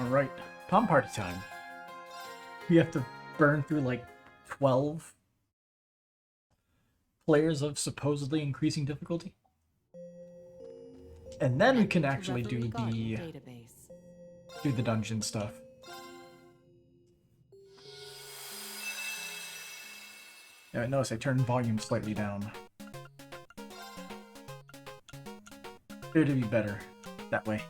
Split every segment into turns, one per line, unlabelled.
Alright, Pom Party time. We have to burn through like 12 players of supposedly increasing difficulty. And then we can actually do the dungeon stuff. Yeah, notice I turned volume slightly down. Here to be better. That way.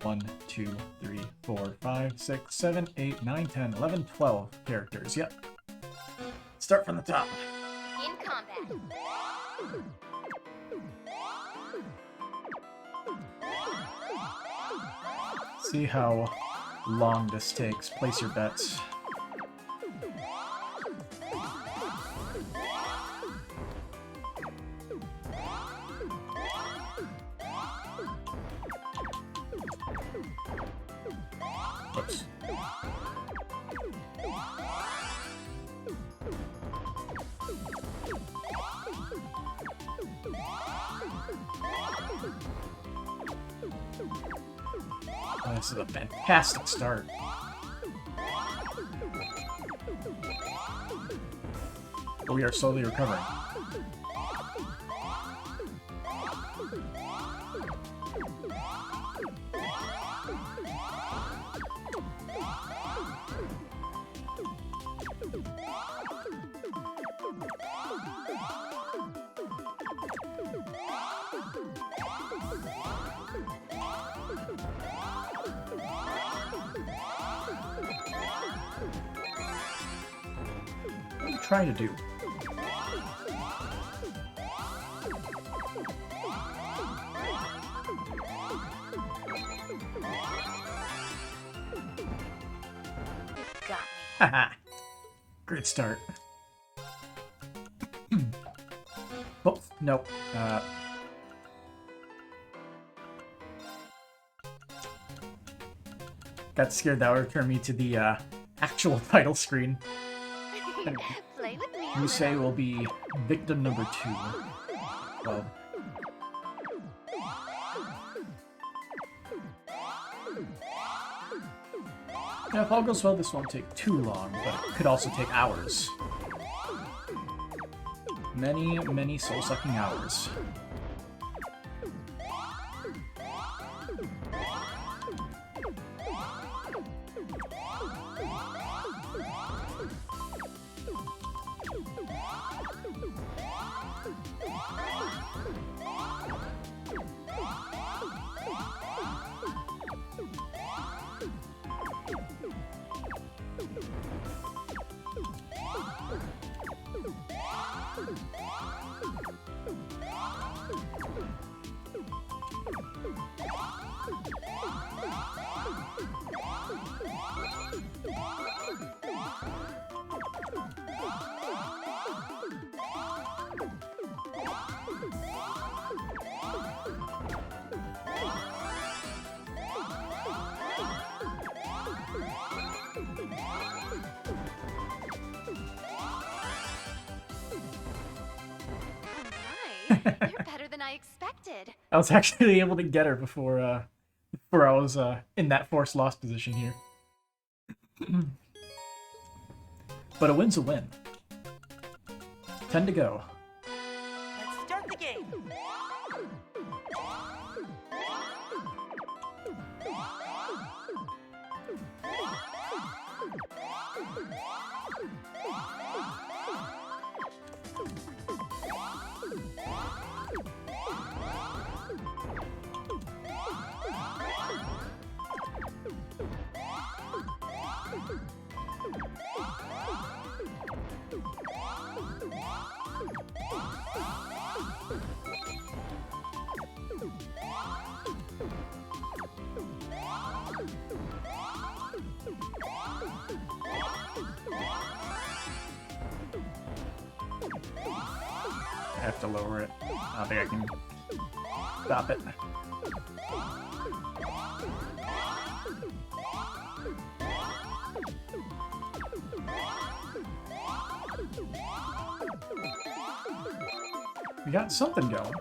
1, 2, 3, 4, 5, 6, 7, 8, 9, 10, 11, 12 characters. Yep. Start from the top.
In combat.
See how long this takes. Place your bets. Whoops. Oh, this is a fantastic start. But we are slowly recovering. What are you trying to do? Haha. Great start. Oh, nope. Got scared that would turn me to the actual title screen.
Play with me.
You say will be victim number 2. Well. Yeah, if all goes well, this won't take too long, but it could also take hours. Many, many soul-sucking hours.
You're better than I expected.
I was actually able to get her before I was in that forced loss position here. But a win's a win. 10 to go.
Let's start the game.
I have to lower it. I don't think I can stop it. We got something going.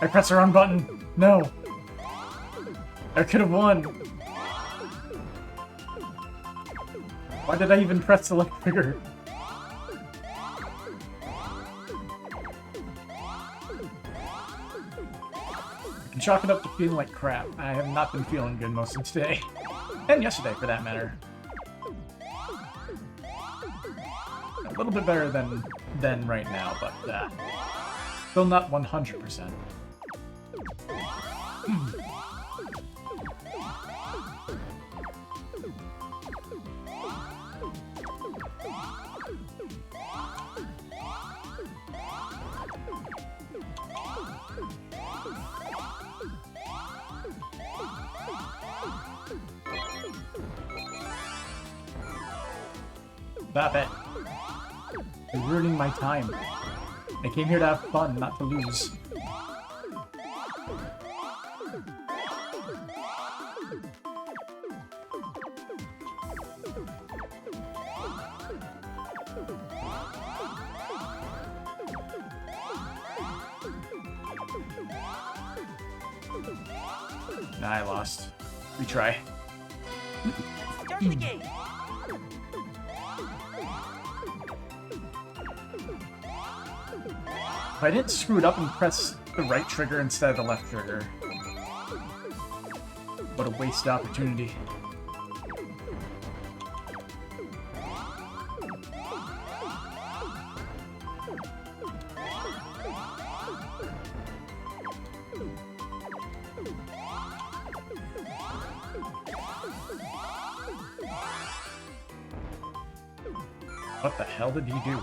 I pressed the wrong button. No. I could have won. Why did I even press the left trigger? I can chalk it up to feeling like crap. I have not been feeling good most of today. And yesterday, for that matter. A little bit better than right now, but still not 100%. Stop it. You're ruining my time. I came here to have fun, not to lose. Nah, I lost. Retry.
Start the game.
If I didn't screw it up and press the right trigger instead of the left trigger. What a wasted opportunity. What the hell did he do?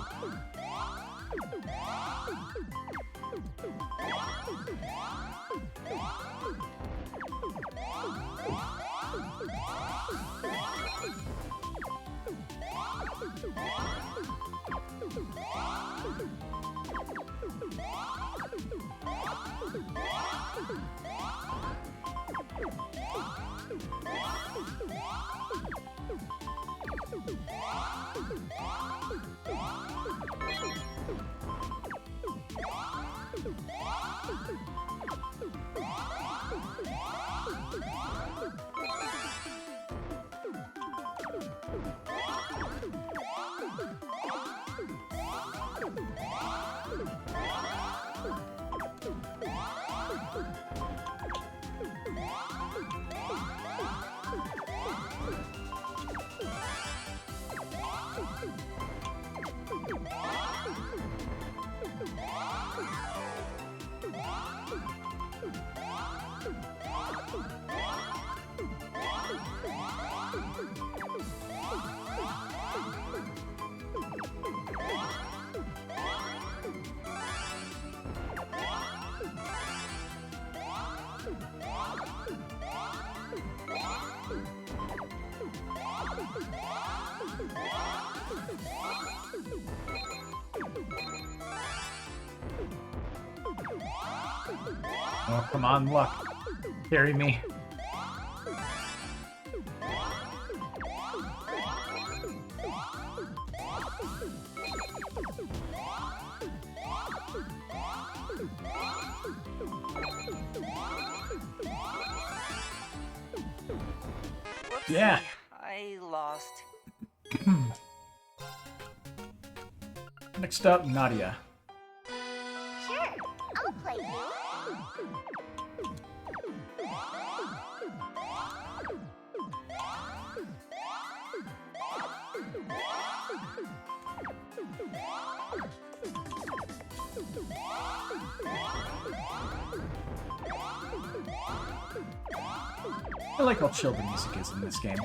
Oh, come on, luck. Carry me. Yeah.
I lost.
Next up, Nadia.
Sure, I'll play you.
I like how chill the music is in this game.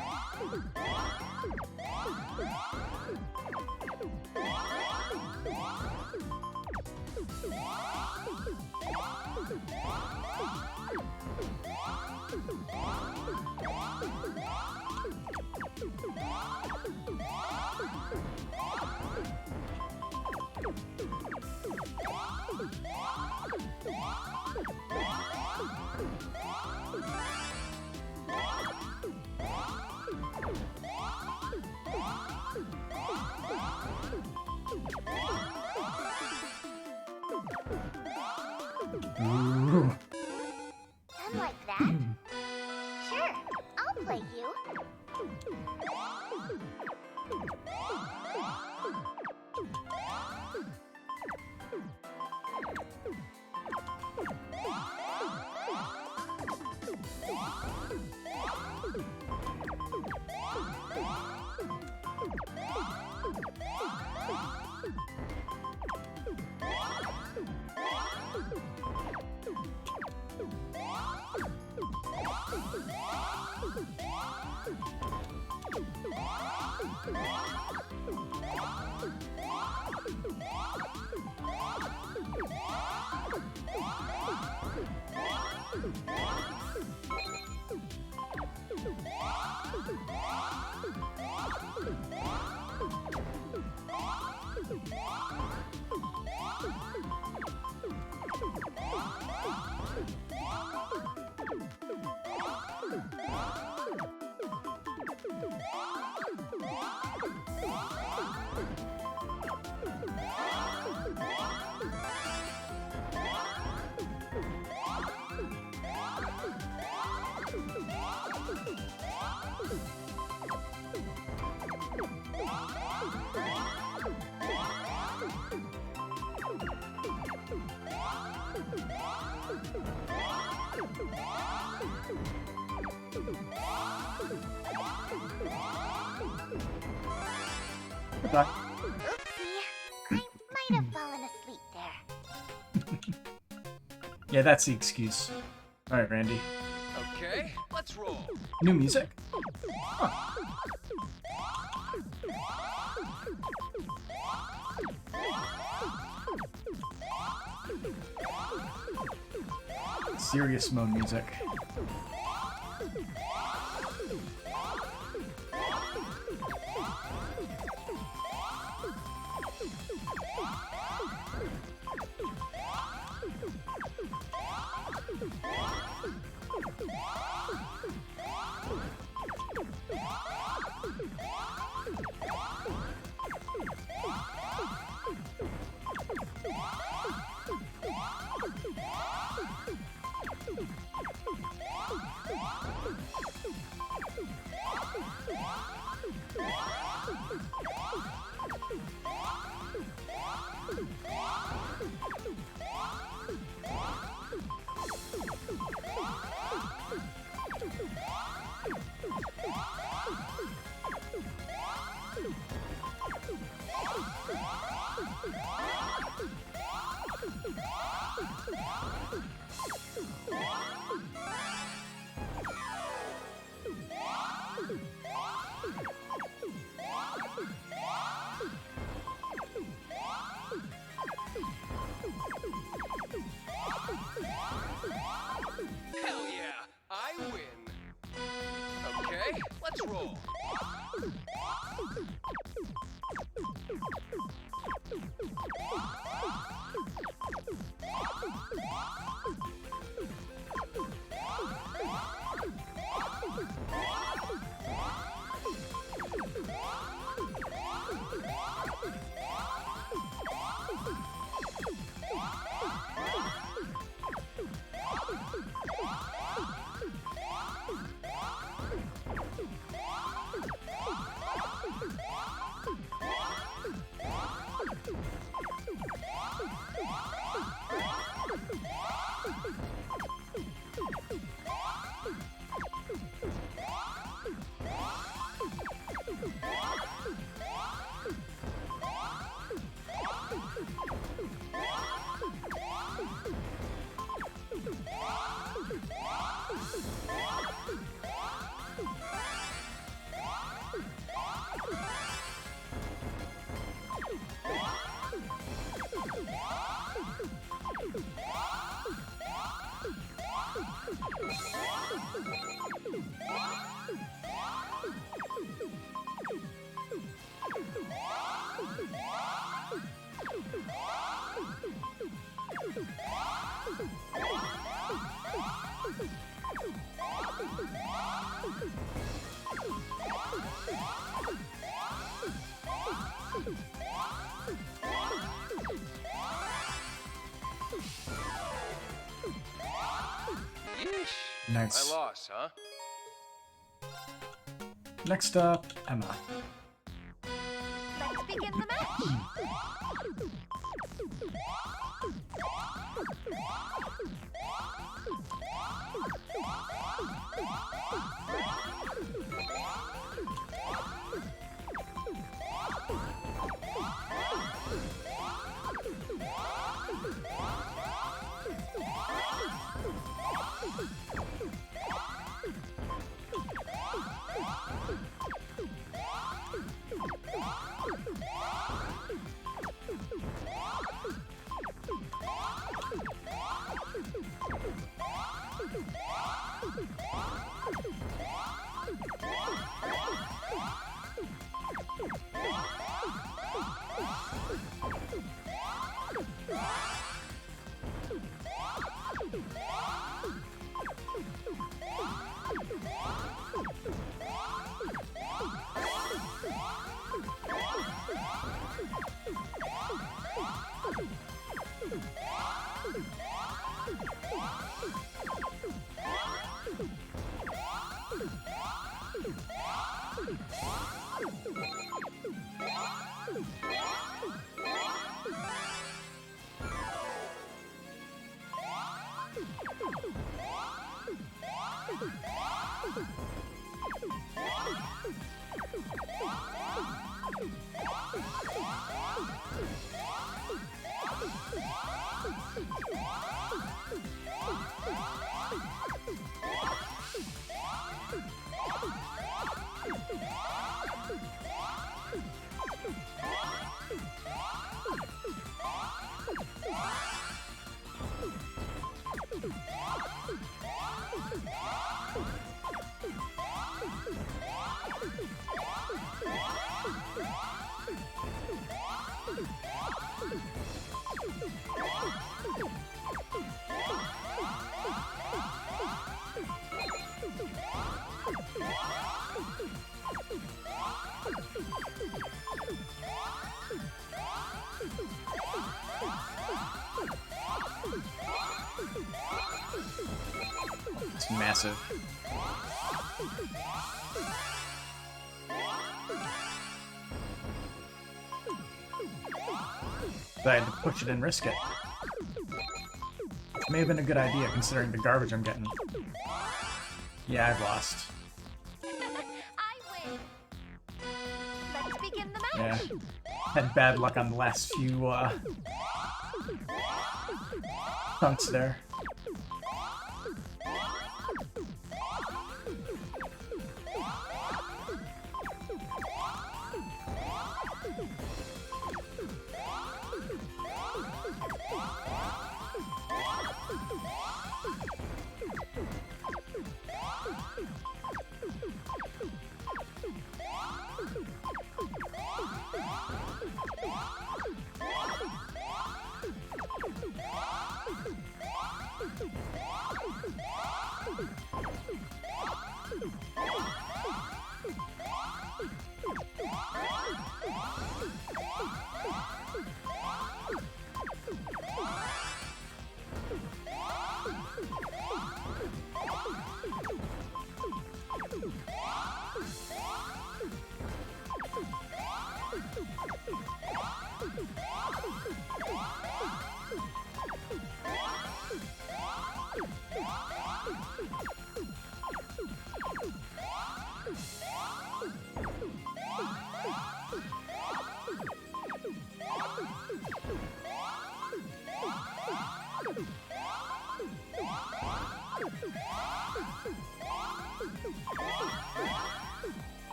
Ooh.
Done like that? Sure, I'll play you.
Goodbye.
Oopsie, I might have fallen asleep there.
Yeah, that's the excuse. Alright, Randy.
Okay, let's roll.
New music? Huh. Serious mode music.
Hell yeah, I win. Okay, let's roll. Yeesh.
Nice.
I lost, huh?
Next up, Emma.
Let's begin the match.
It's massive. But I had to push it and risk it. May have been a good idea considering the garbage I'm getting. Yeah, I've lost.
I win. Let's begin the
Yeah.
match.
Had bad luck on the last few chunks there.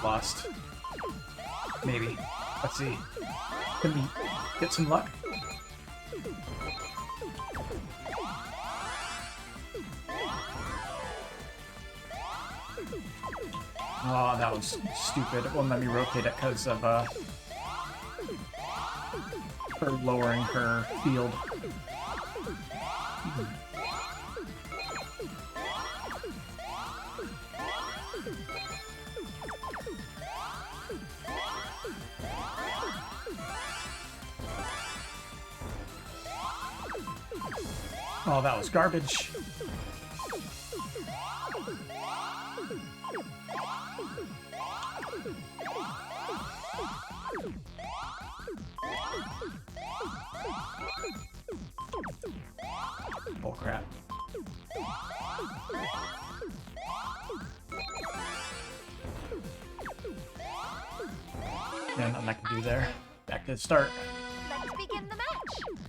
Lost. Maybe. Let's see. Can we get some luck? Oh, that was stupid. It won't let me rotate it because of her lowering her field. Oh, that was garbage. Oh, crap. Yeah, nothing I can do there. Back to the start.
Let's begin the match.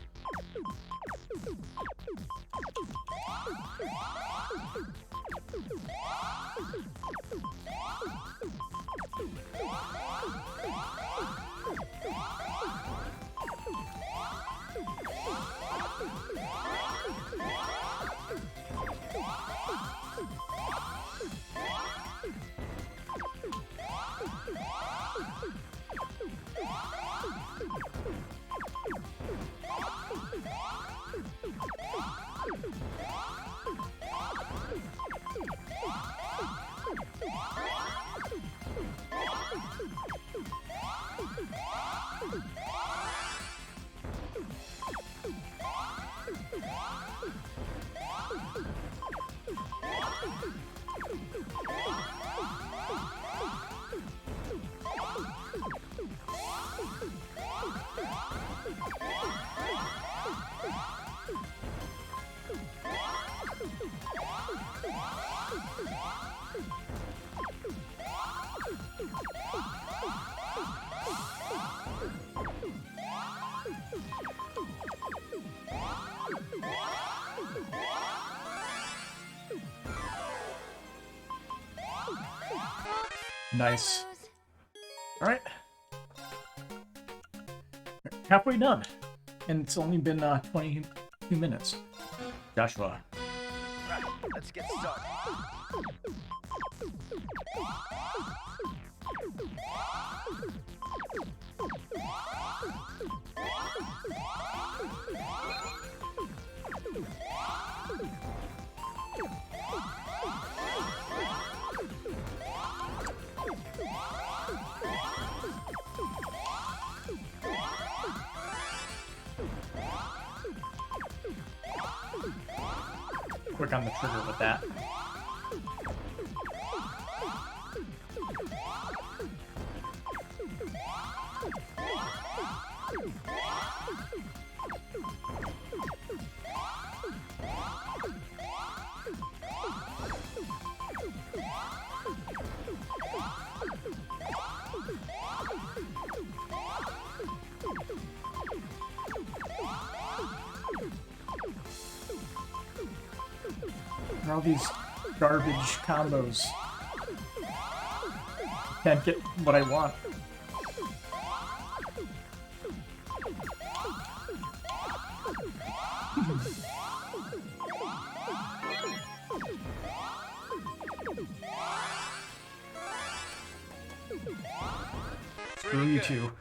Nice. Alright. Halfway done. And it's only been 22 minutes. Joshua.
Right, let's get started.
Quick on the trigger with that. All these garbage combos. Can't get what I want. Screw you two.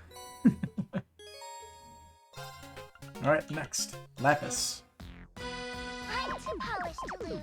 Alright, next. Lapis.
I'm too polished to lose.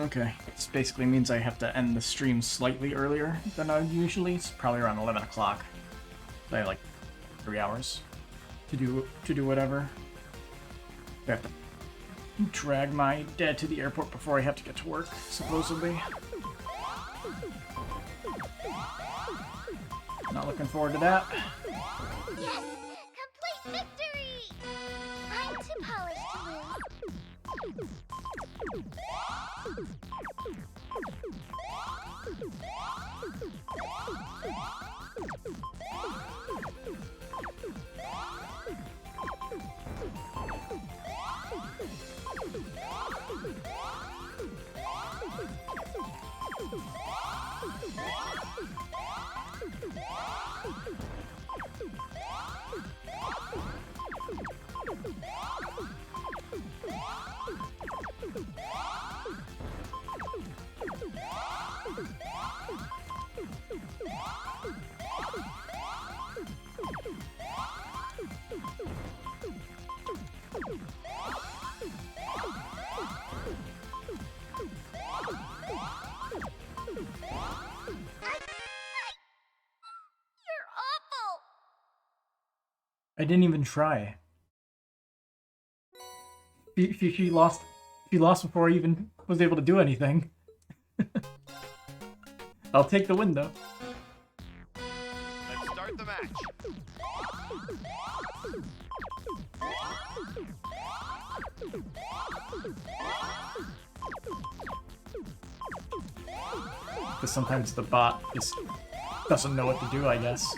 Okay, this basically means I have to end the stream slightly earlier than I usually. It's probably around 11 o'clock. So I have like 3 hours to do whatever. I have to drag my dad to the airport before I have to get to work, supposedly. Not looking forward to that.
Yes! Complete victory! I'm too polished to lose. You're awful!
I didn't even try. She lost before I even was able to do anything. I'll take the win though.
Let's start the match.
Because sometimes the bot just doesn't know what to do, I guess.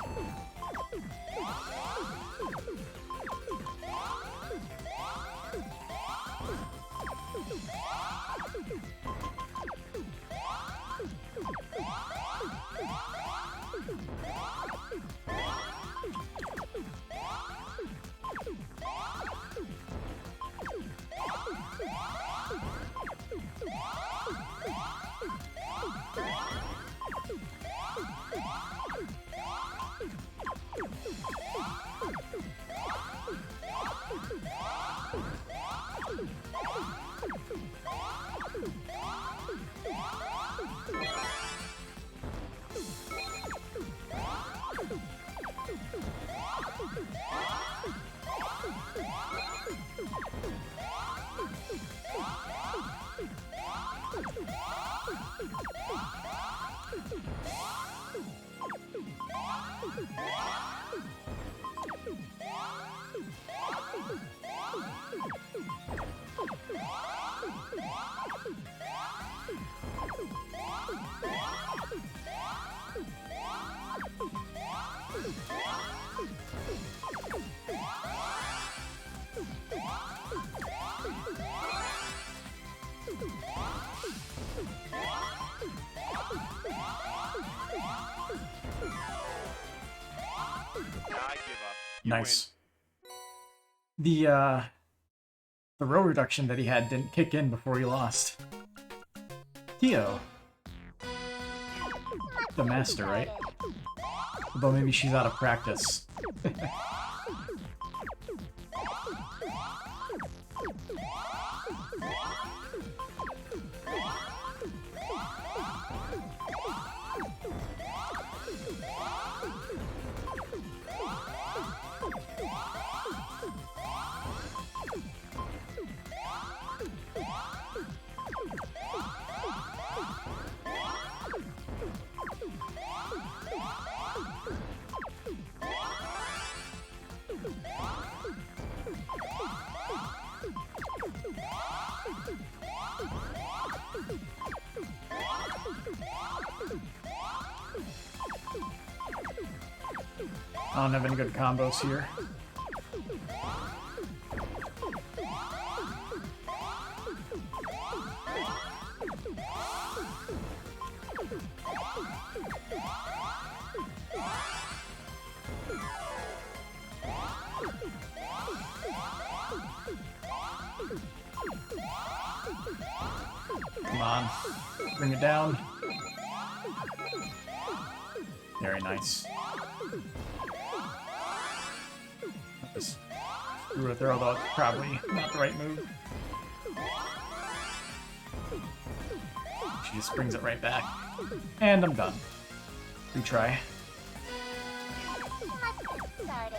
I give up. You
Nice. The row reduction that he had didn't kick in before he lost. Tio. The master, right? Although maybe she's out of practice. I don't have any good combos here. Come on. Bring it down. Very nice. Just screw a throw, though it's probably not the right move. She just brings it right back. And I'm done. Retry.
Let's get started.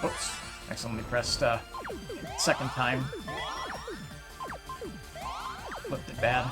Oops. Accidentally pressed second time. Flipped it bad.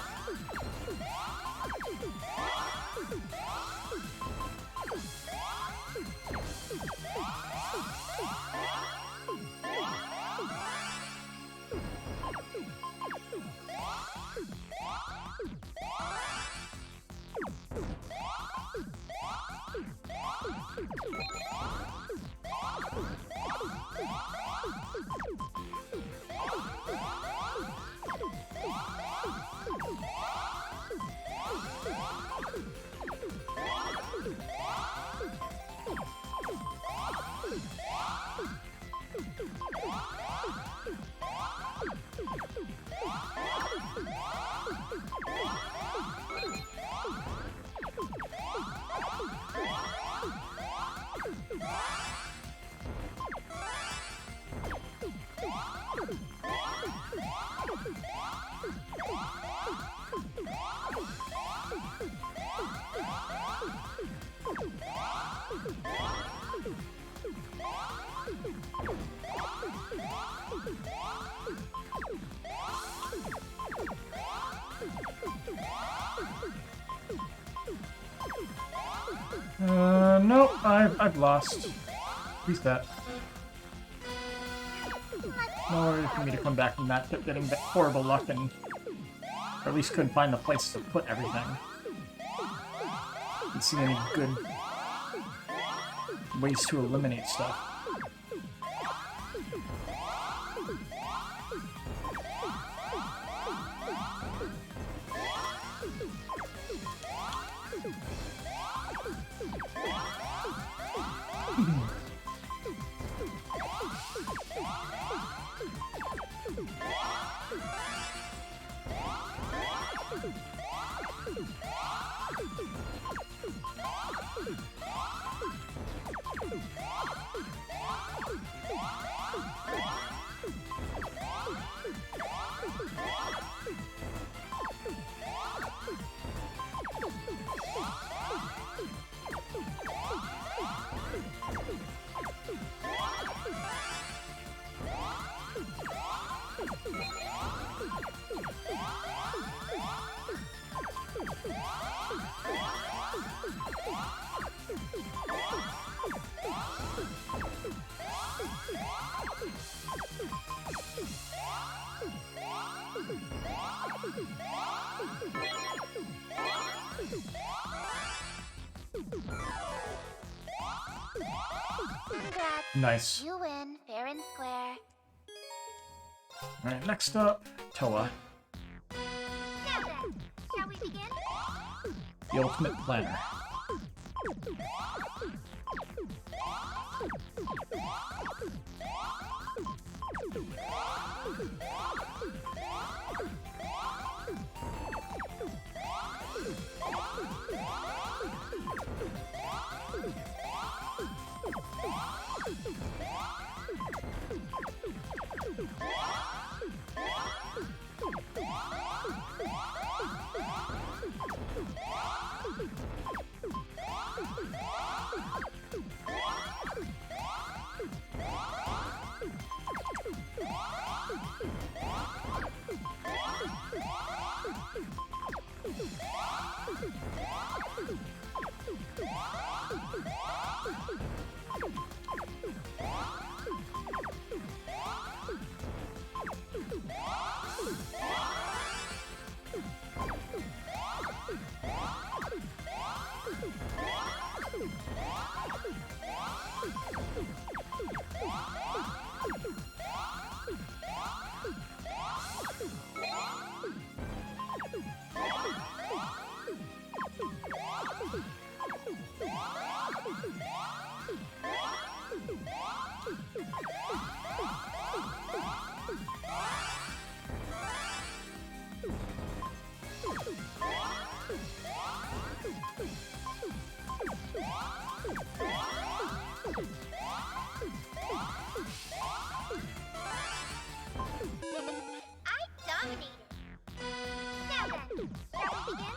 Nope, I've lost. Reset. No way for me to come back from that, kept getting that horrible luck and... Or at least couldn't find the place to put everything. Didn't see any good ways to eliminate stuff.
Congrats.
Nice.
You win, fair and square.
Alright, next up, Toa,
Now then, shall we begin?
the ultimate planner.
I dominated. Now then, shall we begin?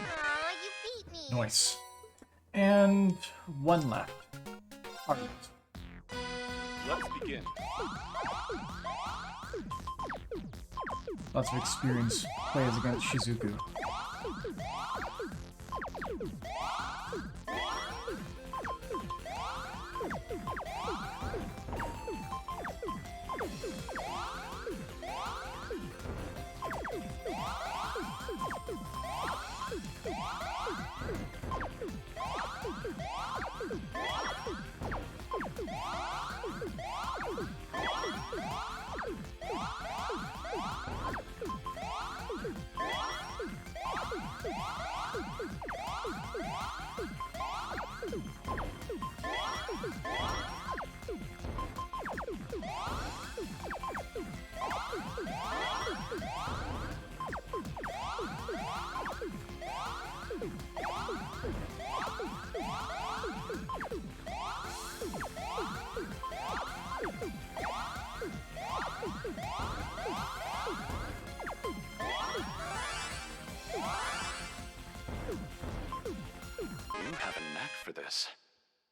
Aw, you beat me.
Nice. And one left. Argument.
Let's begin.
Lots of experience plays against Shizuku.
You have a knack for this.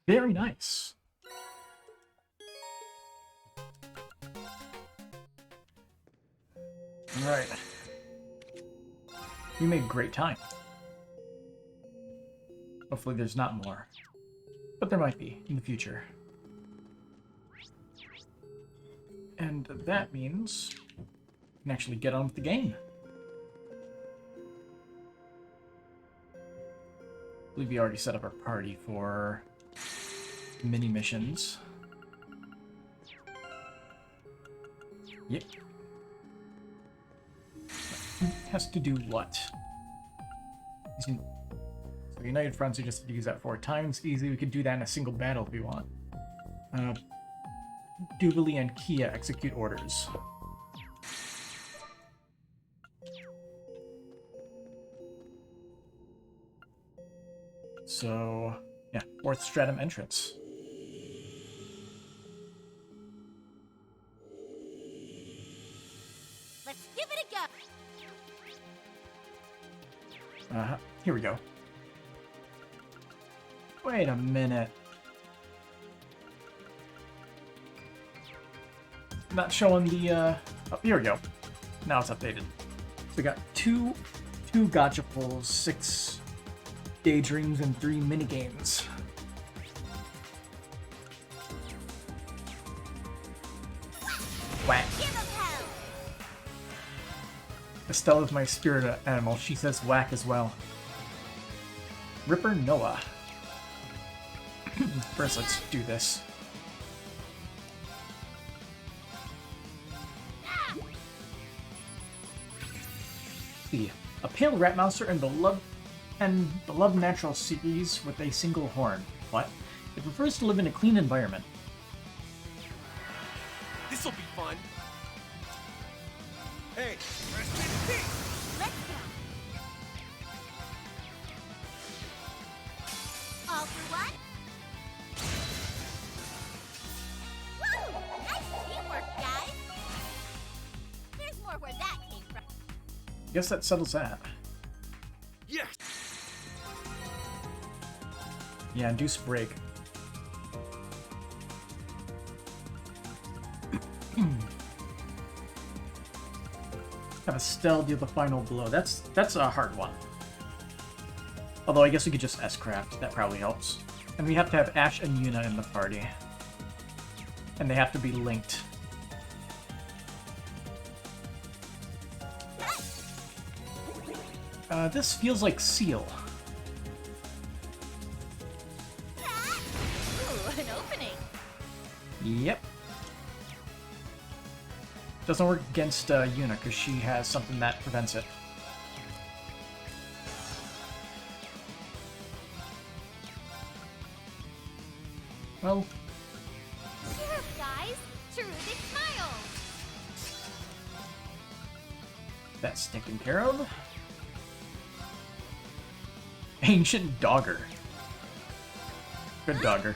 Very nice. Alright. You made great time. Hopefully there's not more. But there might be in the future. And that means we can actually get on with the game. I believe we already set up our party for mini missions. Yep. Has to do what? So United Fronts, we just have to use that 4 times. Easy, we could do that in a single battle if we want. Jubilee and Kia execute orders. So, yeah, 4th Stratum entrance.
Let's give it a go.
Here we go. Wait a minute. Not showing the, oh, here we go. Now it's updated. So we got two gotcha pulls, 6 daydreams, and 3 minigames. Whack.
Give 'em hell.
Estella's my spirit animal. She says whack as well. Ripper Noah. First, let's do this. See, a pale rat monster and beloved and beloved natural seas with a single horn. What? It prefers to live in a clean environment.
This'll be fun. Hey,
Let's go. All for one. Woo! Nice teamwork, guys. There's more where that came from.
Guess that settles that.
yes.
Yeah, induce break. Have Estelle deal the final blow. That's a hard one. Although I guess we could just S-craft. That probably helps. And we have to have Ash and Yuna in the party. And they have to be linked. This feels like Seal.
Ooh, an opening.
Yep. Doesn't work against Yuna because she has something that prevents it. Well,
Cheer up, guys. Terrific smiles.
that's taken care of. Ancient Dogger. Good Dogger.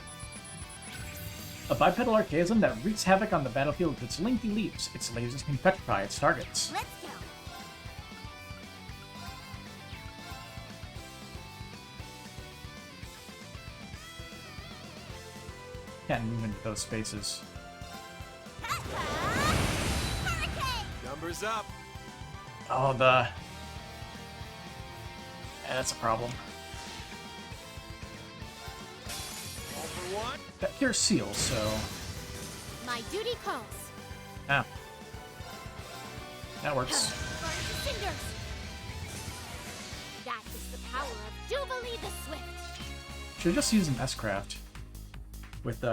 A bipedal archaism that wreaks havoc on the battlefield with its lengthy leaps. Its lasers can petrify its targets.
Let's go.
Can't move into those spaces.
Hurricane.
Numbers up.
Oh, the... Yeah, that's a problem.
All for one.
That cures Seal, so...
My duty calls.
Ah. That works.
Burn to cinders. That is the power of Jubilee the Swift.
Should've just used an S-craft. With,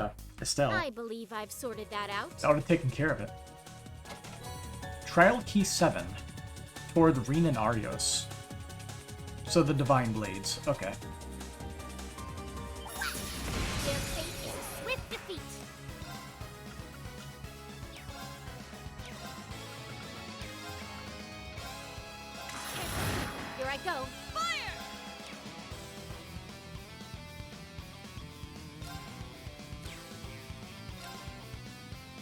Estelle.
I believe I've sorted that out.
That would have taken care of it. Trial Key 7. Toward Reen and Arios. So the Divine Blades. Okay.
Their fate is a swift defeat. Here I go. Fire!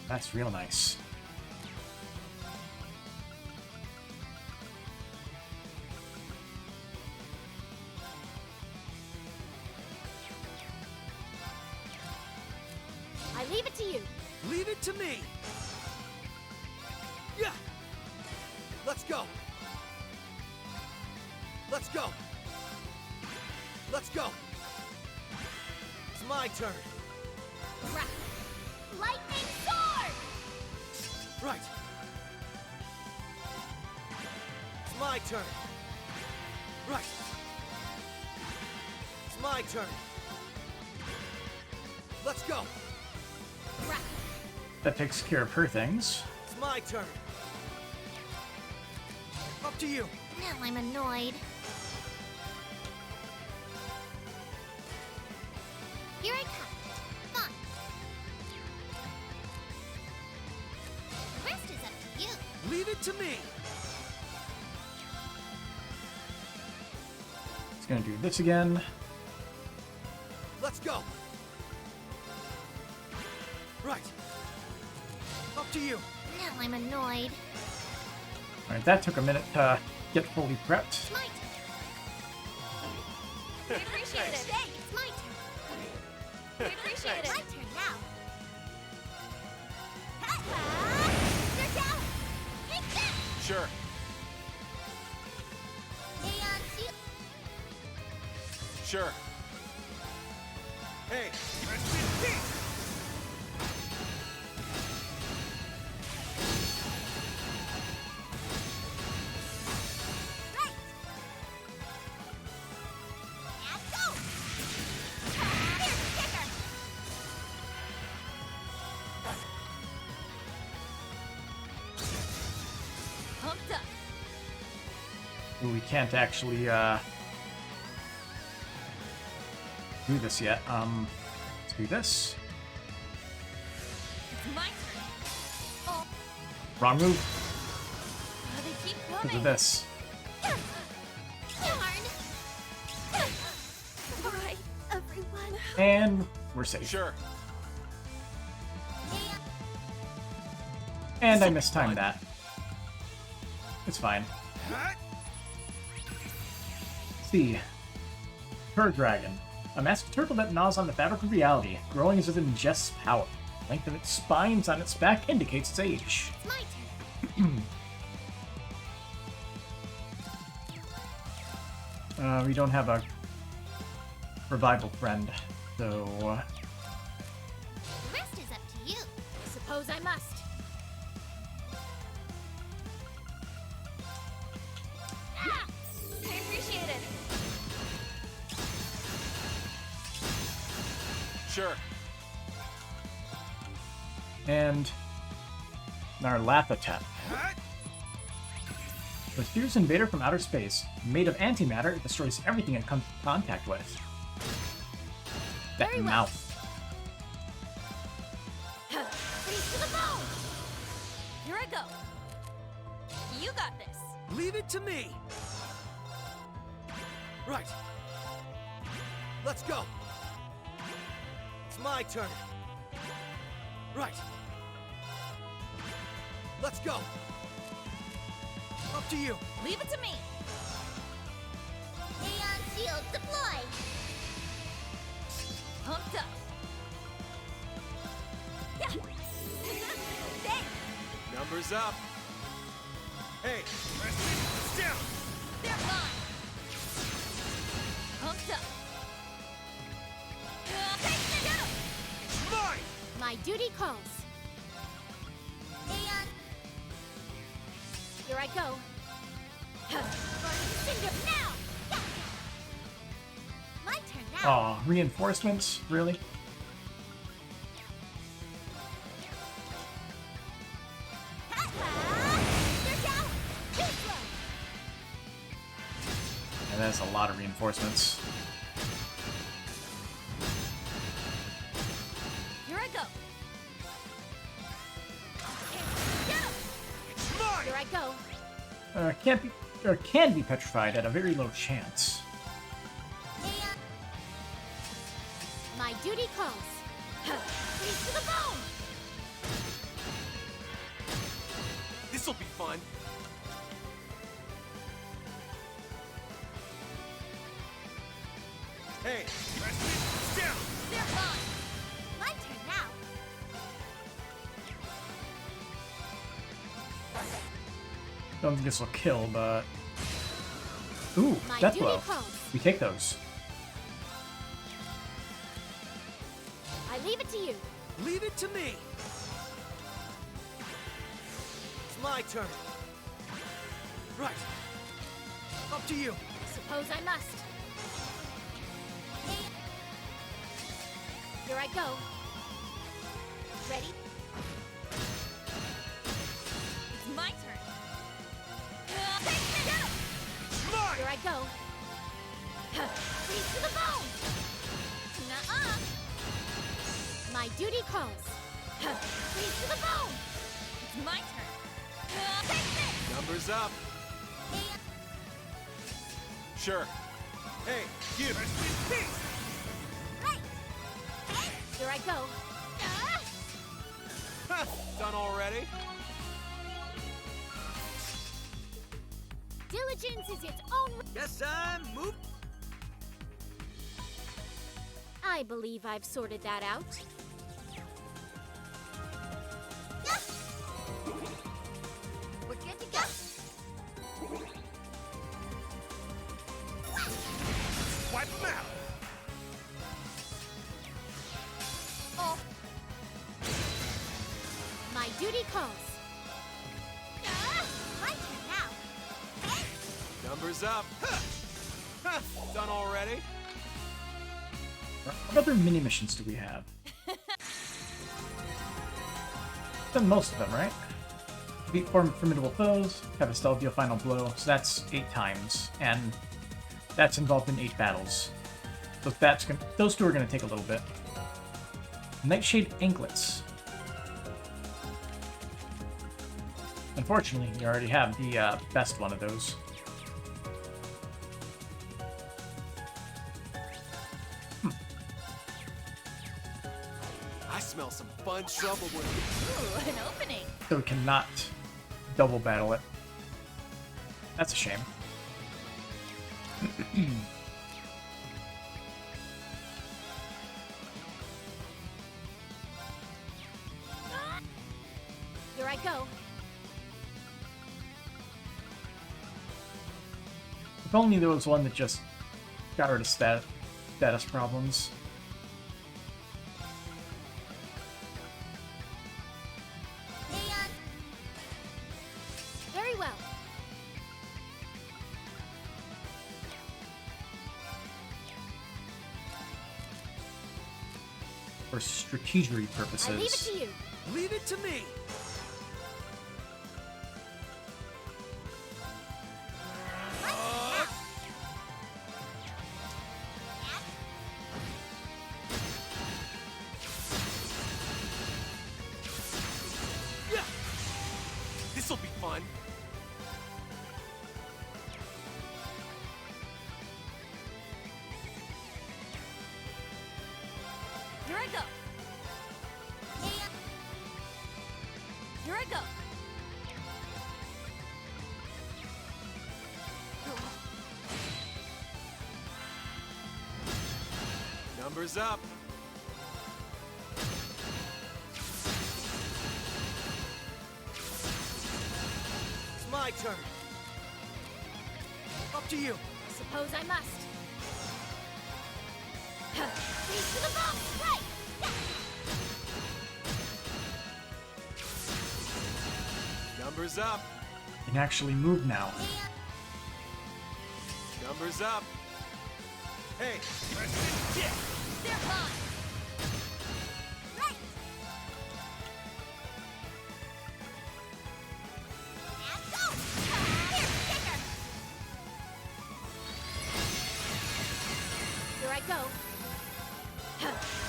That's real nice.
I leave it to you.
Leave it to me. Yeah. Let's go. Let's go. Let's go. It's my turn.
Crack. Lightning sword!
Right. It's my turn. Right. It's my turn. Let's go.
Crack.
That takes care of her things.
It's my turn. Up to you.
Now I'm annoyed. Here I come. Fine. The rest is up to you.
Leave it to me.
It's gonna do this again.
Let's go. Right. Up to you.
Now I'm annoyed.
Alright, that took a minute to get fully prepped.
It's my turn. We appreciate it. Hey, it's my turn. We appreciate it. My turn now. Ha-ha! They're down. Take that.
Sure.
Aeon shield.
Sure.
Hey.
Right. And go. Here's the kicker. Pumped up.
Ooh, we can't actually, do this yet. Let's do this.
It's my turn. Oh,
Wrong move.
they keep
Because
coming.
of this.
Darn. Alright, everyone.
And we're safe.
Sure.
And I mistimed that. It's fine. See. Tur Dragon. A masked turtle that gnaws on the fabric of reality, growing as it ingests power. The length of its spines on its back indicates its age.
It's my turn.
We don't have a revival friend, so...
The rest is up to you. Suppose I must. Ah! I appreciate it.
Sure.
And... our Lathotep. A fierce invader from outer space. Made of antimatter, it destroys everything it comes in contact with. That
Very well.
mouth.
Freeze to the bone. Here I go. You got this.
Leave it to me. Right. Let's go. It's my turn. Right. Let's go. Up to you.
Leave it to me. Aeon shield deploy. Pumped up. Yeah. Thanks.
Numbers up. Hey, it's down.
They're gone. Pumped up. Take it out.
It's mine.
My duty calls. Aeon. Here I go. Burning cinder now. Yeah. My turn now.
Aw, reinforcements? Really?
They're down. Too slow.
And that's a lot of reinforcements.
Here I go. And go.
It's mine.
Here I go.
Can't be, or can be petrified at a very low chance.
And my duty calls. Freeze to the bone.
This'll be fun. Hey, it's down.
They're gone. My turn now.
Don't think this will kill, but... Ooh,
My
death
duty
blow.
calls.
We take those.
I leave it to you.
Leave it to me. It's my turn. Right. Up to you.
Suppose I must. Here I go. Ready? It's my turn. Take it out.
It's mine.
Here I go. Freeze to the bone. Nuh-uh. My duty calls. Freeze to the bone. It's my turn. Take this.
Numbers up. Sure. Hey, you. Peace.
Right. Here I go.
Done already?
Diligence is its own.
Guess I'm moved.
I believe I've sorted that out. We're good to go.
Wipe them out.
Oh. My duty calls. My turn now.
Numbers up. Done already?
What other mini-missions do we have? Done most of them, right? Beat four formidable foes, have a stealth deal final blow, so that's 8 times, and that's involved in 8 battles. Those two are gonna take a little bit. Nightshade anklets. Unfortunately, you already have the best one of those.
I smell some fun trouble with
Ooh, an opening.
So we cannot double battle it. That's a shame.
Here I go.
If only there was one that just got rid of status problems.
Very well.
For strategery
I leave it
purposes.
to you.
it. Leave it to me. Yeah. This'll be fun.
Here I go. Here I go.
Numbers up. It's my turn. Up to you.
I suppose I must. Freeze to the bone! Right!
Numbers up.
You can actually move now.
Numbers up. Hey, press it. Yeah.
They're gone! Right! And go! Here, kicker! Here I go.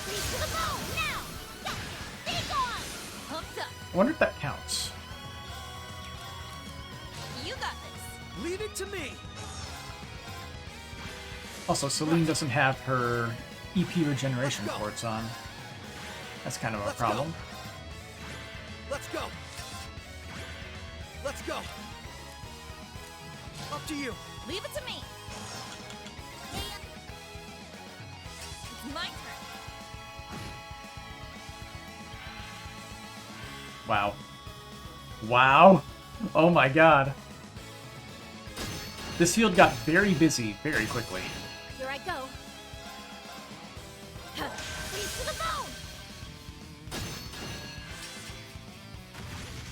Freeze to the bone! Now! Be gone! Pumped up!
I wonder if that counts.
You got this!
Leave it to me.
Also, Celine doesn't have her EP regeneration
Let's go.
ports on. That's kind of a
Let's
problem.
Let's go. Let's go. Up to you.
Leave it to me! It's my turn!
Wow. Wow. Oh my god. This field got very busy very quickly.
Here I go. Freeze to the bone!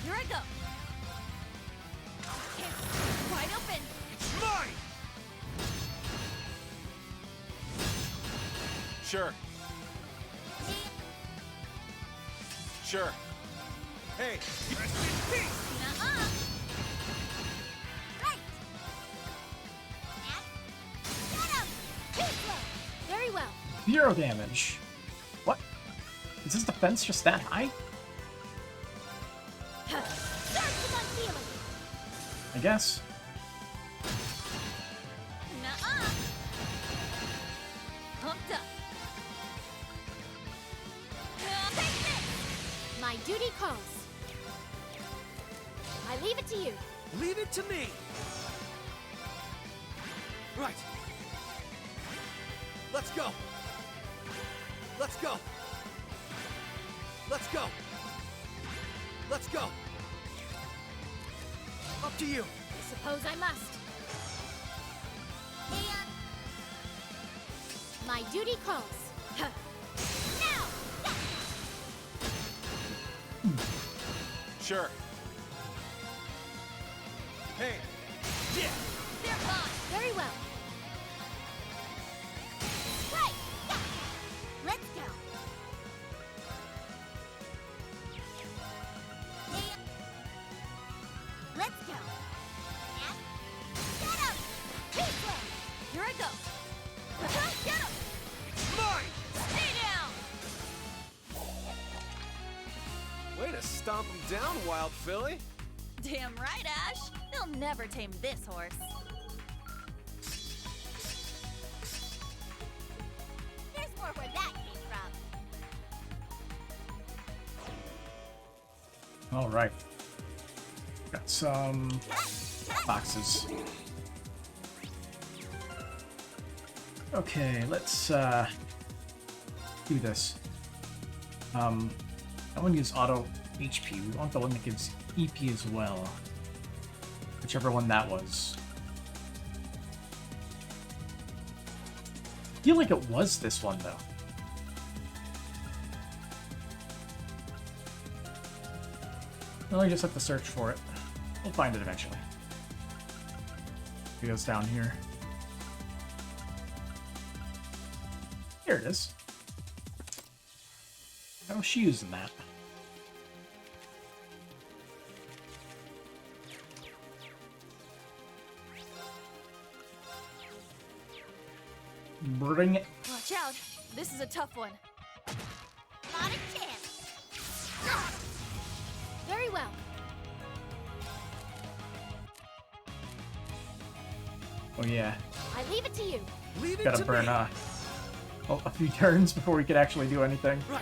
Here I go. It's wide open.
It's mine.
Sure. Sure.
Hey, rest in peace.
Nuh-uh. Right. And get him. Too slow. Very well.
0 damage. What? Is this defense just that high?
Surge of unhealing.
I guess.
Nuh-uh. Pumped up. Take this. My duty calls. I leave it to you.
Leave it to me. Right. Let's go. Let's go. Let's go. Let's go. Up to you.
I suppose I must. My duty calls. Now!
Sure.
Hey. Yeah.
They're gone. Very well. Right! Let's go. Let's go. And get him! Too slow. Here I go. Get him!
to stomp him down, Wild Filly.
Damn right, Ash. They'll never tame this horse.
There's more where that came from.
All right. Got some boxes. Okay, let's do this. I want to use auto HP. We want the one that gives EP as well. Whichever one that was. I feel like it was this one, though. Well, I just have to search for it. We'll find it eventually. It goes down here. Here it is. How was she using that? Bring it.
Watch out. This is a tough one.
Not a chance. Very well.
Oh yeah.
I leave it to you.
Leave it
Gotta
to
burn
me.
a few turns before we could actually do anything.
Right.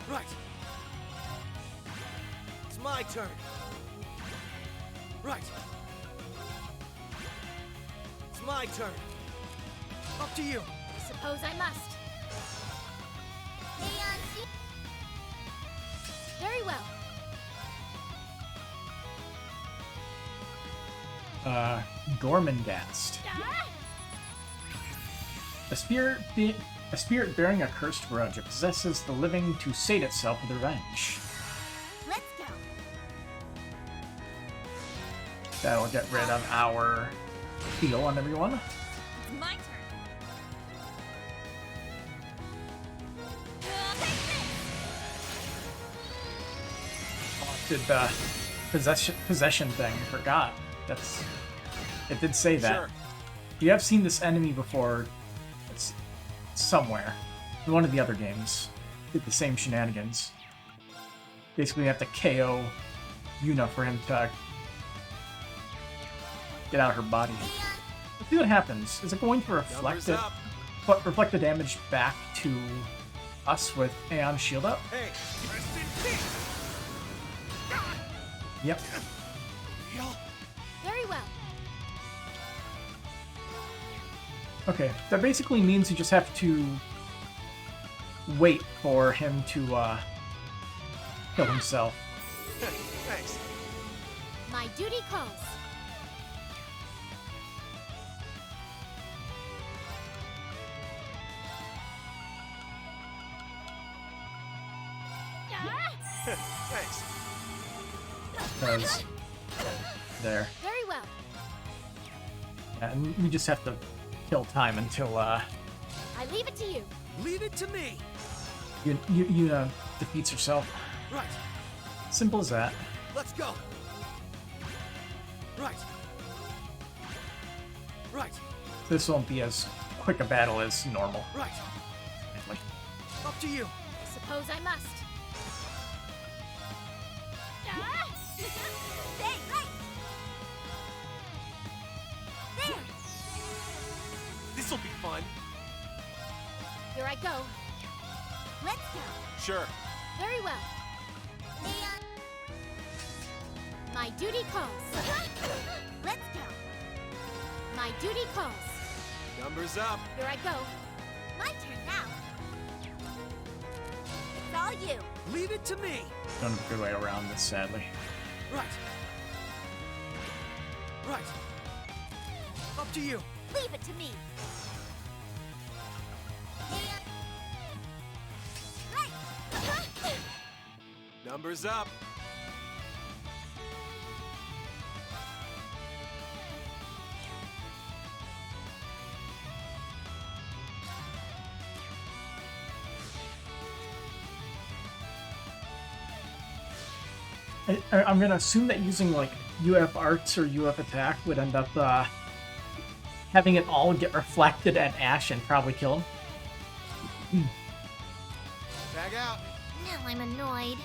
Right. It's my turn. Right. It's my turn. Up to you.
Suppose I must. Very well.
Gormangast. A spirit bearing a cursed grudge. It possesses the living to sate itself with revenge.
Let's go.
That'll get rid of our heal on everyone.
It's my turn.
Did the possession thing. I forgot. It did say that.
Sure.
You have seen this enemy before. It's somewhere. In one of the other games. Did the same shenanigans. Basically, you have to KO Yuna for him to get out of her body. Let's see what happens. Is it going to reflect
Numbers
it?
up.
Reflect the damage back to us with Aeon shield up?
Hey, rest in peace.
Yep.
Real?
Very well.
Okay, that basically means you just have to wait for him to kill himself.
Thanks.
My duty calls.
Thanks.
Because there.
Very well.
And we just have to kill time until
I leave it to you.
Leave it to me.
Yuna defeats herself.
Right.
Simple as that.
Let's go. Right. Right.
This won't be as quick a battle as normal.
Right.
Like,
Up to you.
Suppose I must. Stay right. There.
This'll be fun.
Here I go. Let's go.
Sure.
Very well. My duty calls. Let's go. My duty calls.
Numbers up.
Here I go. My turn now. It's all you.
Leave it to me.
don't have a good way around this, sadly.
Right. Right. Up to you.
Leave it to me. Right.
Numbers up.
I'm gonna assume that using like UF arts or UF attack would end up having it all get reflected at Ash and probably kill him.
Tag out.
Now I'm annoyed.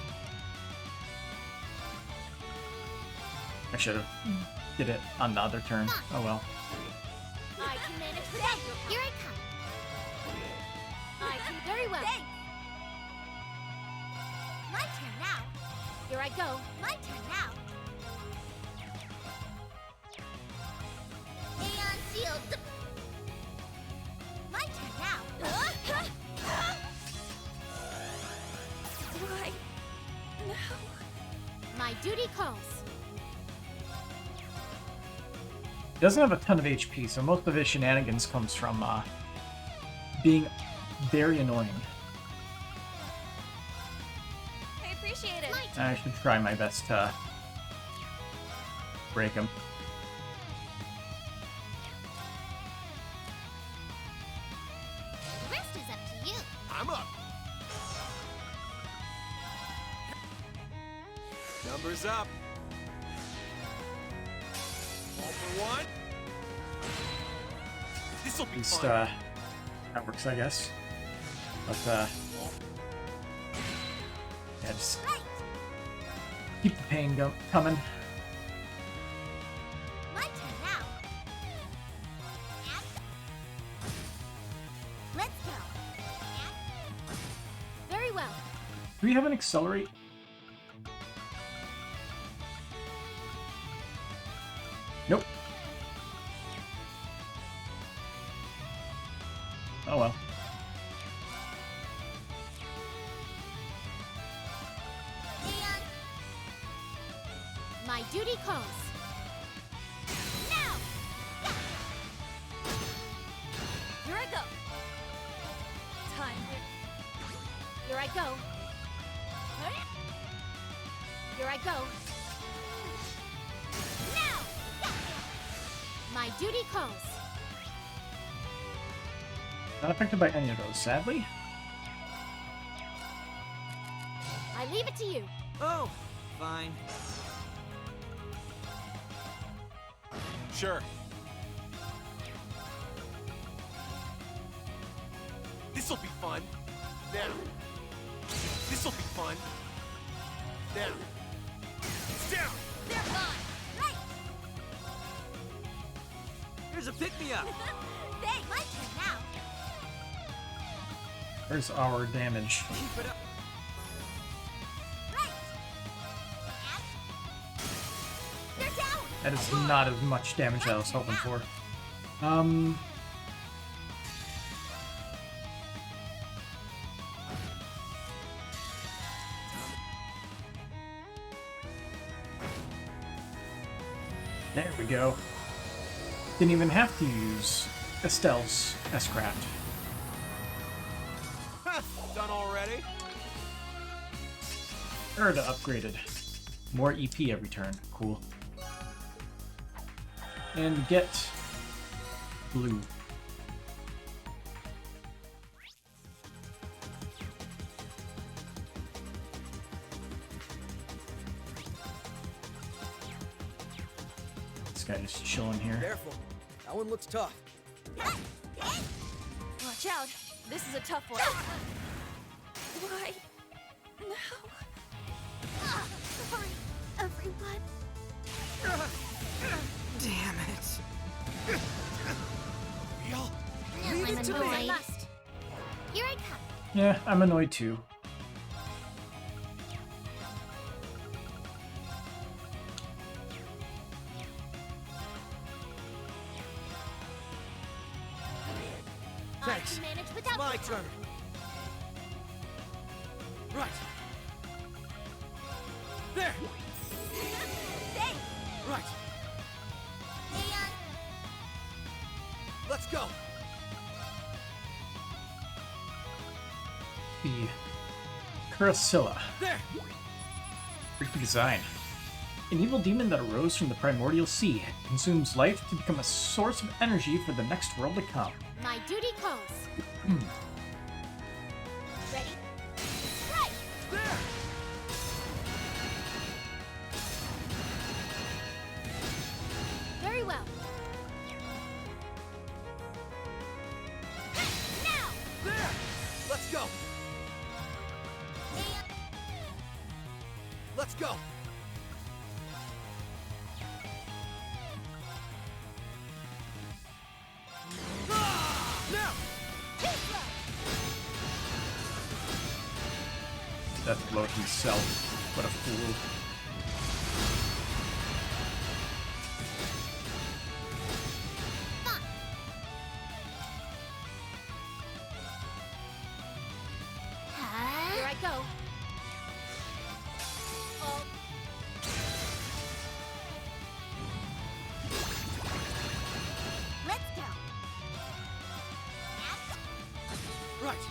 I should have did it on the other turn. Oh well.
I can manage without you. Here I come. I can very well. My turn now. Here I go. My turn now. Aeon Shield. My turn now.
Why? No.
My duty calls.
He doesn't have a ton of HP, so most of his shenanigans comes from being very annoying.
I appreciate it.
I should try my best to break him.
The rest is up to you.
I'm up. Numbers up. All for one. This'll
At
be
least
fun.
that works, I guess. But yeah, just
Right.
keep the pain coming.
My turn now. And let's go. And very well.
Do we have an accelerate? Nope. Oh well.
Aeon. My duty calls. Now.
Here I go. Time.
Here I go. Here I go. Now. My duty calls.
Not affected by any of those, sadly.
I leave it to you.
Oh, fine.
Sure. This'll be fun. Now. This'll be fun. Now. It's down.
They're gone. Right.
Here's a pick-me-up.
Thanks. My turn now.
Where's our damage?
Keep it up.
Right. And they're down.
That is not as much damage as I was hoping for. There we go. Didn't even have to use Estelle's S-Craft.
Huh, done already?
Erda upgraded. More EP every turn. Cool. And get blue. This guy just chilling here.
Careful. That one looks tough.
Watch out. This is a tough one. Why? No.
Sorry, everyone.
Damn it.
Real?
Leave
I'm
it to
annoyed. I
me.
must. Here I come.
Yeah, I'm annoyed too.
Thanks.
I can manage without
My
you.
turn. Right. There.
Thanks.
Right.
Aeon.
Let's go.
The Curacilla.
There.
Creepy design. An evil demon that arose from the primordial sea. It consumes life to become a source of energy for the next world to come.
My duty calls. Ready? Right.
There.
Very well. Now.
There. Let's go.
Aeon.
Let's go.
Death blow himself. What a fool.
Here I go. Oh. Let's go.
Right.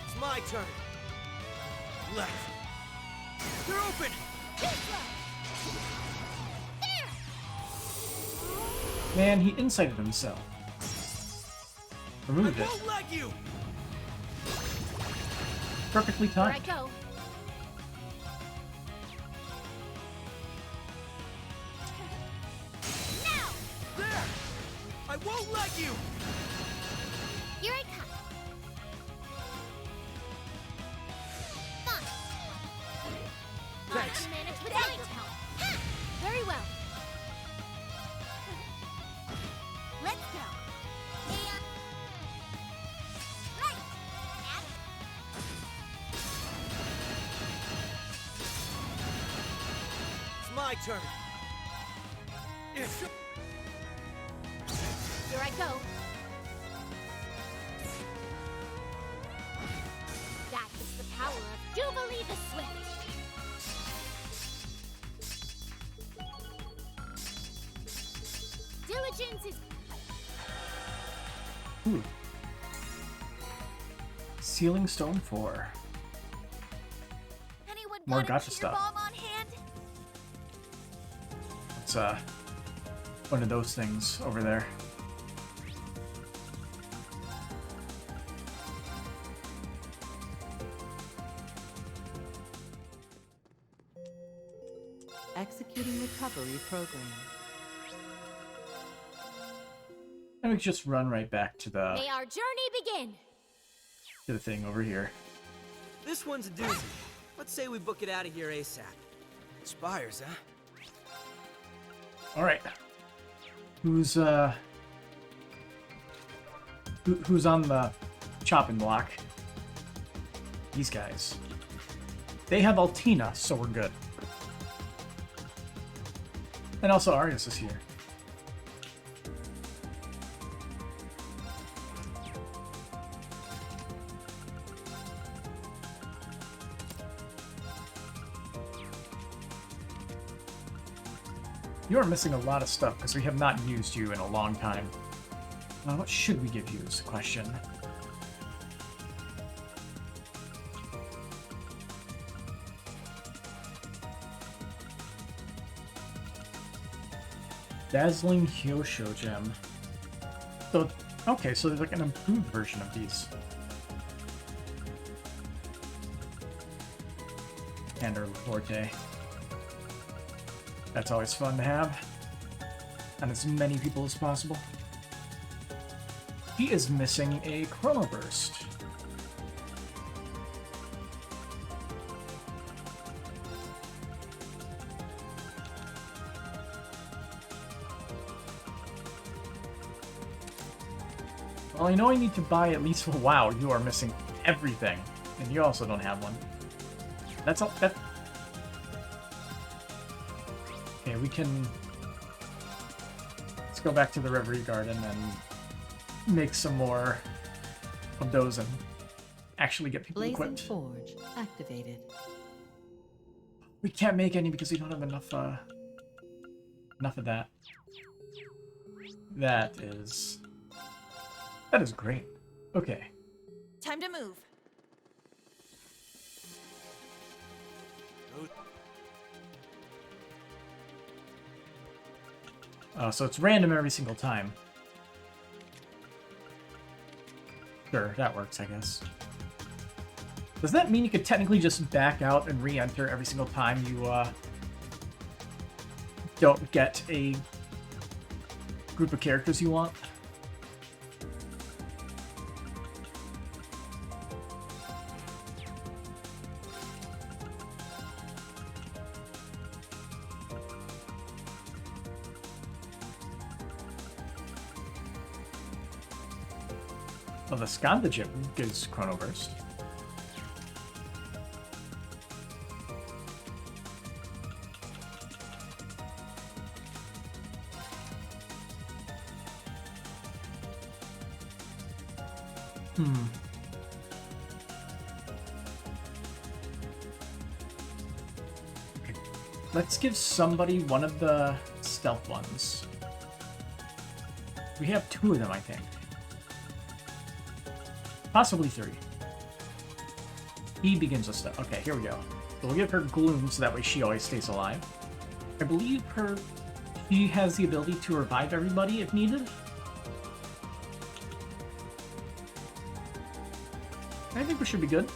It's my turn. Left. They're open.
Man, he incited himself. Removed it.
Won't let you.
Perfectly
Here I
timed.
go. Now!
There. I won't let you.
Here I come. Fine.
Thanks.
I can manage without your help. Ha! Very well. Let's go. And... Right.
It's my turn.
Here I go. That is the power of Jubilee the Swift. Diligence is...
Ooh. Sealing Stone 4.
Anyone
More
got a
gotcha
cheer
stuff.
bomb on hand?
It's one of those things over there.
Executing recovery program.
And we can just run right back to
May our journey begin.
the thing over here.
This one's a doozy. Let's say we book it out of here ASAP. Spires, huh?
All right. Who's who's on the chopping block? These guys. They have Altina, so we're good. And also Arius is here. You are missing a lot of stuff because we have not used you in a long time. What should we give you is the question. Dazzling Hyosho Gem. So, okay, so there's like an improved version of these. And our Forte. That's always fun to have. And as many people as possible. He is missing a Chrono Burst. Well, I know I need to buy at least... Wow, you are missing everything. And you also don't have one. That's all... That... Okay, we can... Let's go back to the Reverie Garden and make some more of those and actually get people
Blazing
equipped.
Forge activated.
We can't make any because we don't have enough enough of that. That is great. Okay.
Time to move.
So it's random every single time. Sure, that works, I guess. Does that mean you could technically just back out and re-enter every single time you don't get a group of characters you want? Well, the Skanda Gym gives Chrono Burst. Okay. Let's give somebody one of the stealth ones. We have 2 of them, I think. Possibly 3. He begins with stuff. Okay, here we go. So we'll give her Gloom so that way she always stays alive. I believe she has the ability to revive everybody if needed. I think we should be good.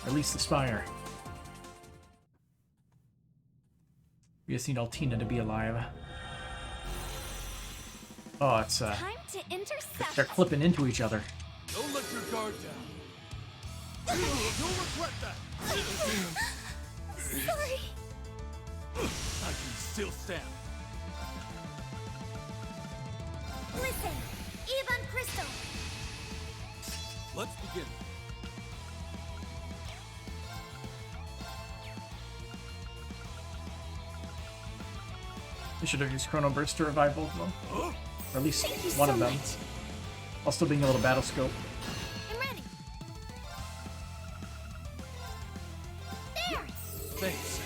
At least the Spire. We just need Altina to be alive. Oh, it's
Time to intercept.
they're clipping into each other.
Don't let your guard down. You'll regret that.
Sorry.
I can still stand.
Listen, Evan Crystal.
Let's begin.
We should have used Chrono Burst to revive both of them. Or at least
Thank you
one
so
of them.
much.
While still being a little battle scope.
I'm ready. There.
Thanks.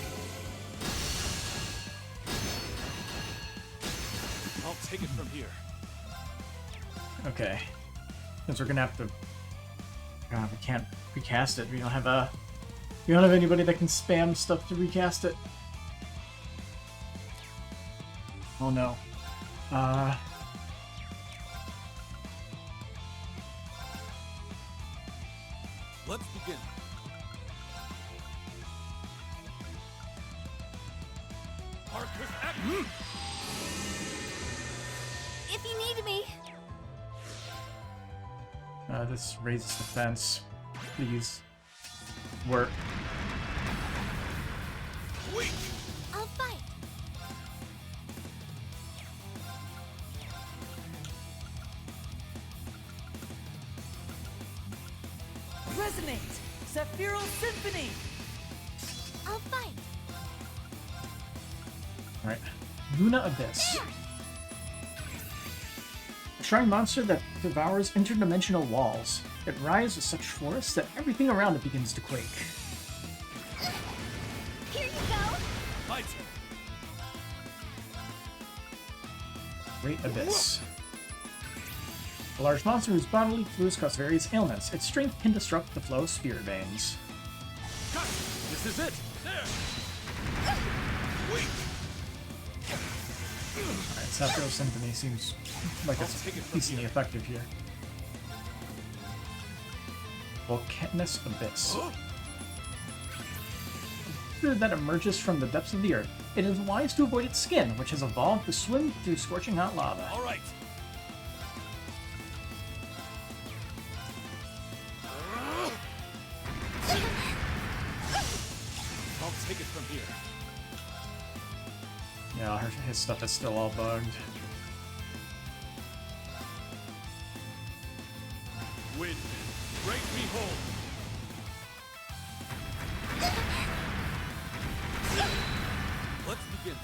I'll take it from here.
Okay. Since we're gonna have to... God, we can't recast it. We don't have anybody that can spam stuff to recast it. Oh no.
Let's begin. Arcus act.
If you need me.
This raises defense. Please. Work.
Wait.
I'll fight.
Resonate! Sephiral Symphony!
I'll fight.
Alright. Luna Abyss.
There.
A shrine monster that devours interdimensional walls. It rises with such force that everything around it begins to quake.
Here you go.
My turn.
Great Abyss. A large monster whose bodily fluids cause various ailments. Its strength can disrupt the flow of spirit veins.
Got it. This is it. There. Wait.
Alright, Sephiroth Symphony seems like it's
I'll take it from
decently
here.
effective here. Volcanous Abyss.
Huh?
Creature that emerges from the depths of the earth. It is wise to avoid its skin, which has evolved to swim through scorching hot lava.
All right. I'll take it from here.
Yeah, his stuff is still all bugged.
Wind, break me whole. Let's begin.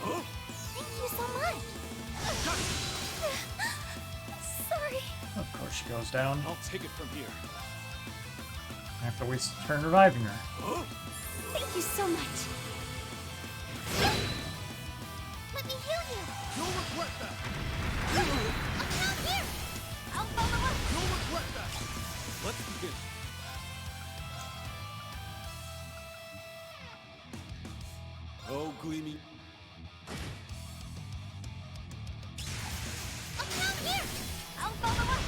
Huh?
Thank you so much. Sorry.
Of course she goes down.
I'll take it from here.
I have to waste a turn reviving her.
Huh?
Thank you so much. Let me heal you.
You'll regret that.
I'll count here. I'll follow up.
You'll regret that. Let's begin. Oh, Gleamy.
I'll count here. I'll follow up.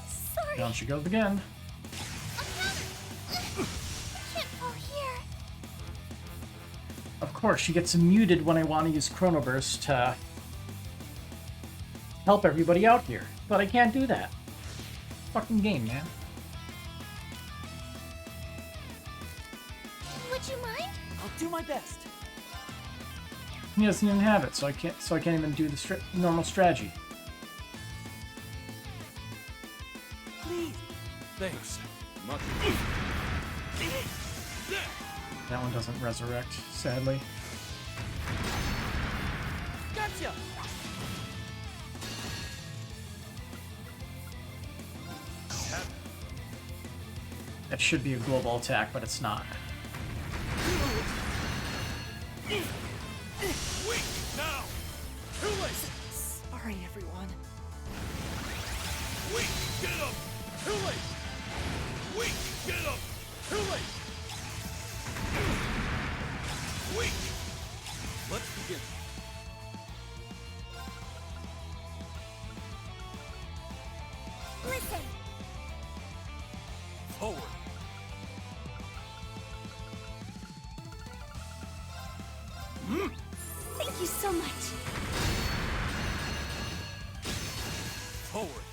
Sorry.
Down she goes again.
I'll counter. I can't fall here.
Of course, she gets muted when I want to use Chrono Burst to help everybody out here. But I can't do that. Fucking game, man.
you mind?
I'll do my best.
He doesn't even have it, so I can't even do the normal strategy.
Please.
Thanks. Much.
That one doesn't resurrect, sadly.
Gotcha.
That should be a global attack, but it's not.
Weak now. Too late.
Sorry, everyone.
Weak. Get up. Too late. Weak. Get up. Too late. Weak. Let's begin.
Listen.
Forward.
Thank you so much.
Forward.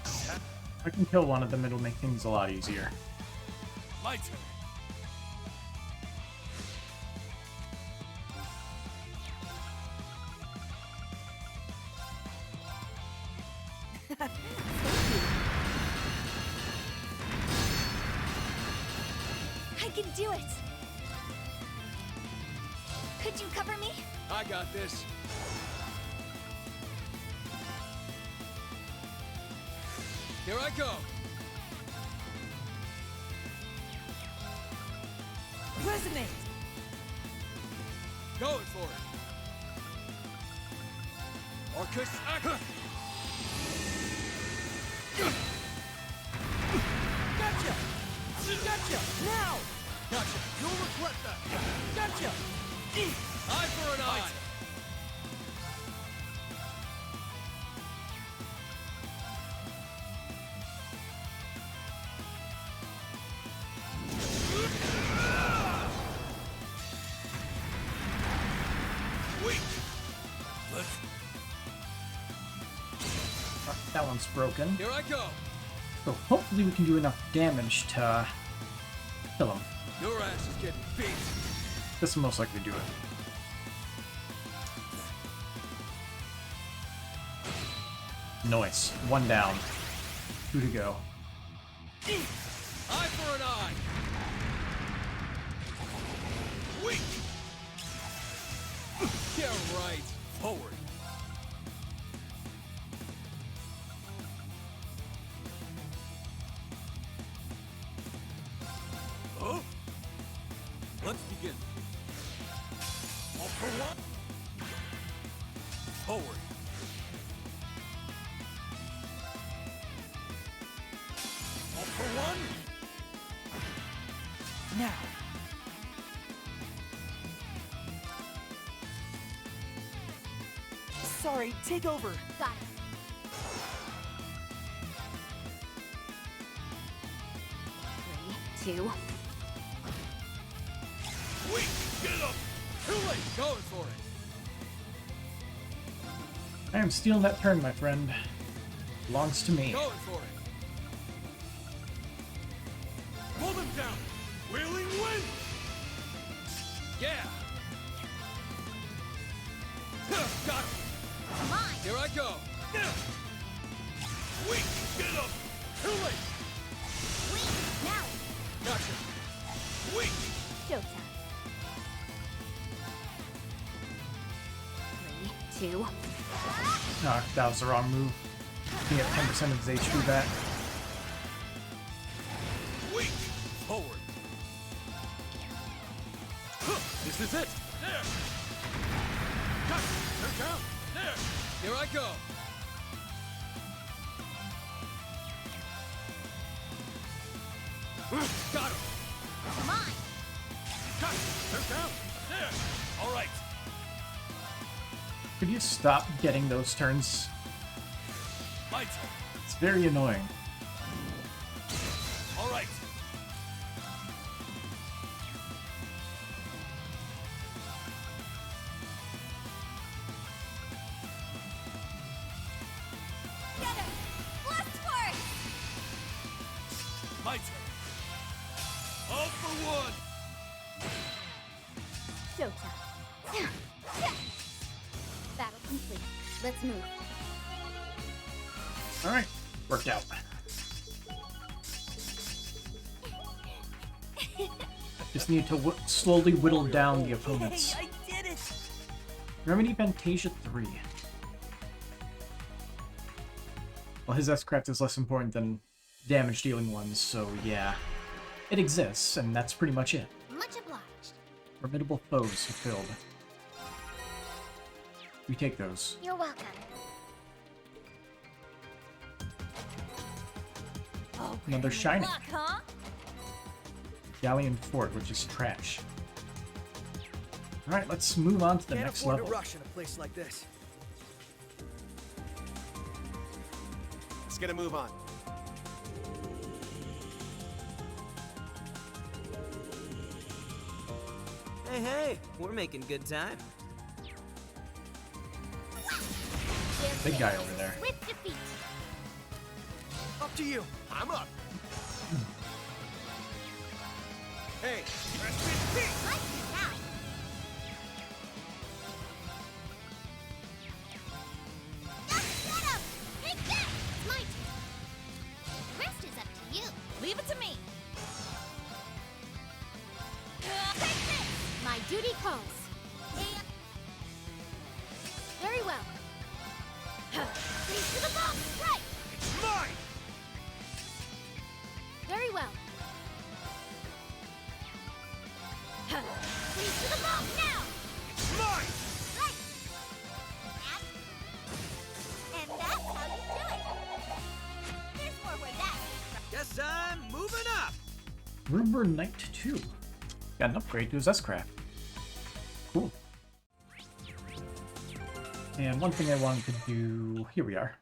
If I can kill one of them, it'll make things a lot easier.
My turn.
I can do it. Could you cover me?
I got this. Here I go.
Resonate.
Going for it. Arcus,
Gotcha. Gotcha. Now.
Gotcha. You'll regret that.
Gotcha.
Eye for an eye. Weak. Let's.
That one's broken.
Here I go.
So hopefully we can do enough damage to kill him.
Your ass is getting beat.
This will most likely do it. Nice. One down. Two to go.
Eye for an eye. Weak. Yeah, right. Forward. Oh. Let's begin. All for one. Forward. All for one.
Now. Sorry, take over.
Got it. Three, two.
Weak. Get up. Too late. Going for it.
I am stealing that turn, my friend. Belongs to me.
Going for it. Pull them down. Wheeling wind. Yeah. Got him.
Mine.
Here I go. Weak. Get up. Too late.
Wait. Now.
Gotcha. Weak.
Showtime. Three, two.
Ah, that was the wrong move. He had 10% of his HP back.
Weak. Forward. This is it. There. Got it. They're down. There. Here I go. Got him.
Mine.
Got it. They're down. There. All right.
Could you stop getting those turns?
My turn.
It's very annoying.
All right.
Get him. Blast work.
My turn. All for one.
Showtime. Battle complete. Let's move.
Alright, worked out. Just need to slowly whittle down the opponents.
Hey, I did it!
Remedy Fantasia 3. Well, his S-Craft is less important than damage-dealing ones, so yeah. It exists, and that's pretty much it.
Much obliged.
Formidable foes fulfilled. We take those.
You're welcome.
Oh,
Another shiny.
luck, huh?
Galleon Fort, which is trash. Alright, let's move on to the
Can't
next
afford
level.
to rush in a place like this.
Let's get a move on.
Hey, we're making good time.
Big guy over there.
With defeat.
Up to you.
I'm up. Hey,
Nice try. Shut up! Take that! It's my turn. The rest is up to you.
Leave it to me.
Take this! My duty calls. Very well. Freeze to the bomb! Right!
it's mine.
Very well. Freeze to the bomb now!
It's mine.
Right! And that's how you do it! There's more where that came from.
Guess I'm moving up.
Rumor Knight 2. Got an upgrade to his S-Craft. Cool. And one thing I wanted to do... Here we are.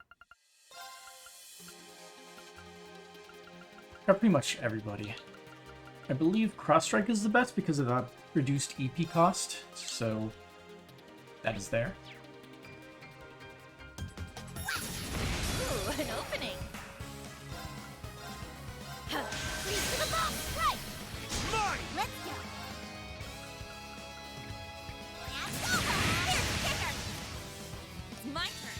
Got pretty much everybody. I believe Cross-Strike is the best because of the reduced EP cost, so that is there.
Ooh, an opening.
Freeze to the bomb! Right!
It's mine.
Let's go! That's over! Here's kicker!
It's my turn.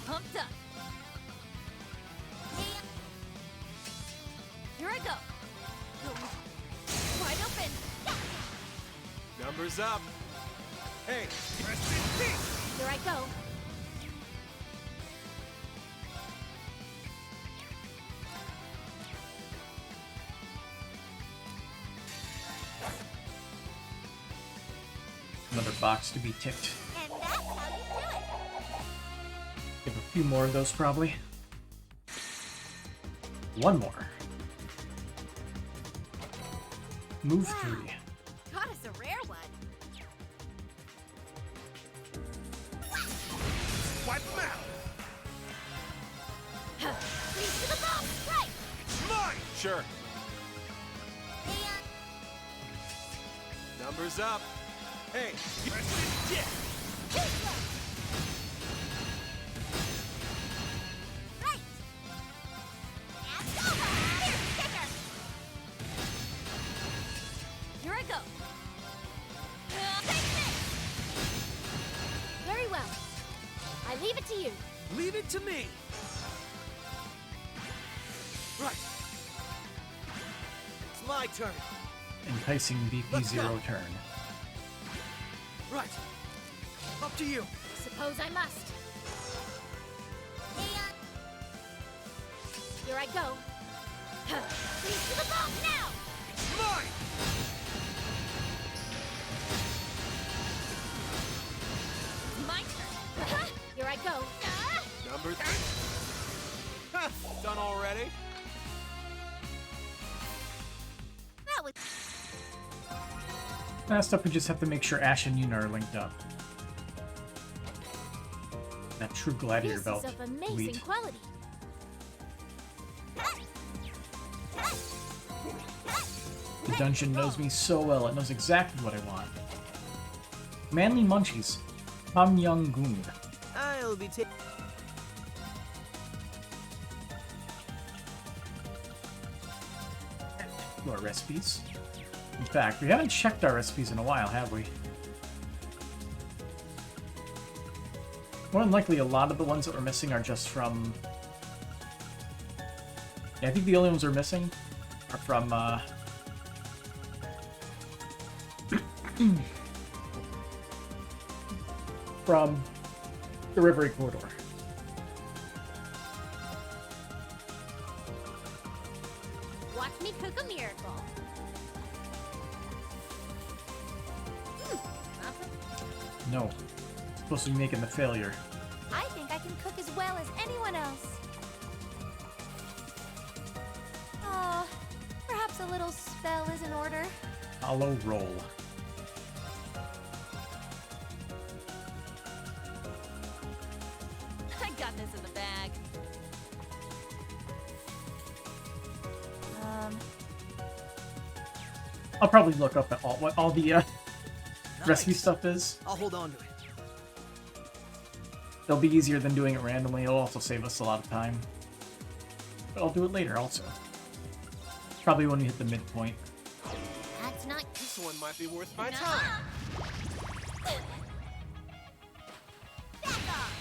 Pumped up. Here I go. Wide open.
Numbers up. Hey, rest in peace.
Here I go.
Another box to be ticked.
And that's how you do it!
Give a few more of those, probably. One more. Move 3.
Got us a rare one.
Wipe them out.
Freeze to the bomb! Right!
It's mine. Sure.
And
Numbers up. Hey, rest in death.
right! That's over! Here's kicker!
Here I go.
Take this! Very well. I leave it to you.
Leave it to me. Right. It's my turn.
Enticing BP0 turn.
Right. Up to you.
Suppose I must. And here I go. Freeze to the bomb now!
It's mine.
It's my turn.
Here I go.
Number 3. Huh, done already?
That was
Last up, we just have to make sure Ash and Yuna are linked up. That true gladiator
this
belt.
is of amazing
Sweet.
quality.
The dungeon knows me so well, it knows exactly what I want. Manly Munchies. Ham Young Goon.
I'll be taking.
our recipes. In fact, we haven't checked our recipes in a while, have we? More than likely, a lot of the ones that we're missing are just from... Yeah, I think the only ones we're missing are from, from the Reverie corridor.
Watch me cook a miracle.
No. It's supposed to be making the failure.
I think I can cook as well as anyone else. Oh, perhaps a little spell is in order.
Hollow roll.
I got this in the bag.
I'll probably look up at what all the recipe stuff is.
I'll hold on to it.
It'll be easier than doing it randomly. It'll also save us a lot of time. But I'll do it later also. Probably when we hit the midpoint.
That's not
This one might be worth my time.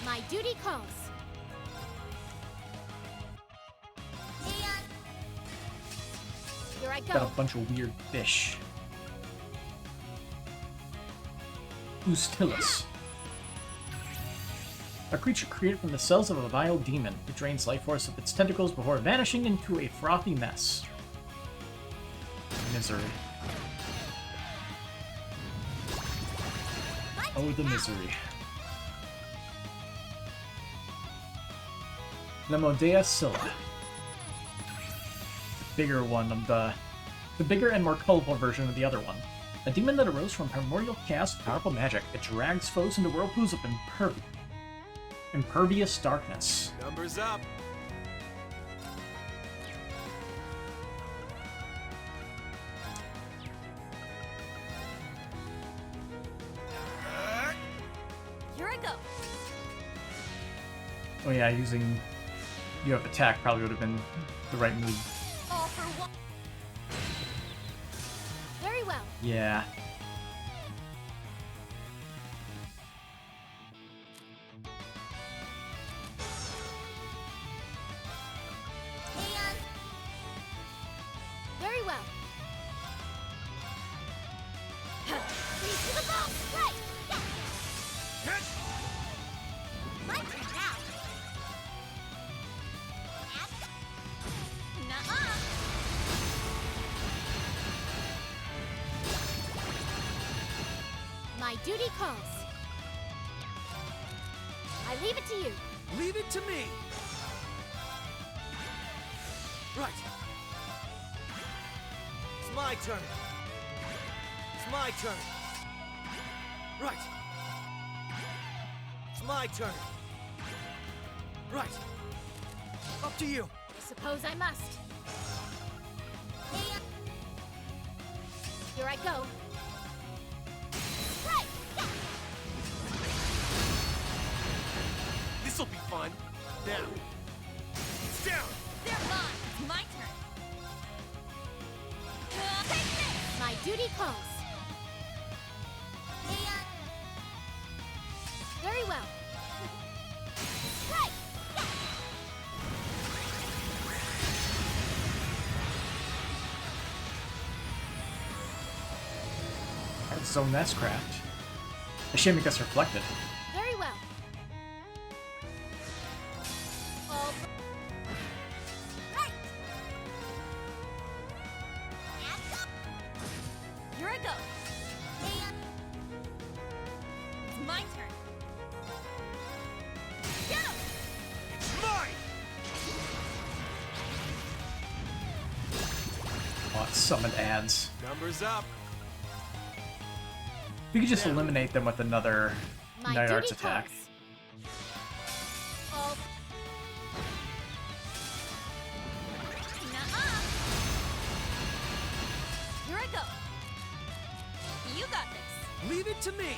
my duty calls. Here I
Got a
go.
bunch of weird fish. Ustilus. A creature created from the cells of a vile demon. It drains life force of its tentacles before vanishing into a frothy mess. Misery. Oh, the misery. Lemodea Scylla. The bigger one of the bigger and more colorful version of the other one. A demon that arose from primordial chaos with powerful magic. It drags foes into whirlpools of impervious darkness.
Numbers up.
Here I go.
Oh yeah, using you have attack probably would have been the right move.
All for one. Very well.
Yeah.
Very well. Freeze to the bone. Right. Yeah. My turn now. Nuh-uh. My duty calls. I leave it to you.
Leave it to me. Right. It's my turn. It's my turn. Right. It's my turn. Right. Up to you.
I suppose I must. Here I go. Right. Yeah.
This'll be fun. Now. It's down.
They're mine. It's my turn. Take this!
My duty calls. Very well. Right. Yeah.
Its own nest craft. A shame it gets reflected.
Very well. All right.
Here I go. It's my turn. Get him!
It's mine.
Oh, it's summoned ads.
Numbers up.
We could just eliminate them with another
My
Night
duty
Arts attack.
calls. All.
Nuh-uh. Here I go. You got this.
Leave it to me.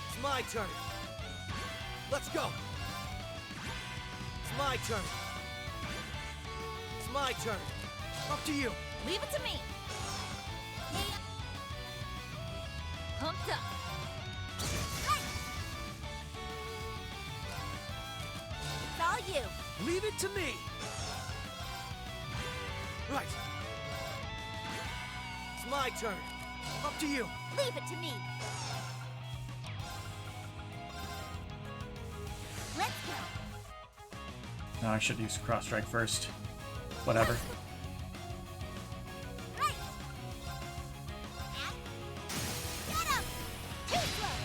It's my turn. Let's go. It's my turn. It's my turn. Up to you.
Leave it to me. Pumped up. It's all you.
Leave it to me. Right. It's my turn. Up to you.
Leave it to me. Let's go.
No, I should use cross strike first. Whatever.
Right. Get him. Too slow.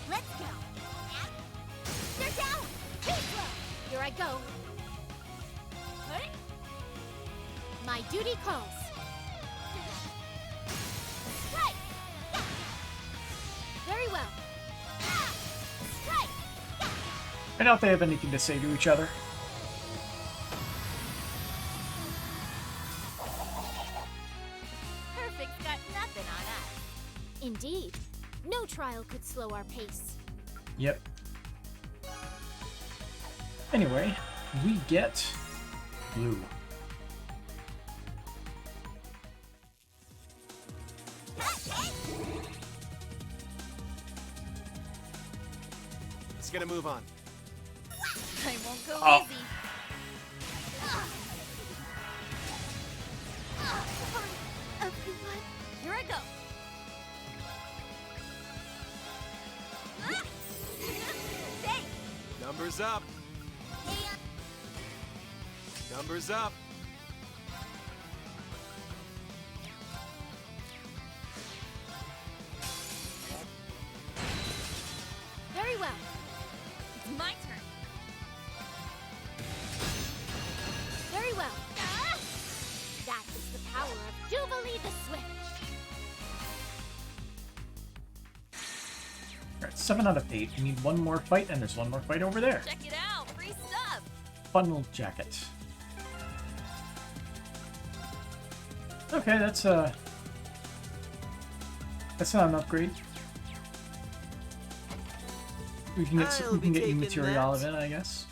Let's go. They're down. Too slow. Here I go. Ready? My duty calls. Strike. Very well. Strike.
I doubt they have anything to say to each other.
Perfect's got nothing on us.
Indeed. No trial could slow our pace.
Yep. Anyway, we get blue.
It's gonna move on.
I won't go
Oh.
easy.
Everyone.
Here I go. Thanks.
Numbers up. Numbers up.
Very well.
It's my turn.
Very well. That is the power of Jubilee the Swift.
Alright, 7 out of 8. We need one more fight, and there's one more fight over there.
Check it out. Free stuff.
Funnel jacket. Okay, that's not an upgrade. We can get
I'll
we
be
can get you
taking
material out of
that.
it, I guess.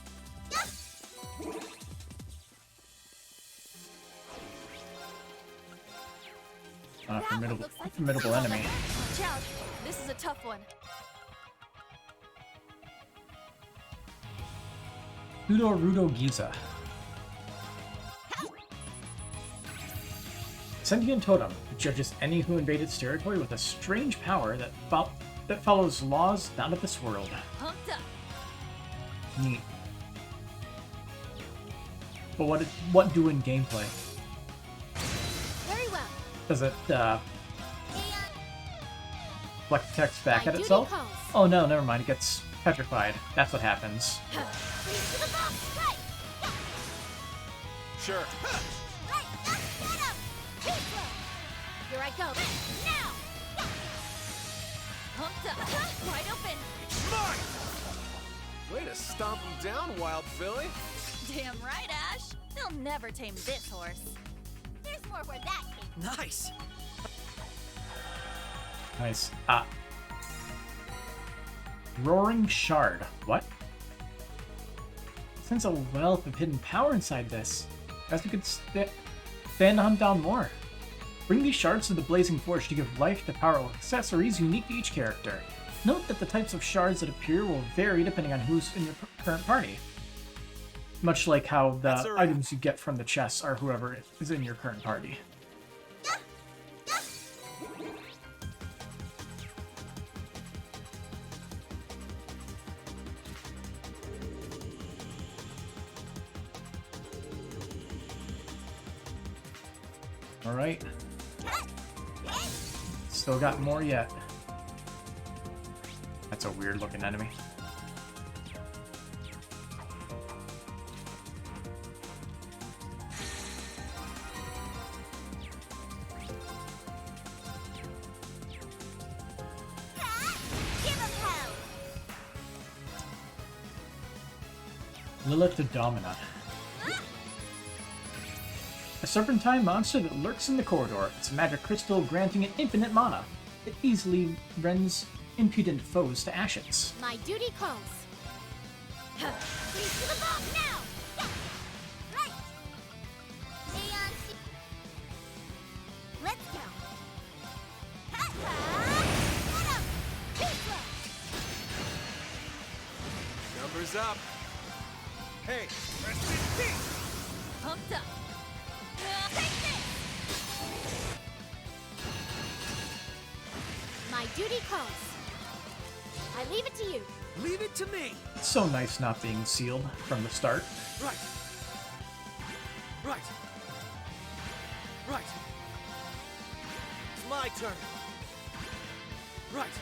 That one
Formidable,
looks like
formidable enemy.
Watch out. This is a tough one.
Rudo Giza. Sentient totem that judges any who invade its territory with a strange power that follows laws not of this world.
Pumped up.
Neat. But what do in gameplay?
Very well.
Does it reflect text back
My
at
duty
itself?
calls.
Oh no, never mind. It gets petrified. That's what happens.
Freeze to the bomb. Strike.
Sure.
Right. Get him. Too slow. Here I go. Now.
Pumped up. Wide open.
Mine! Way to stomp him down, Wild Filly.
Damn right, Ash. They'll never tame this horse.
There's more where that came.
Nice.
Nice. Roaring Shard. What? Sense a wealth of hidden power inside this. As we could stand to hunt down more. Bring these shards to the Blazing Forge to give life to powerful accessories unique to each character. Note that the types of shards that appear will vary depending on who's in your current party. Much like how the
That's a wrap.
items you get from the chests are whoever is in your current party. Alright. Still got more yet. That's a weird looking enemy.
Give him hell.
Lilith the Dominant. A serpentine monster that lurks in the corridor. It's a magic crystal granting it infinite mana. It easily rends impudent foes to ashes.
My duty calls. Freeze to the bomb now. Right.
Numbers up. Hey, rest in peace.
Pumped up. Take this!
My duty calls. I leave it to you.
Leave it to me.
It's so nice not being sealed from the start.
Right. Right. Right. It's my turn. Right.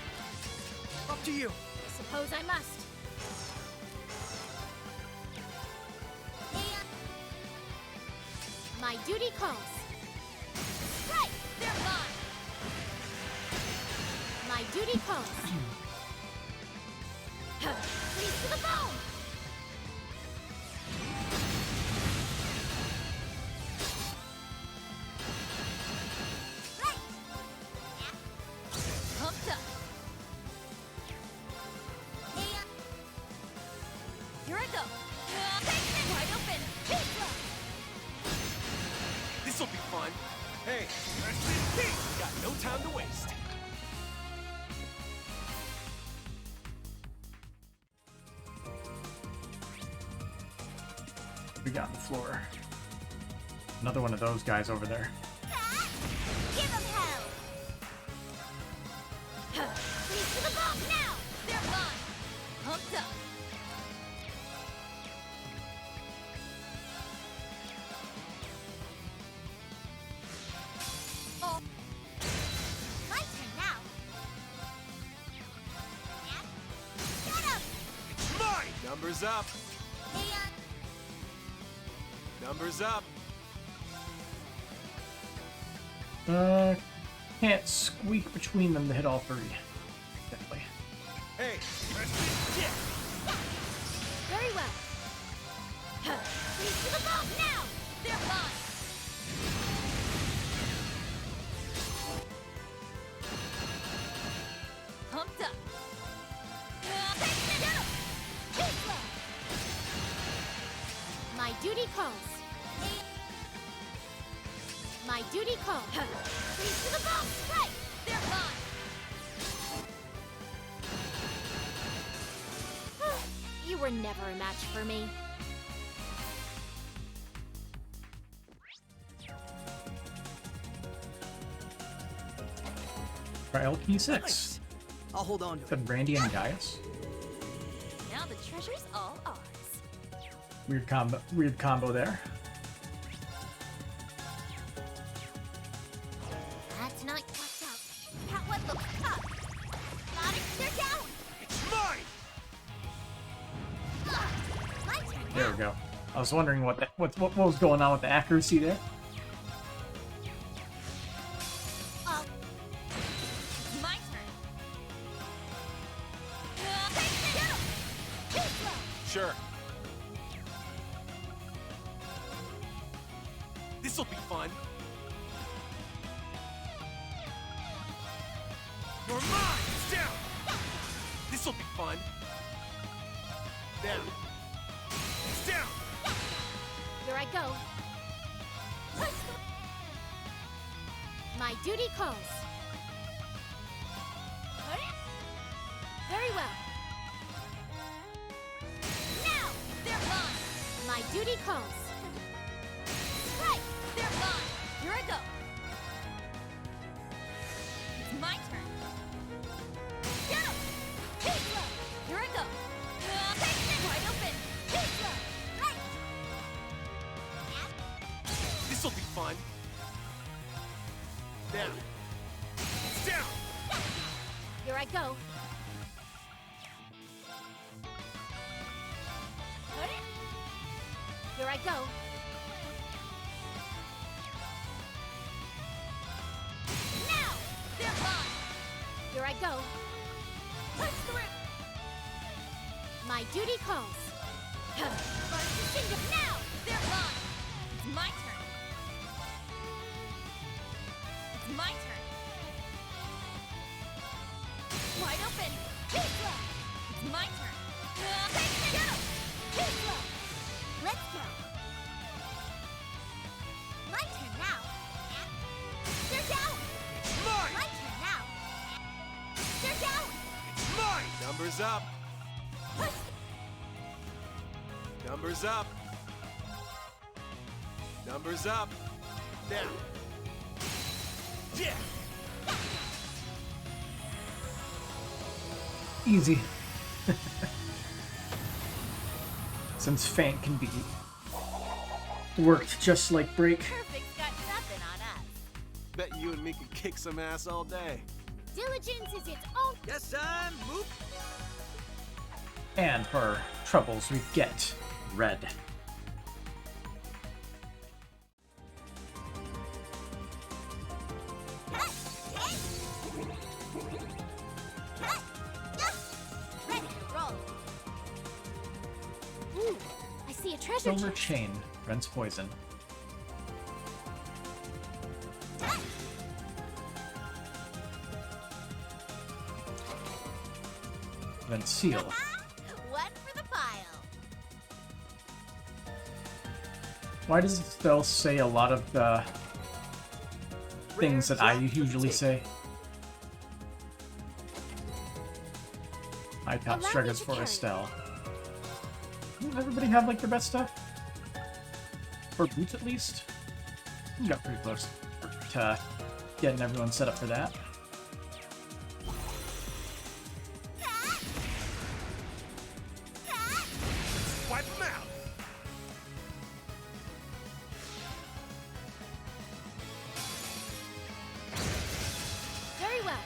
Up to you.
Suppose I must. My duty calls.
Right! They're mine!
My duty calls. Freeze to the bone! Right!
Pumped up. Here I go. Wide open.
This'll be fun. Hey, rest in peace. Got no time to waste.
We got on the floor. Another one of those guys over there.
Give him hell! Freeze to the bone now!
They're mine. Pumped up.
Oh. My turn now. Get him!
It's mine. Numbers up. Numbers up.
Can't squeak between them to hit all three. Definitely.
Hey, rest in peace.
Very well. Freeze to the bone now!
They're mine. Pumped up.
Get him! My duty calls. My duty calls. Freeze to the bone!
Right! They're mine.
You were never a match for me.
Trial key 6.
Nice. I'll hold on to it.
Good Randy and Gaius.
Now the treasure's all ours.
Weird combo there.
That's not what's up. That one looks tough. Got it. They're down.
It's mine.
My turn now.
There we go. I was wondering what was going on with the accuracy there.
It's my turn.
Sure. This'll be fun. You're mine. It's down. This'll be fun. Down. It's down.
Here I go. My duty calls. Very well.
Now! They're mine.
My duty calls.
Right! They're mine. Here I go. It's my turn. Get him! Here I go. Wide open.
Right.
This'll be fun. Down. It's down.
Here I go. Here I go.
Now! They're mine.
Here I go.
Punch through.
My duty calls.
Now! They're mine. It's my turn. It's my turn. Wide open. It's my turn. Get him!
Let's go. My turn now. They're down.
It's mine.
My turn now. They're down.
It's mine. Numbers up. Numbers up. Numbers up. Down. Yeah.
Easy. Since Feint can be worked just like Break.
Tyrfing's got nothing on us.
Bet you and me could kick some ass all day.
Diligence is its own.
Yes, son. Move.
And for troubles, we get Red.
Ready to roll. Ooh, I see a treasure
Silver
chest.
Chain, Rent's Poison. Then Seal.
One for the pile.
Why does it still say a lot of the things that I usually say? High top
Allow me
struggles
to
for
carry.
Estelle. Doesn't everybody have like their best stuff? For boots at least? We got pretty close to getting everyone set up for that.
Wipe them out.
Very well.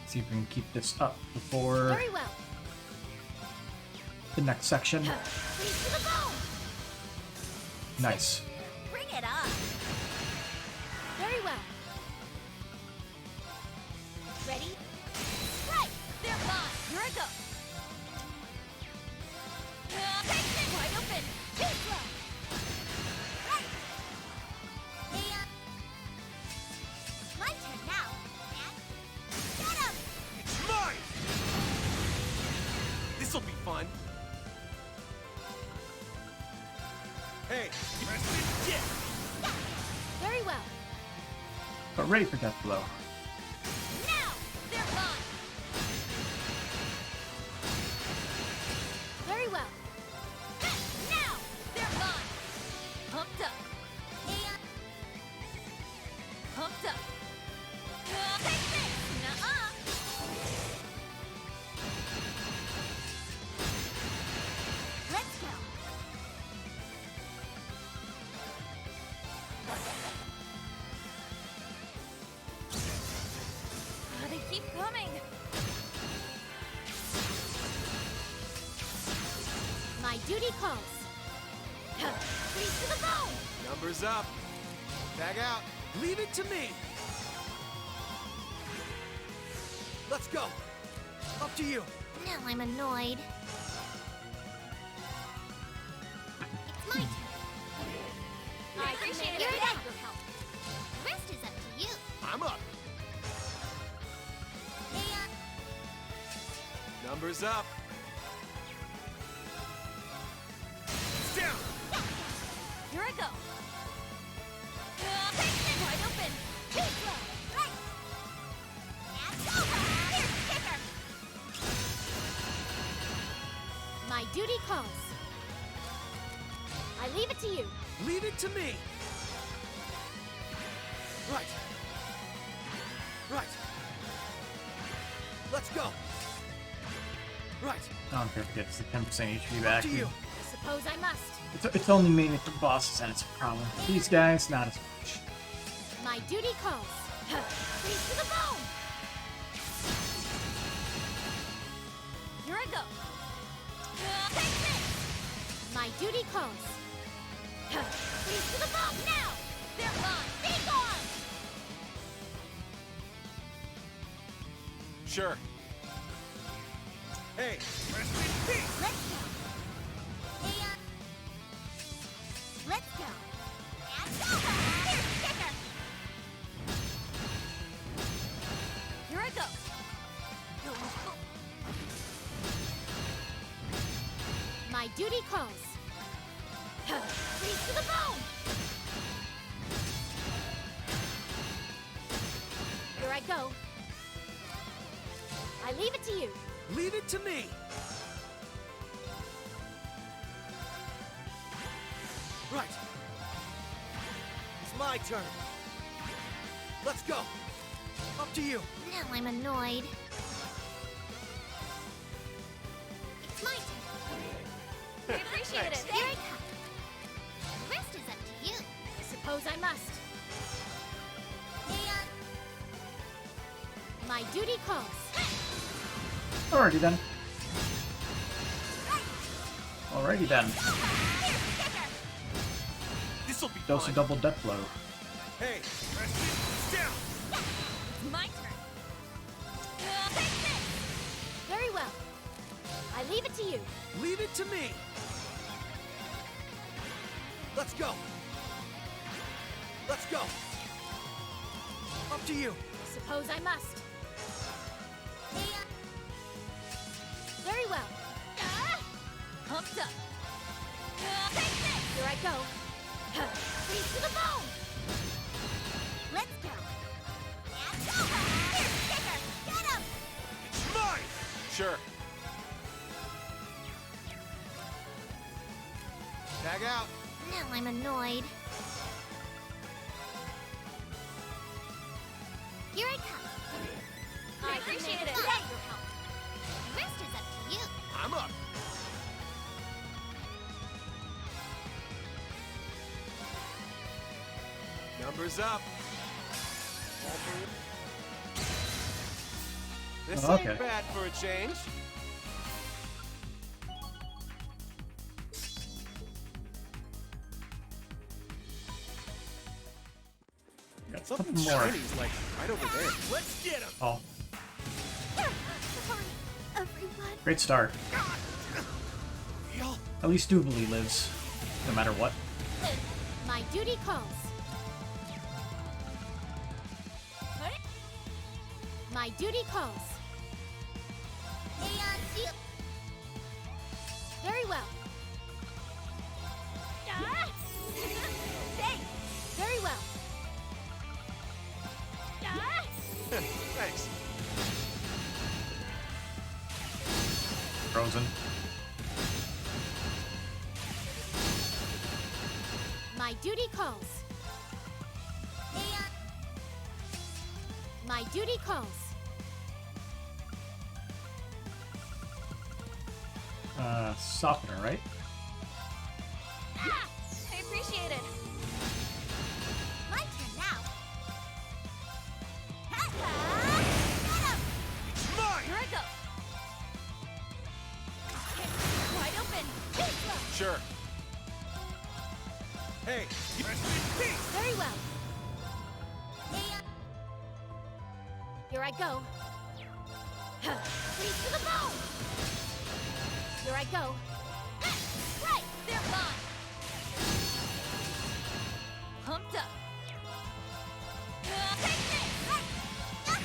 See if we can keep this up before
Very well.
the next section.
Freeze to the bone.
Nice.
Bring it on. Very well. Ready? Right. They're gone. Here I go. Take it. Wide open. Too slow. Right. And my turn now. And get him.
It's mine. This'll be fun. Hey, rest in yeah.
Very well.
But ready for death blow.
Now they're gone. Very well. Now they're gone. Pumped up. And pumped up. Take this. Nuh-uh. Let's go. Oh, they keep coming. My duty calls. Freeze to the bone.
Numbers up. Tag out.
Leave it to me. Let's go. Up to you.
Now I'm annoyed. It's my turn. I appreciate your help. The rest is up to you.
I'm up.
And
Numbers up. It's down.
here I go. Take it wide open. Too slow. Right. And over. Here's the kicker. My duty calls. I leave it to you.
Leave it to me. Right. Right. Let's go. Right.
I don't care if it gets the 10% HP
Up
back.
to you.
I suppose I must.
It's only mainly for bosses and it's a problem. These guys, not as much.
My duty calls. Freeze to the bone. Here I go. Take this. My duty calls. Freeze to the bone now. They're gone. Be gone.
Sure. Hey, rest in peace.
Let's go. And let's go. And over. Here's the kicker. Here I go. My duty calls. Freeze to the bone. Here I go. I leave it to you.
Leave it to me. Right. It's my turn. Let's go. Up to you.
Now I'm annoyed. It's my turn.
I appreciate it.
Here I come. The rest is up to you.
I suppose I must.
And
My duty calls.
Alrighty then. Alrighty then.
This'll be
Dose a
fun.
double death blow.
Hey, it's down.
It's my turn. Take this. Very well. I leave it to you.
Leave it to me. Let's go. Let's go. Up to you.
Suppose I must. Very well. Pumped up. Take this. Here I go. Freeze to the bone.
let's go. And go. Here, kicker. Get him.
It's mine.
Sure.
Tag out.
Now I'm annoyed. Here I come.
I appreciate it.
Thank your help. The rest is up to you.
I'm up. Numbers up. This
Oh, okay.
ain't bad for a change.
Got
Something
something more.
shiny's like right over there. Let's get him.
Oh,
Sorry, everyone.
great start.
Y'all.
At least Doobly lives, no matter what.
My duty calls. My duty calls.
And you.
Very well. Thanks. Very well.
Thanks.
Frozen.
My duty calls.
And
My duty calls.
Softener, right?
I appreciate it.
my turn now. Ha-ha! Get him!
It's mine.
Here I go. Wide open.
Sure.
Hey, rest in peace.
Very well.
And
Here I go. Freeze to the bone. Here I go. Right, they're gone. Pumped up. Take this.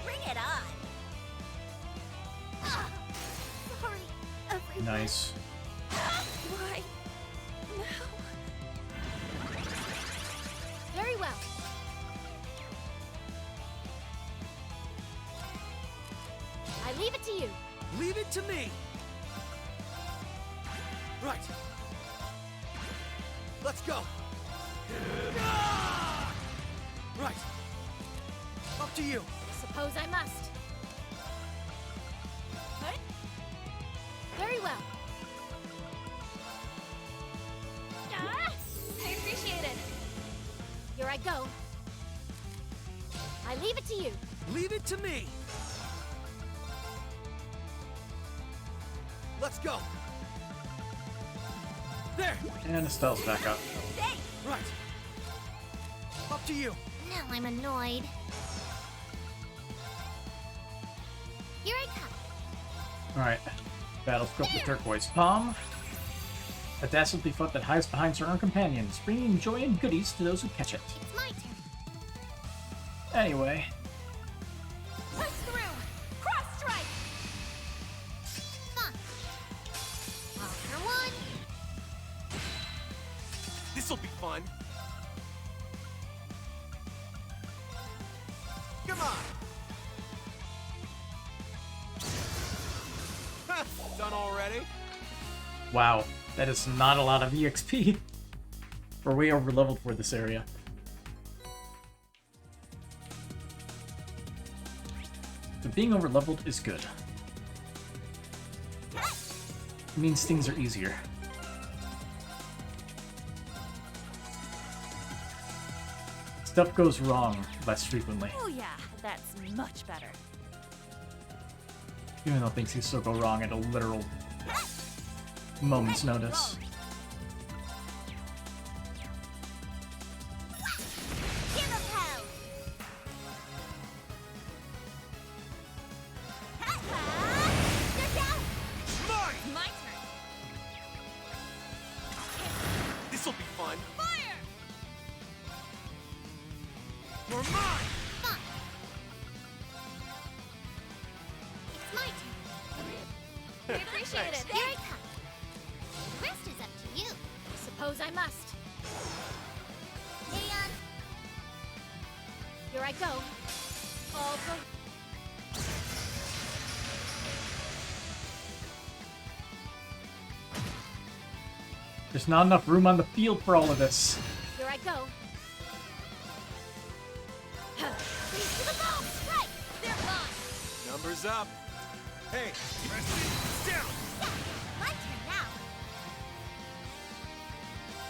bring it on. Ah, sorry, everyone.
Nice.
Why? No. Very well. I leave it to you.
Leave it to me. Right. Let's go. Ah! Right. Up to you.
Suppose I must. Very well. I appreciate it. Here I go. I leave it to you.
Leave it to me. Let's go. There.
And Estelle's back up.
Right. Up to you.
Now I'm annoyed. Here I come.
Alright. Battle scope the turquoise palm. A dastardly foot that hides behind certain companions, bringing joy and goodies to those who catch it.
It's my turn.
Anyway,
Push through. Cross strike.
Fun. After one.
This'll be fun. Come on.
Done already?
Wow, that is not a lot of EXP. We're way over leveled for this area. But being over leveled is good. It means things are easier. Stuff goes wrong less frequently.
Oh yeah, that's much better.
Even though things can still go wrong at a literal moment's notice.
Give 'em hell! They're down!
Mine!
My turn.
This'll be fun.
Fire!
You're mine!
It's my turn.
We appreciate it.
Here I come. The rest is up to you.
Suppose I must.
And
Here I go. All for...
There's not enough room on the field for all of this.
Here I go.
freeze to the bone! Strike!
They're mine.
Numbers up. Hey, press down.
Yeah, my turn now.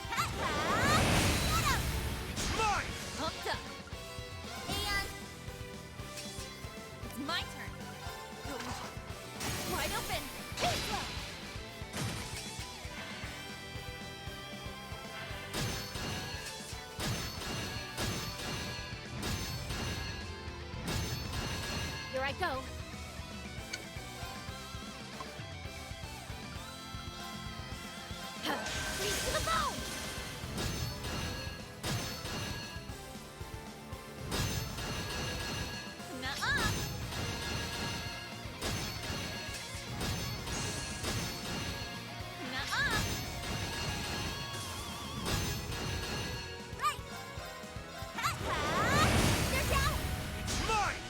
Get 'em!
Mine!
Pumped up.
And
It's my turn. Wide open.
big blow!
Here I go.
Freeze to the bone!
Nuh-uh. Nuh-uh.
Right! They're down!
Mine!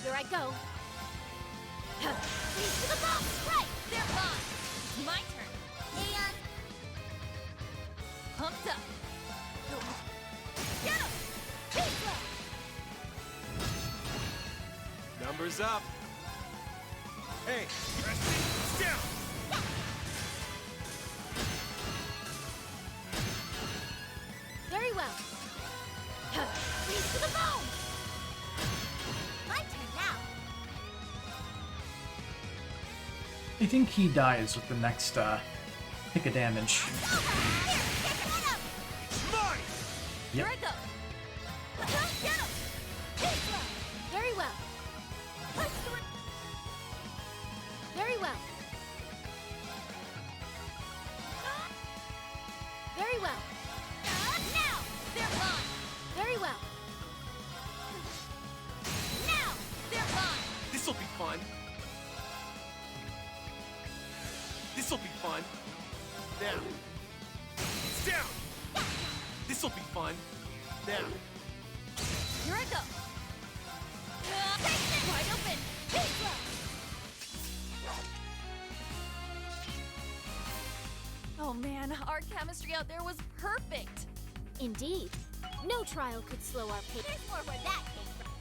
Here I go.
Freeze to the bone! Strike!
They're mine. It's my turn.
And
Pumped up.
get 'em! Big blow!
Numbers up. Hey, press down.
Very well.
Freeze to the bone! My turn now.
I think he dies with the next pick of damage.
Over! Here, get 'em!
Mine!
Here I go.
Get 'em! Big blow!
Very well.
Push through!
Very well. Very well.
Now!
They're mine. Very well.
Now!
They're mine.
This'll be fun. This'll be fun. Now. It's down. This'll be fun. Now.
Here I go. Wide open.
Big blow!
Oh man, our chemistry out there was perfect.
Indeed. No trial could slow our pace. Here's more where that came from.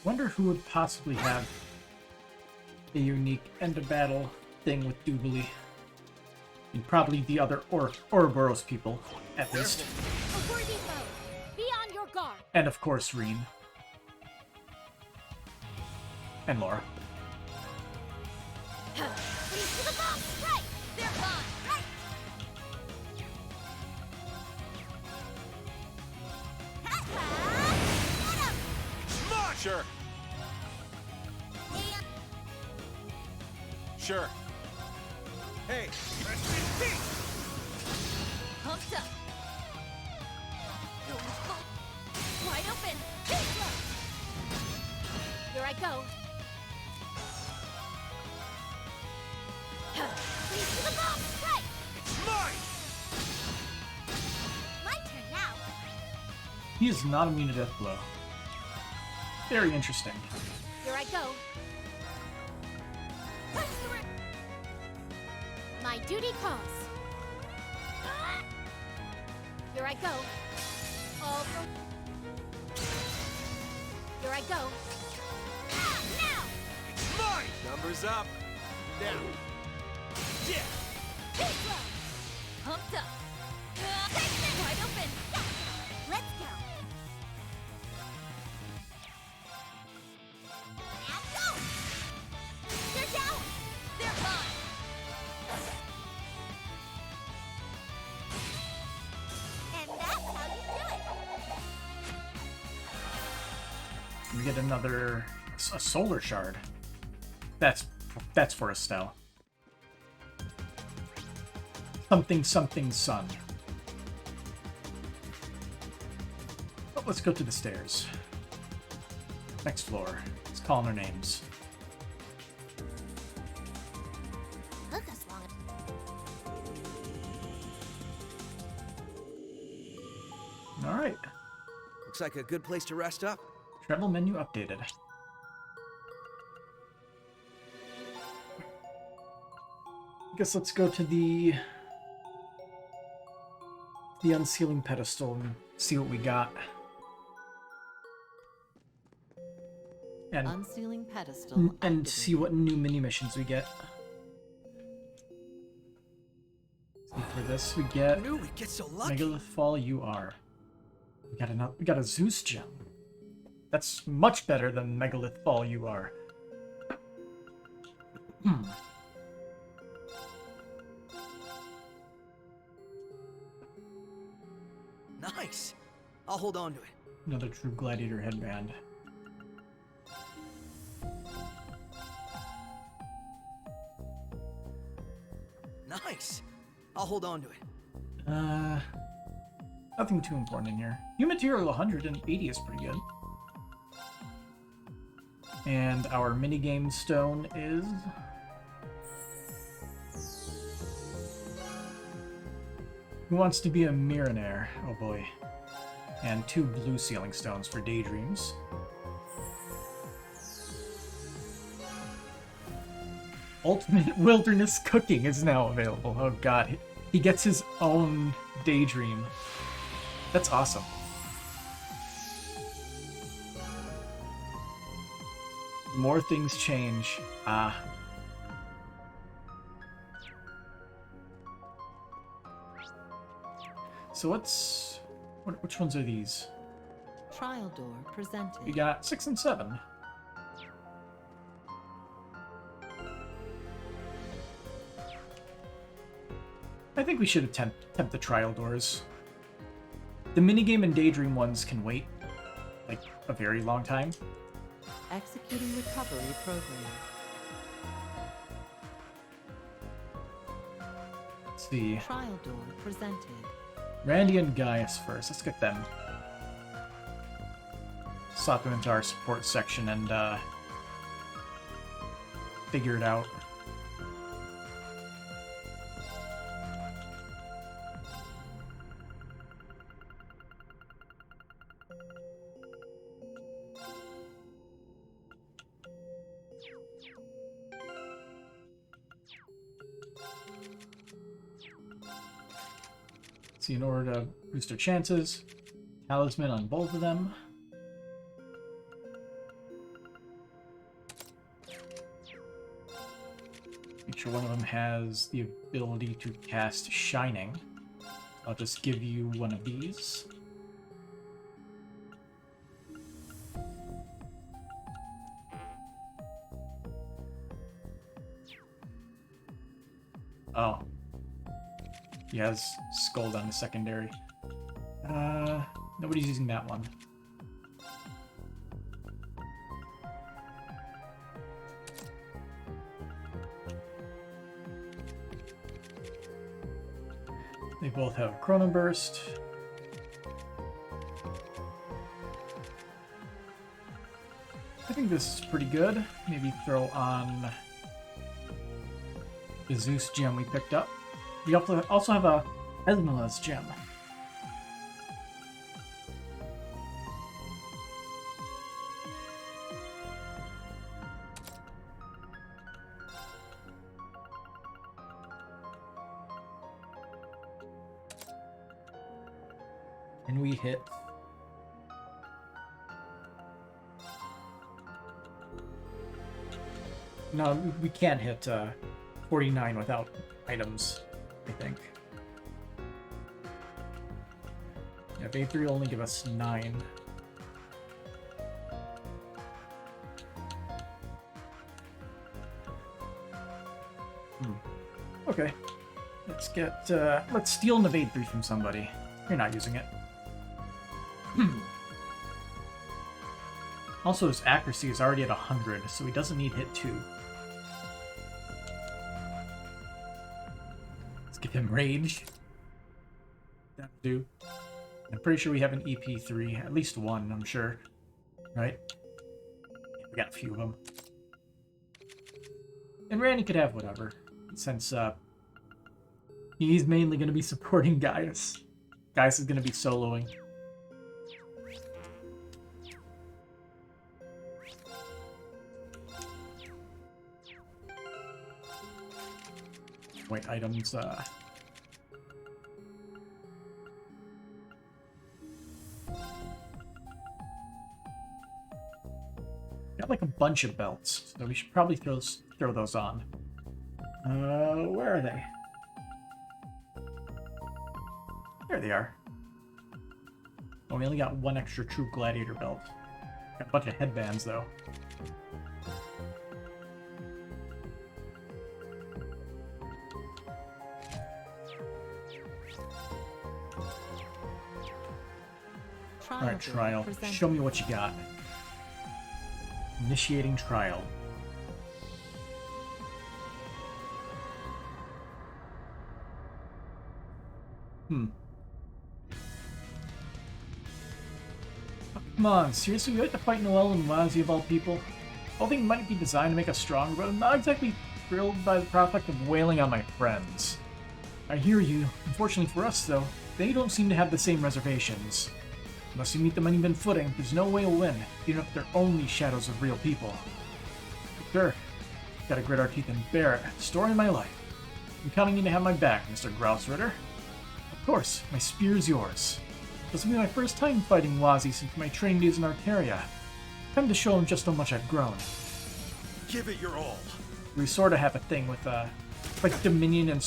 Wonder who would possibly have a unique end of battle thing with Doobly. And probably the other Ouroboros people, at least.
A worthy foe. Be on your guard.
And of course, Reen. And Laura.
Freeze to the bone! Strike!
They're mine.
Right! Get 'em!
Mine! Sure.
And
Sure. Hey, press
Pumped up. Wide open.
big blow!
Here I go.
Freeze to the bone! Strike!
Mine!
My turn now.
He is not immune to death blow. Very interesting.
Here I go. My duty calls. Here I go. All for... Here I go. Now!
It's mine! Numbers up. Now. Yeah!
Too slow.
Pumped up. Wide open.
Let's go. Now go! They're down!
They're gone.
And that's how you do it!
We get another a solar shard. That's for Estelle. Something something sun. But let's go to the stairs. Next floor. Let's call their names.
Took us long.
Alright.
Looks like a good place to rest up.
Travel menu updated. I guess let's go to the unsealing pedestal and see what we got. And
Unsealing pedestal.
see what new mini missions we get. See, for this we get
Who knew we'd get so lucky?
Megalith Fall UR. We got a Zeus gem. That's much better than Megalith Fall UR.
Nice. I'll hold on to it.
Another True Gladiator headband.
Nice. I'll hold on to it.
Nothing too important in here. New material 180 is pretty good. And our minigame stone is... Who wants to be a Mirranair? Oh boy. And 2 blue sealing stones for daydreams. Ultimate Wilderness Cooking is now available. Oh god. He gets his own daydream. That's awesome. More things change. So which ones are these?
Trial door presented.
We got 6 and 7. I think we should attempt the trial doors. The minigame and daydream ones can wait, like, a very long time.
Executing recovery program.
Let's see.
Trial door presented.
Randy and Gaius first. Let's get them. Slot them into our support section and figure it out. See, in order to boost our chances, talisman on both of them. Make sure one of them has the ability to cast Shining. I'll just give you one of these. Oh. He has Scold on the secondary. Nobody's using that one. They both have Chrono Burst. I think this is pretty good. Maybe throw on the Zeus gem we picked up. We also have a Esmeralda's gem. Can we hit? No, we can't hit 49 without items, I think. Yeah, Reverie will only give us 9. Okay. Let's steal an evade 3 from somebody. You're not using it. Also, his accuracy is already at 100, so he doesn't need hit 2. Let's give him rage. That'll do. I'm pretty sure we have an EP3, at least one, I'm sure. Right? We got a few of them. And Randy could have whatever, since he's mainly going to be supporting Gaius. Gaius is going to be soloing. White items, got like a bunch of belts, so we should probably throw those on. Where are they? There they are. Oh, we only got one extra true gladiator belt. Got a bunch of headbands, though. Alright, trial. Show me what you got. Initiating trial. Come on, seriously, you like to fight Noelle and Wazzy of all people? All things might be designed to make us stronger, but I'm not exactly thrilled by the prospect of wailing on my friends. I hear you. Unfortunately for us, though, they don't seem to have the same reservations. Unless you meet them on even footing, there's no way we'll win, even if they're only shadows of real people. Sure, gotta grit our teeth and bear it. Story of my life. I'm counting you to have my back, Mr. Grouse Ritter. Of course, my spear's yours. This will be my first time fighting Wazzy since my training days in Arcaria. Time to show him just how much I've grown.
Give it your all.
We sort of have a thing with, like Dominion and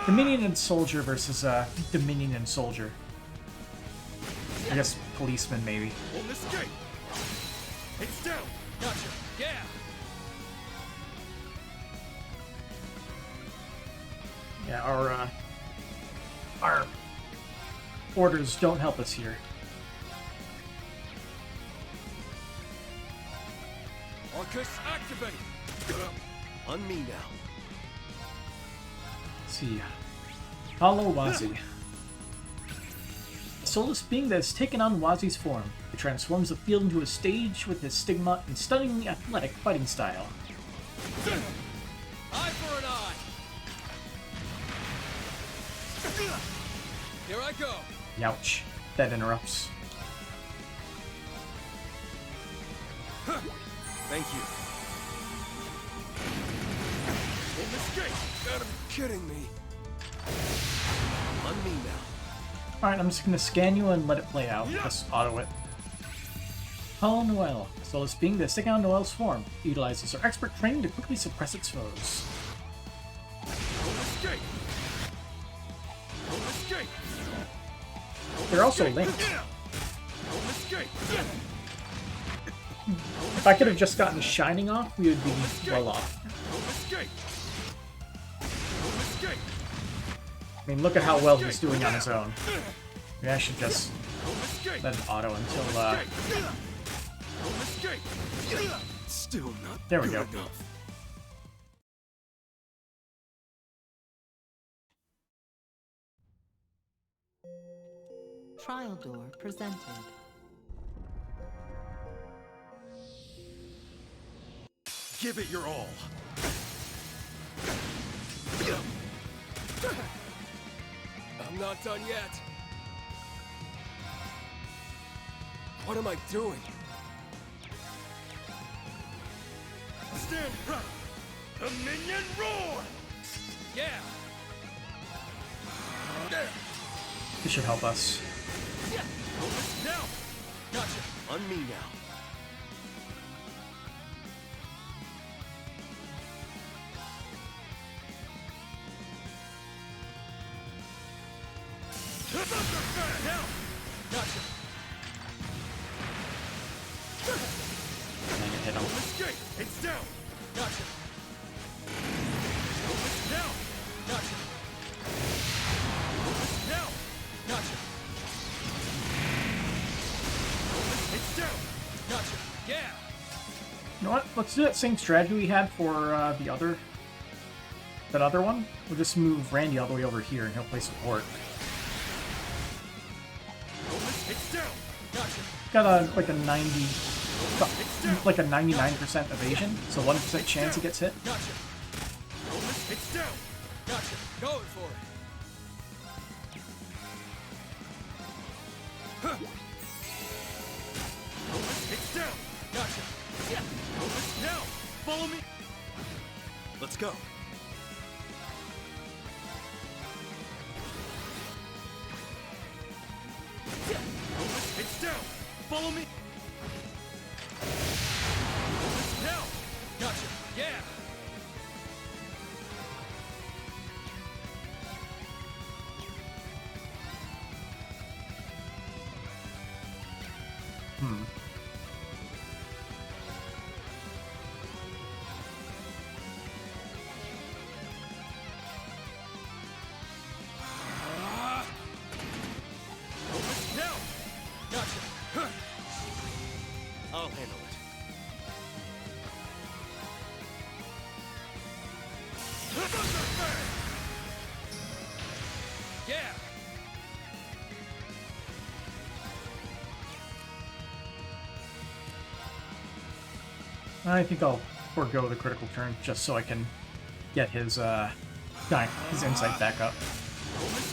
Dominion and Soldier versus, Dominion and Soldier. I guess policeman, maybe.
On this gate. It's down. Gotcha. Yeah.
Yeah, our orders don't help us here.
Arcus, activate. On me now.
Let's see. Hollow Wazzy. A soulless being that has taken on Wazzy's form. It transforms the field into a stage with his stigma and stunningly athletic fighting style.
Eye for an eye. Here I go.
Ouch. That interrupts.
Thank you. On this gate. Gotta be kidding me. On me now.
Alright, I'm just gonna scan you and let it play out. Just auto it. Hollow Noelle. A soulless being that has taken on Noelle's form. Utilizes her expert training to quickly suppress its foes.
On this gate. On this gate.
They're also linked.
On this gate.
If I could have just gotten Shining off, we would be well off.
On this gate. On this gate.
I mean, look at how well he's doing on his own. Maybe I should just
On this gate.
let it auto until,
On this gate. Still not
There we
good
go.
enough.
Trial door presented.
Give it your all. I'm not done yet. What am I doing? Stand proud. Dominion roar! Yeah!
This should help us.
On me now. Now! Gotcha!
And then you hit him.
Escape! It's down! Gotcha! Now! Gotcha! Now! Gotcha! It's down! Gotcha! Yeah!
You know what? Let's do that same strategy we had for that other one. We'll just move Randy all the way over here and he'll play support.
It's down! Gotcha!
Got a like a 99% evasion, so 1% chance he gets hit.
Gotcha! It's down! Gotcha! Going for it! Huh. It's down! Gotcha! Yeah! Now! Follow me! Let's go! It's down! Follow me! Now! Gotcha! Yeah! Now! Gotcha! Huh. I'll handle it. Yeah!
I think I'll forego the critical turn just so I can get his insight back up.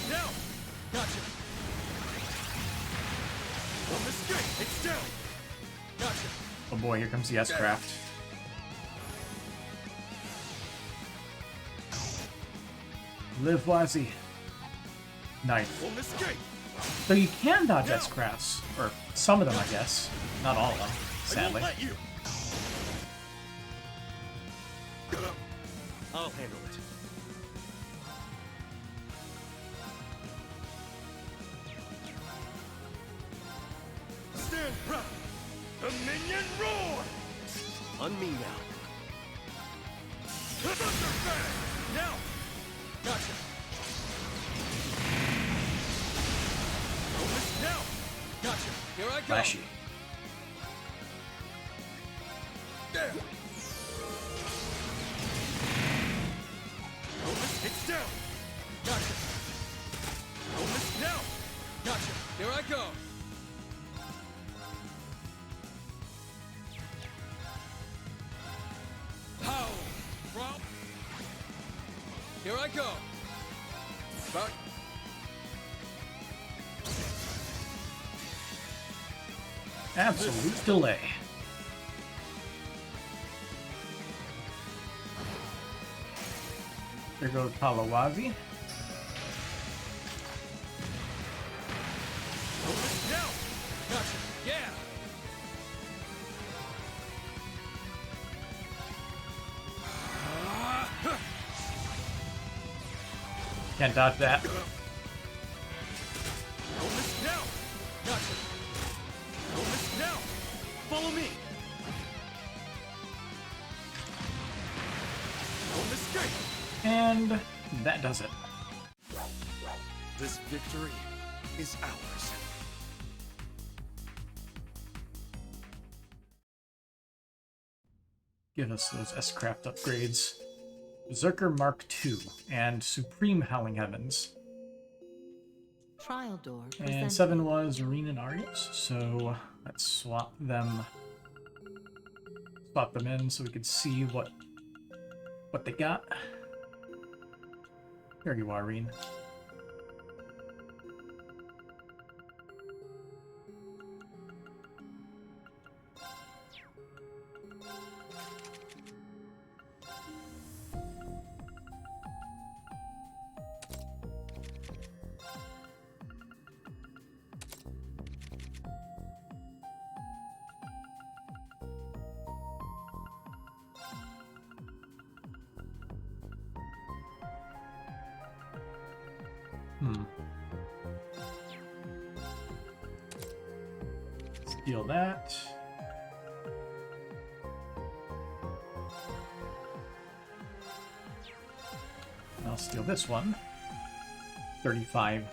Now! Gotcha! Escape! It's down! Gotcha!
Oh boy, here comes the S-Craft. Live Wazzy. Knife.
Escape!
So you can dodge S-Crafts, or some of them, I guess. Not all of them,
I
sadly.
won't let you! I'll handle it. Stand proud! The minion roar! On me now. Now! Gotcha! Now! Gotcha! Here I go!
Flashy.
There! It's down! Gotcha! Now! Gotcha! Here I go! How? Rob? Here I go! Back!
Absolute delay. There goes Palawazi.
Now! Gotcha! Yeah!
Can't dodge that.
Now! Gotcha! Now! Follow me! Escape!
And that does it.
This victory is ours.
Give us those S-Craft upgrades. Berserker Mark II and Supreme Howling Heavens.
Trial door
And
presented.
7 was Arena and Arios, so let's swap them in so we can see what they got. There you are, Reen. Steal that. I'll steal this one. 35.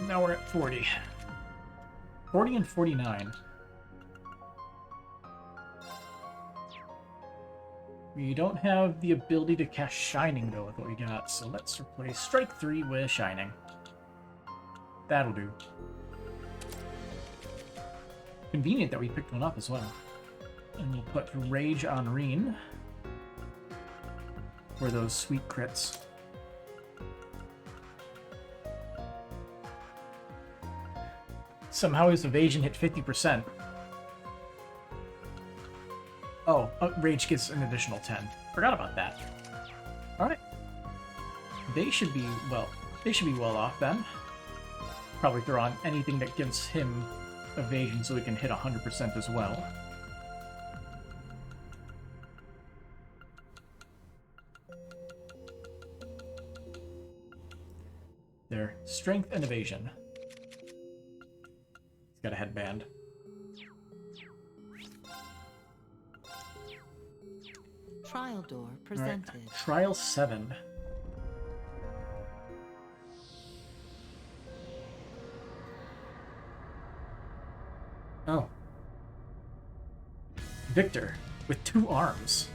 Now we're at 40. 40 and 49. We don't have the ability to cast Shining, though, with what we got, so let's replace Strike 3 with Shining. That'll do. Convenient that we picked one up as well. And we'll put Rage on Reen for those sweet crits. Somehow his evasion hit 50%. Oh, Rage gets an additional 10. Forgot about that. Alright. They should be well off then. Probably throw on anything that gives him evasion so he can hit 100% as well. Their strength and evasion. He's got a headband.
Trial door presented.
Right. Trial 7. Oh. Victor, with 2 arms.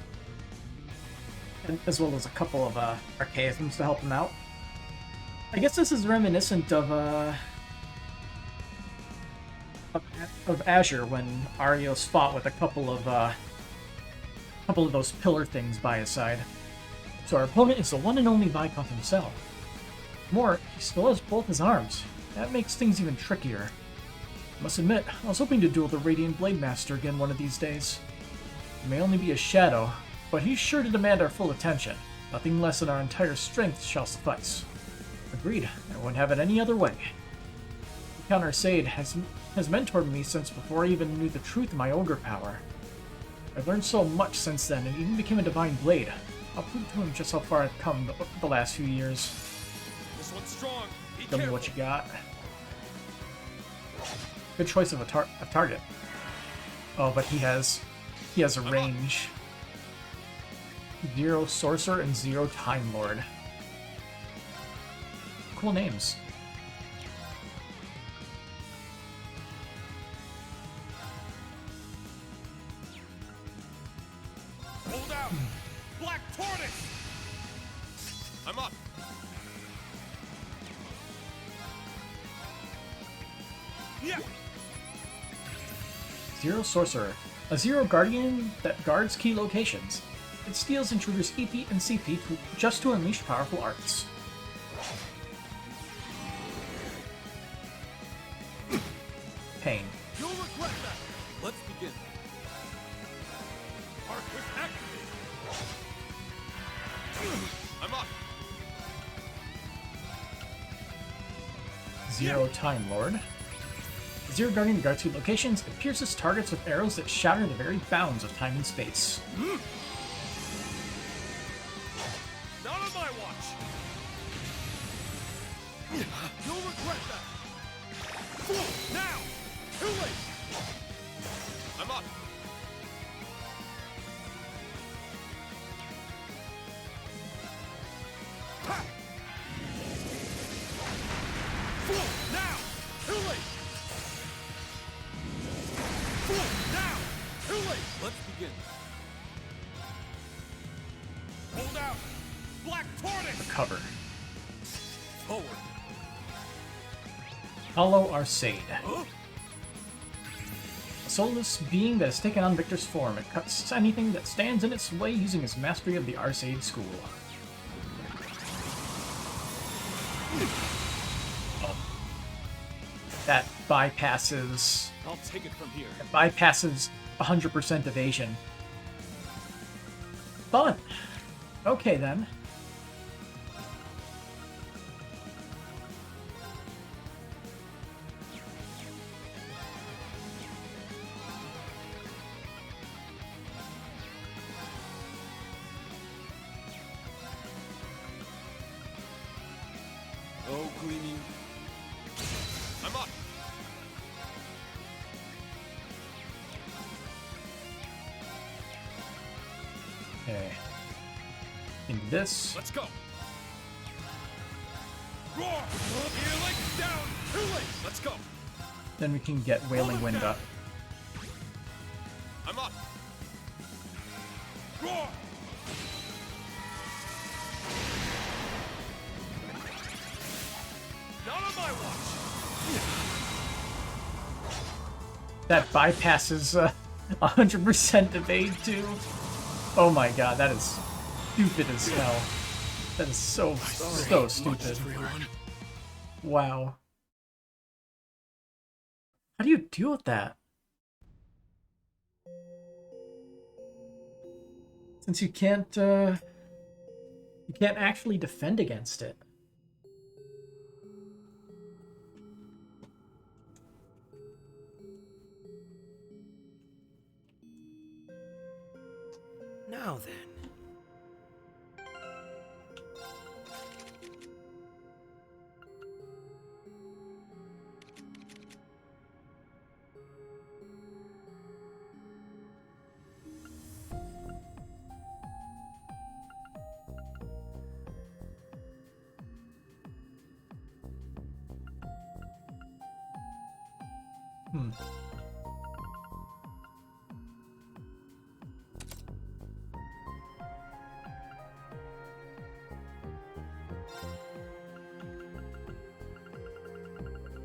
And as well as a couple of archaisms to help him out. I guess this is reminiscent of Azure when Arios fought with a couple of those pillar things by his side. So our opponent is the one and only Viscount himself. More, he still has both his arms. That makes things even trickier. I must admit, I was hoping to duel the Radiant Blade Master again one of these days. He may only be a shadow, but he's sure to demand our full attention. Nothing less than our entire strength shall suffice. Agreed, I wouldn't have it any other way. Count Arcade has mentored me since before I even knew the truth of my ogre power. I've learned so much since then, and even became a Divine Blade. I'll prove to him just how far I've come the last few years.
This one's strong. Be
Tell me
careful.
what you got. Good choice of a target. Oh, but he has a range. 0 Sorcerer and 0 Time Lord. Cool names.
Hold out. Black Tortoise. I'm up. Yeah.
0 Sorcerer. A 0 Guardian that guards key locations. It steals and triggers EP and CP just to unleash powerful arts. Pain.
You'll regret that. Let's begin. Arcus activate. I'm up.
0 Time Lord. 0 Guardian guards two locations. It pierces targets with arrows that shatter the very bounds of time and space.
Not on my watch. You'll regret that. Fool, now. Too late. I'm up. Ha! Fool, now. Too late. Fool, now. Too late. Let's begin. Hold out. Black Tortoise.
Cover.
Forward.
Hollow Arcade.
Huh?
A soulless being that has taken on Victor's form. It cuts anything that stands in its way using his mastery of the Arcade School. Oh. That bypasses...
I'll take it from here.
bypasses 100% evasion. Fun! Okay then. Okay. Into this.
Let's go. Roar! Healing down. Too late. Let's go.
Then we can get Wailing Wind up.
I'm up. Roar! Not on my watch.
That bypasses 100% evade too. Oh my god, that is stupid as hell. That is so stupid. Wow. How do you deal with that? Since you can't actually defend against it.
Now then.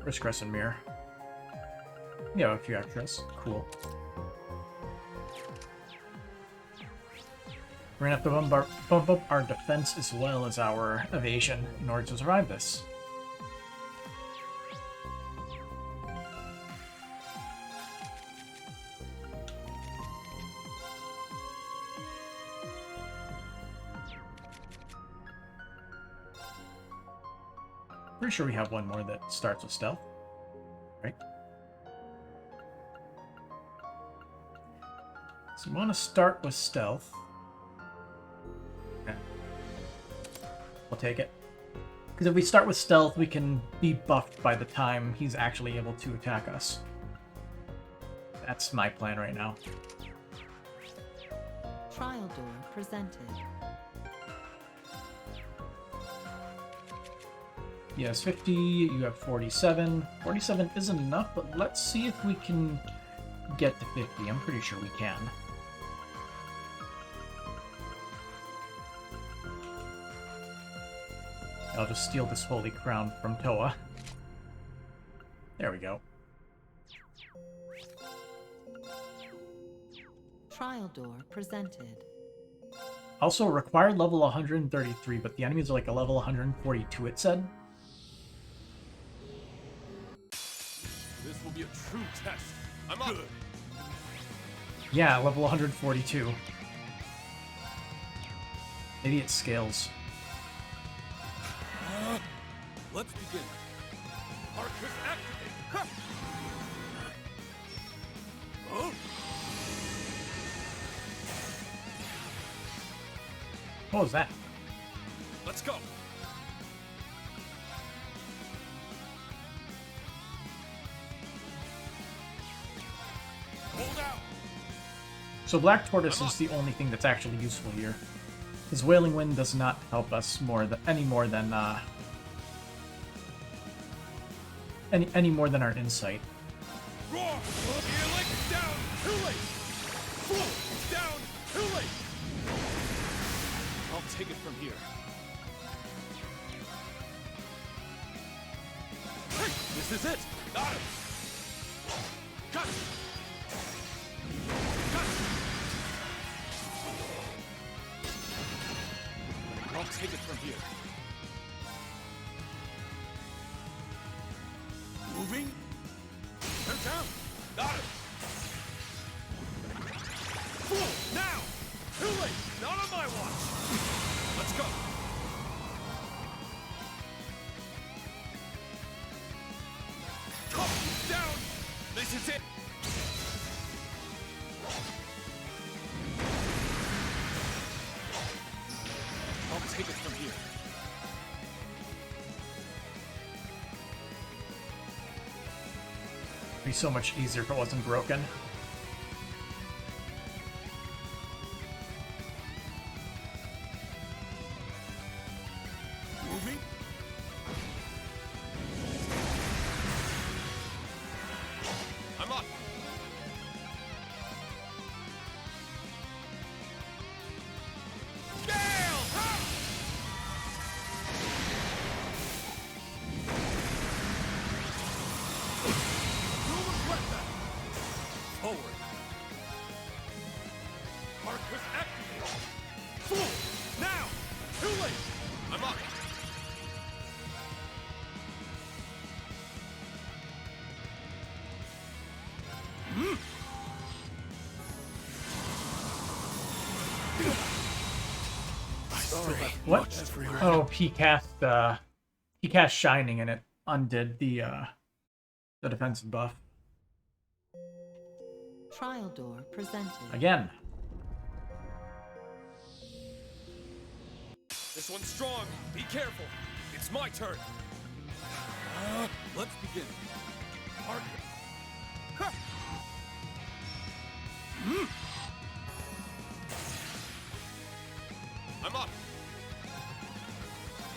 Where's Crescent Mirror? Yeah, a few extras. Cool. We're gonna have to bump up our defense as well as our evasion in order to survive this. Pretty sure we have one more that starts with stealth, right? So we want to start with stealth. Okay. We'll take it. Because if we start with stealth, we can be buffed by the time he's actually able to attack us. That's my plan right now.
Trial door presented.
Yes, 50, you have 47. 47 isn't enough, but let's see if we can get to 50. I'm pretty sure we can. I'll just steal this holy crown from Toa. There we go.
Trial door presented.
Also, required level 133, but the enemies are like a level 142, it said.
This will be a true test. I'm up. Good.
Yeah, level 142. Maybe it scales.
Let's begin. Arcus activate. Huh. Oh.
What was that?
Let's go. Hold out.
So Black Tortoise is the only thing that's actually useful here. His Wailing Wind does not help us any more than our insight.
Roar! Healing down too late. Down too late. I'll take it from here. This is it. Got it. Cut. Cut. I'll take it from here. Moving. Turn down. Got it. Fool! Now! Too late! Not on my watch! Let's go! Come down! This is it! I'll take it from here.
It'd be so much easier if it wasn't broken.
up. Gale! Ha! You'll regret that. Forward. Marcus activated. Fool! Now! Too late! I'm up.
What? Oh, he cast Shining and it undid the defensive buff.
Trial door presented.
Again.
This one's strong. Be careful. It's my turn. Let's begin. Parker. Ha! I'm up.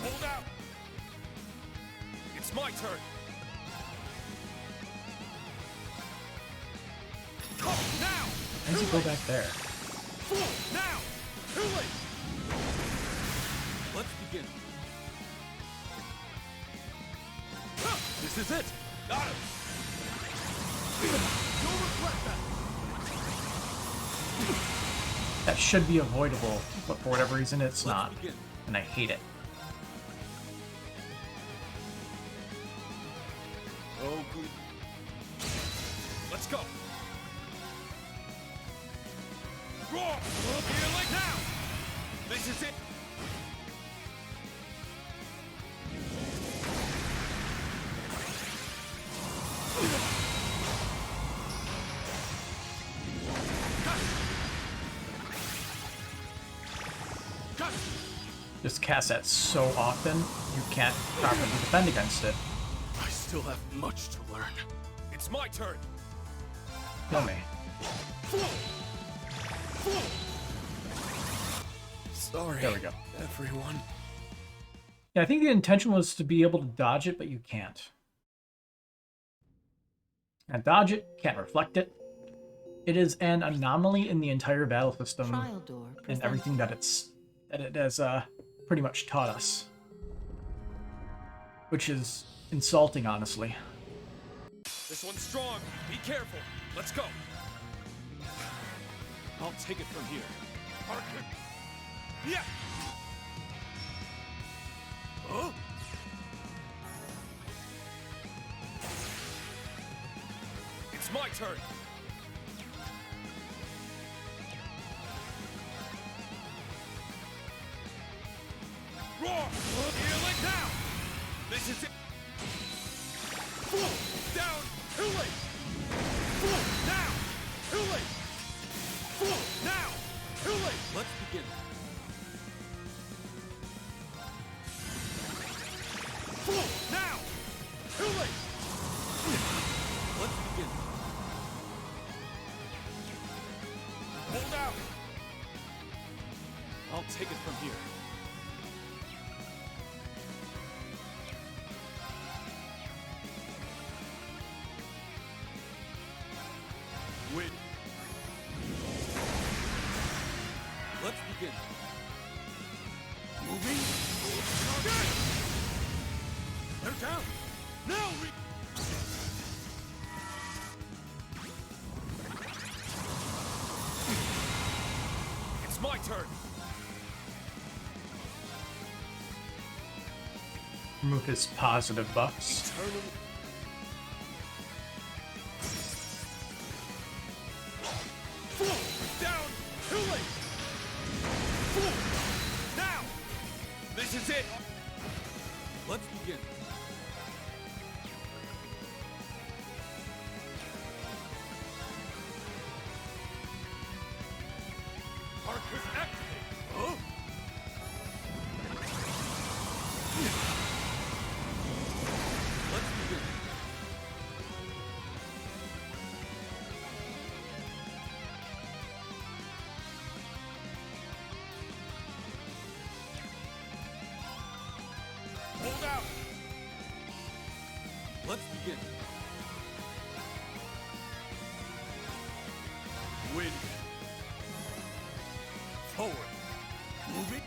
Hold out. It's my turn. Come now.
Why does he go back there?
Fool! Now! Too late! Let's begin. This is it! Got him! You'll regret that!
That should be avoidable, but for whatever reason it's
Let's
not.
begin.
And I hate it.
Oh, good. Let's go! Roar! Here like now! This is it!
Just cast that so often, you can't properly defend against it.
I still have much to learn. It's my turn!
Kill me.
Sorry,
There we go.
everyone.
Yeah, I think the intention was to be able to dodge it, but you can't. Can't dodge it, can't reflect it. It is an anomaly in the entire battle system
Trial door
and
presented.
everything that it has pretty much taught us. Which is insulting, honestly.
This one's strong. Be careful. Let's go. I'll take it from here. Parker. Yeah. Oh. It's my turn. Roar! Here like now. This is it. Fool! Down! Too late! Fool! Now! Too late! Fool! Now! Too late! Let's begin. Fool! Now! Too late! Let's begin. Hold out! I'll take it from here. Win. Let's begin. Moving. Good. They're down. Now we. It's my turn.
Remove his positive buffs.
Eternal. Fool! Down! Too late! Fool! Now! This is it! Let's begin. Marcus activate! Huh? Let's begin. Hold out! Let's begin. win. Forward. Move it.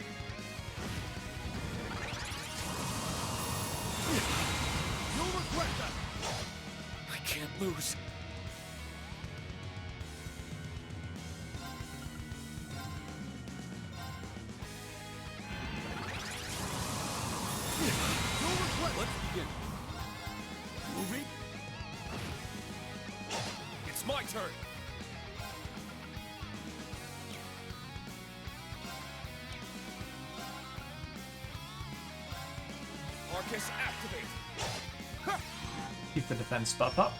You'll regret that. I can't lose. You'll regret. Let's begin. Move it. It's my turn. Arcus activate. Ha!
Keep the defense buff up.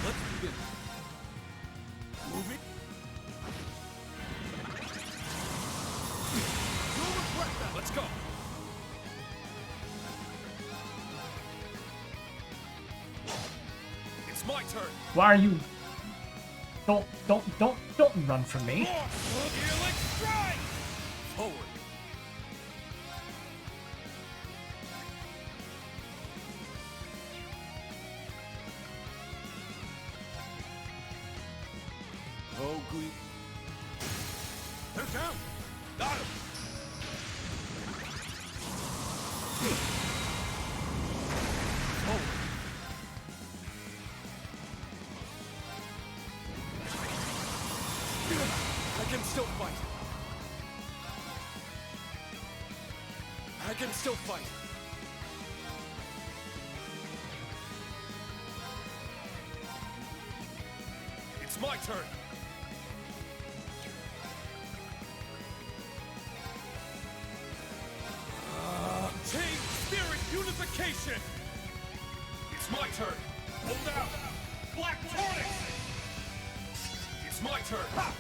Let's begin. Move it. You'll regret that. Let's go. It's my turn.
Why are you? Don't run from me.
Helix strike. Forward. Oh, Glee. They're down. Got him. Forward. I can still fight. I can still fight. It's my turn. Team Spirit Unification! It's my turn! Hold out! Black Tornix! It's my turn! Ha!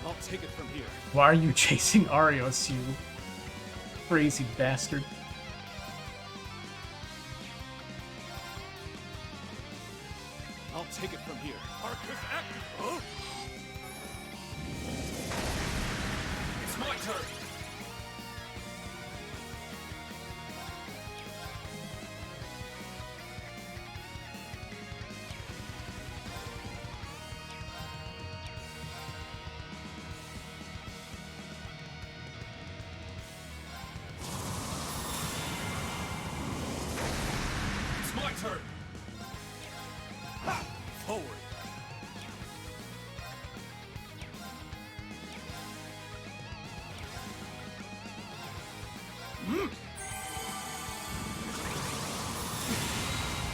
I'll take it from here.
Why are you chasing Arios, you crazy bastard?
I'll take it from here. Arcus active! Huh? It's my turn! It's my turn! Ha! Forward!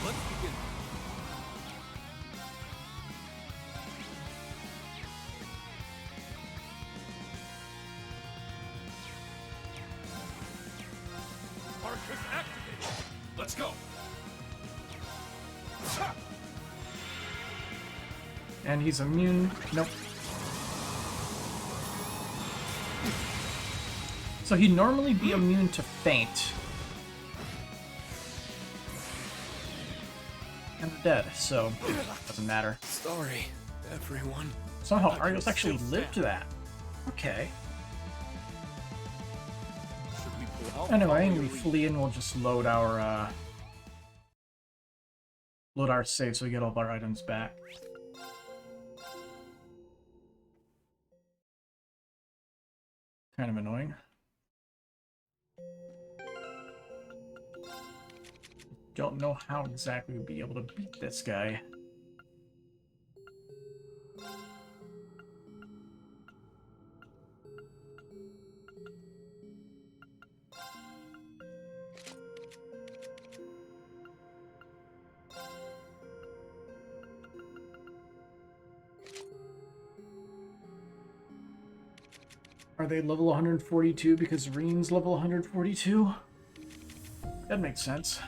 Let's begin. Arcus activate. Let's go. Ha!
And he's immune. Nope. So he'd normally be immune to faint. And dead, so doesn't matter.
Sorry, everyone.
Somehow
I
Arios
can
actually
still
lived
stand.
that. Okay.
Should we pull out?
Anyway,
Follow
we
your lead.
flee and we'll just load our save so we get all of our items back. Kind of annoying. Don't know how exactly we'll be able to beat this guy. Are they level 142 because Reen's level 142? That makes sense.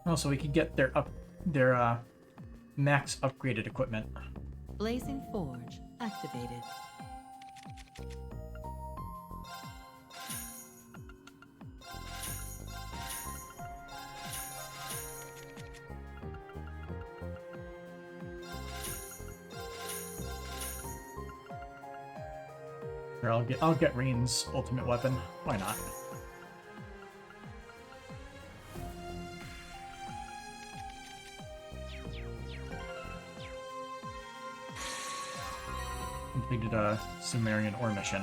Also, we could get their max upgraded equipment.
Blazing Forge activated.
Here, I'll get Reen's ultimate weapon. Why not? completed a Sumerian ore mission.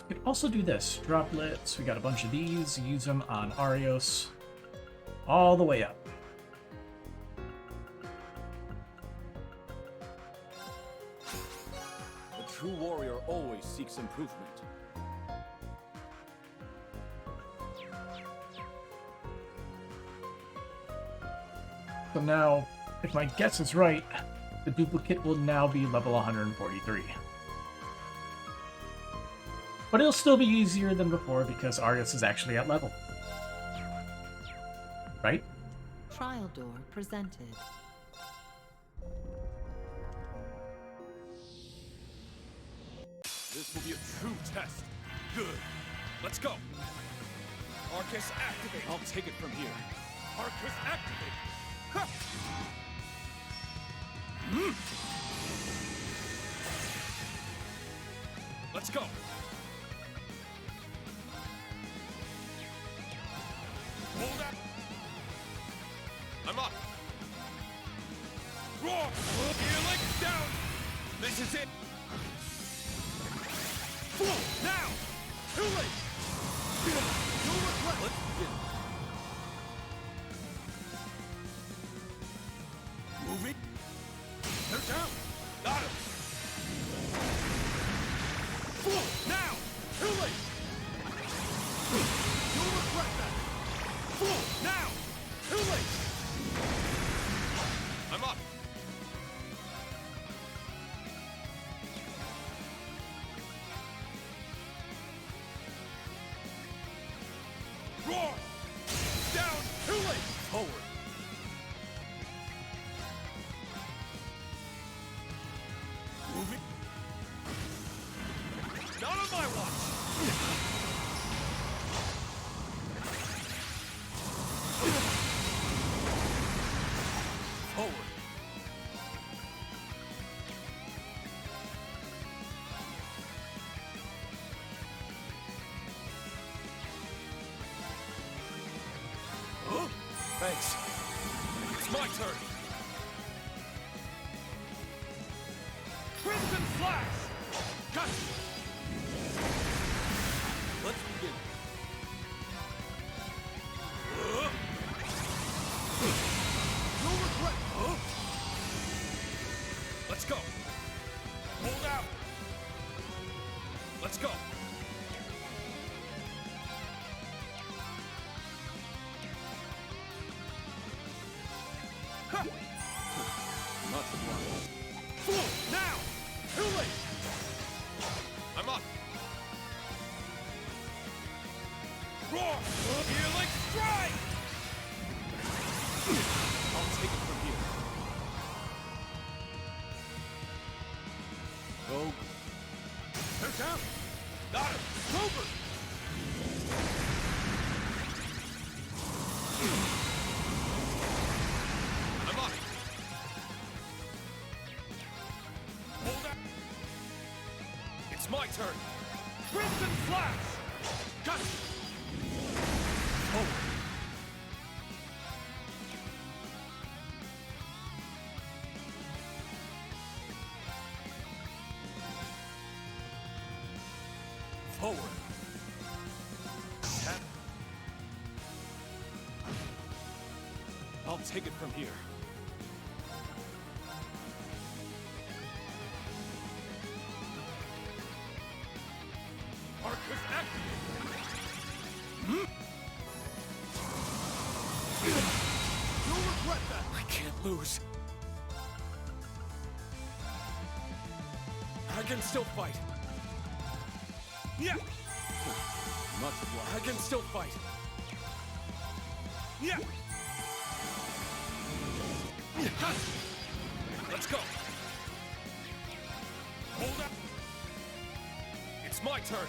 We could also do this. Droplets. We got a bunch of these. Use them on Arios. All the way up.
A true warrior always seeks improvement.
So now, if my guess is right, the duplicate will now be level 143. But it'll still be easier than before because Arios is actually at level. Right?
Trial door presented.
This will be a true test. Good. Let's go. Arcus activate. I'll take it from here. Arcus activate. Ha! Let's go. Hold up. I'm up. Roar! Healing down. This is it. Full now. Too late. No regret. Let's begin. Moving. They're down. Got him. Full now. Too late. You'll regret that. Full now. Too late. I'm up. Roar. Down. Too late. Forward. Moving. Not on my watch. Forward. Huh? Thanks. It's my turn. Crimson Flash! Cut! Let's begin. No regret! Huh? Let's go. Hold out. Let's go. Ha! Not the one. Full now! Too late! I'm up. Roar! Healing strike! I'll take it from here. Go. They're down. Got him. Over. I'm up. Hold up. It's my turn. Crimson Flash. Got it. Forward. Forward. Tap. I'll take it from here. Arcus activated. You'll regret that. I can't lose. I can still fight. Yeah. Much obliged. I can still fight. Yeah. Let's go. Hold up. It's my turn.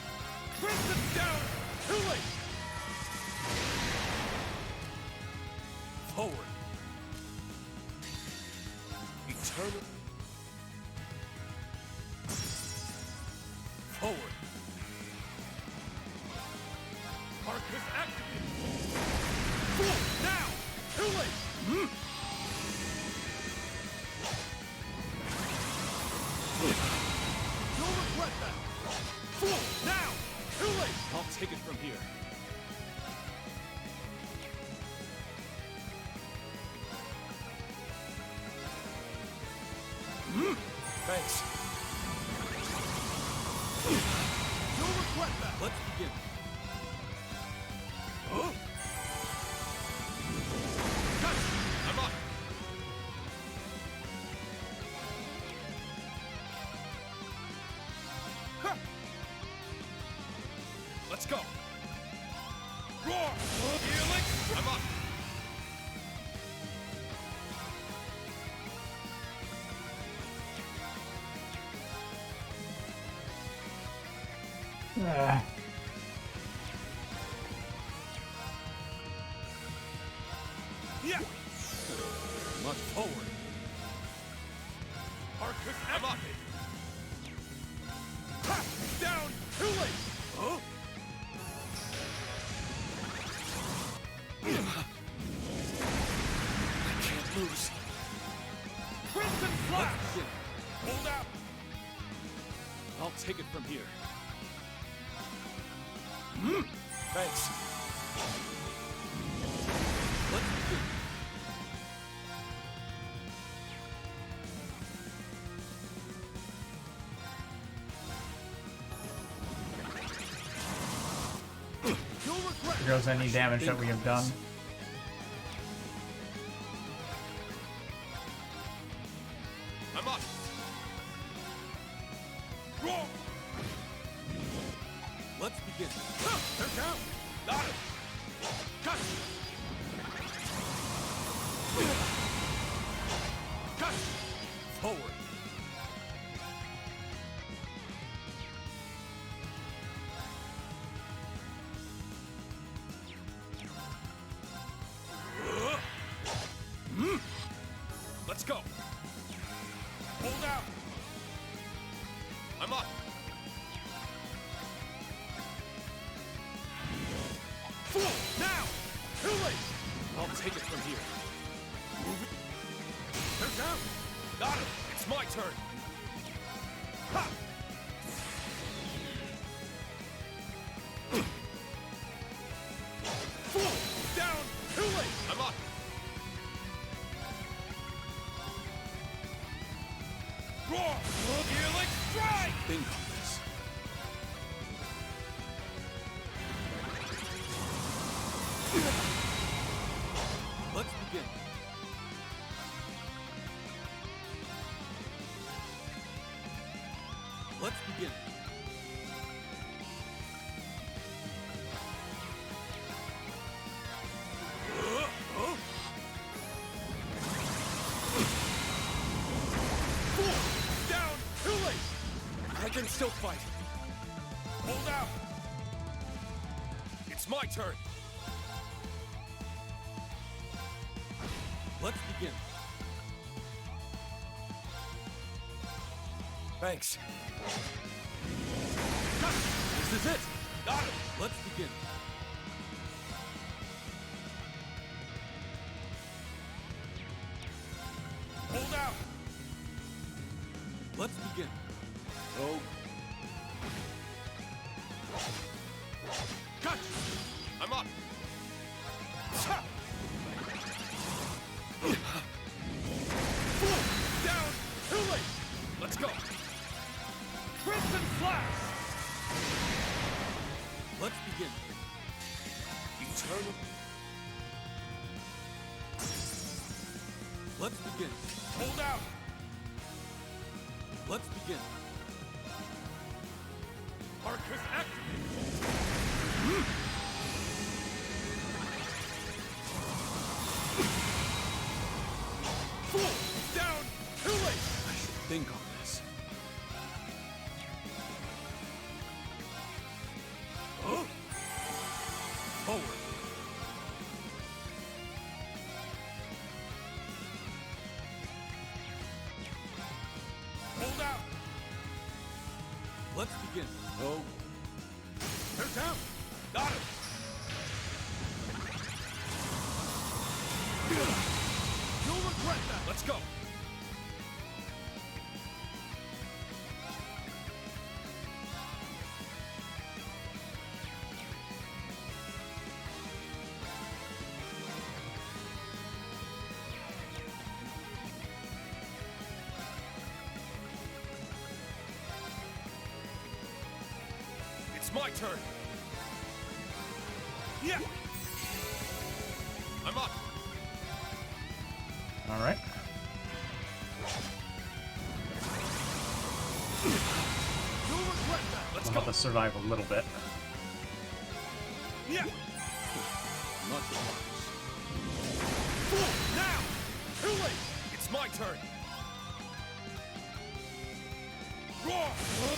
Crimson down. Too late. Forward. Eternal. Forward. Arcus activated. Fool! Now! Too late! You'll regret that! Fool! Now! Too late! I'll take it from here. Thanks. You'll regret that! Let's begin. Oh! Cut! I'm up! Huh. Let's go! Roar! Healing! I'm up! Yeah! Much forward. Arcus activated. Ha! Down! Too late! Huh? I can't lose. Crimson Flash! Hold out! I'll take it from here. Thanks. Let's begin.
Here goes any damage that we have done.
I'm up. Roar! Let's begin. They're down. Got it. Cut. Cut. Forward. Let's go. Hold out. I'm up. Fool! Now! Too late! I'll take it from here. Move it. They're down. Got it. It's my turn. Ha! Fool! Down. Too late. I'm up. Roar! Healing strike! Think on this. Let's begin. Let's begin. Fool! Down! Too late! I can still fight. Hold out! It's my turn. Let's begin. Thanks. Cut! This is it! Got it! Let's begin. Hold out! Let's begin. Oh. Cut! I'm up! Ha! Fool! Down! Too late! Let's go! Crimson Flash! Let's begin. Eternal. Let's begin. Hold out! Let's begin. Arcus activated! Fool! Down! Too late! I should think on this. Oh! Forward! Got him. You'll regret that. Let's go. It's my turn. Yeah. I'm up.
All right.
You'll regret that. Let's
We'll
go.
have to survive a little bit.
Yeah. Not so much. Fool, now. Too late. It's my turn. Roar.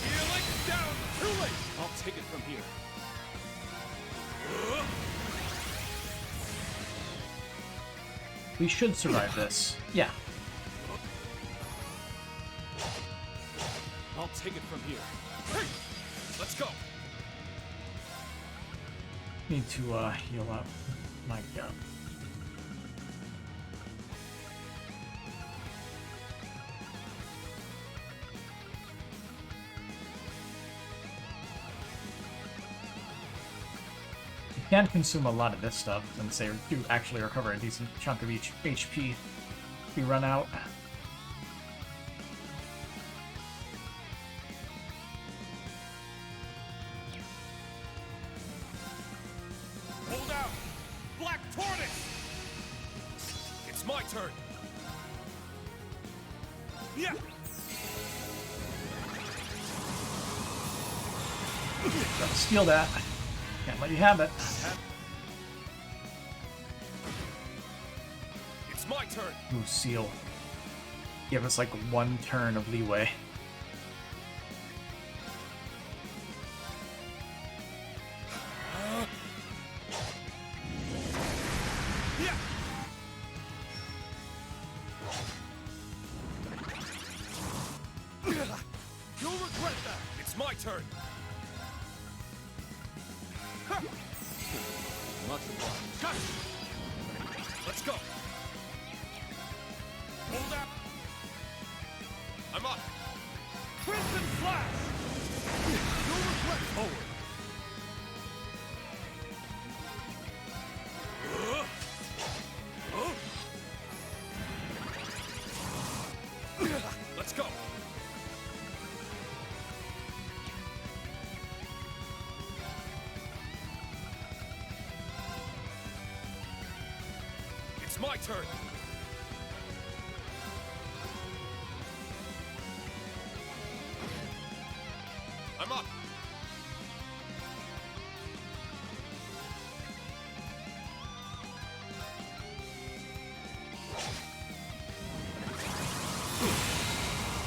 Healing down. Too late. I'll take it from here.
We should survive this. Yeah.
I'll take it from here. Hey, let's go.
Need to heal up. My God. You can consume a lot of this stuff since they do actually recover a decent chunk of each HP if we run out.
Hold out. Black Tortoise. It's my turn. Yeah.
Gotta steal that. Can't let you have it.
It's my turn.
Ooh, seal. Give us like one turn of leeway.
Yeah. You'll regret that. It's my turn. Much obliged. Gotcha. Let's go. Hold up. I'm up. Crimson Flash. You'll regret forward. Let's go. It's my turn. I'm up.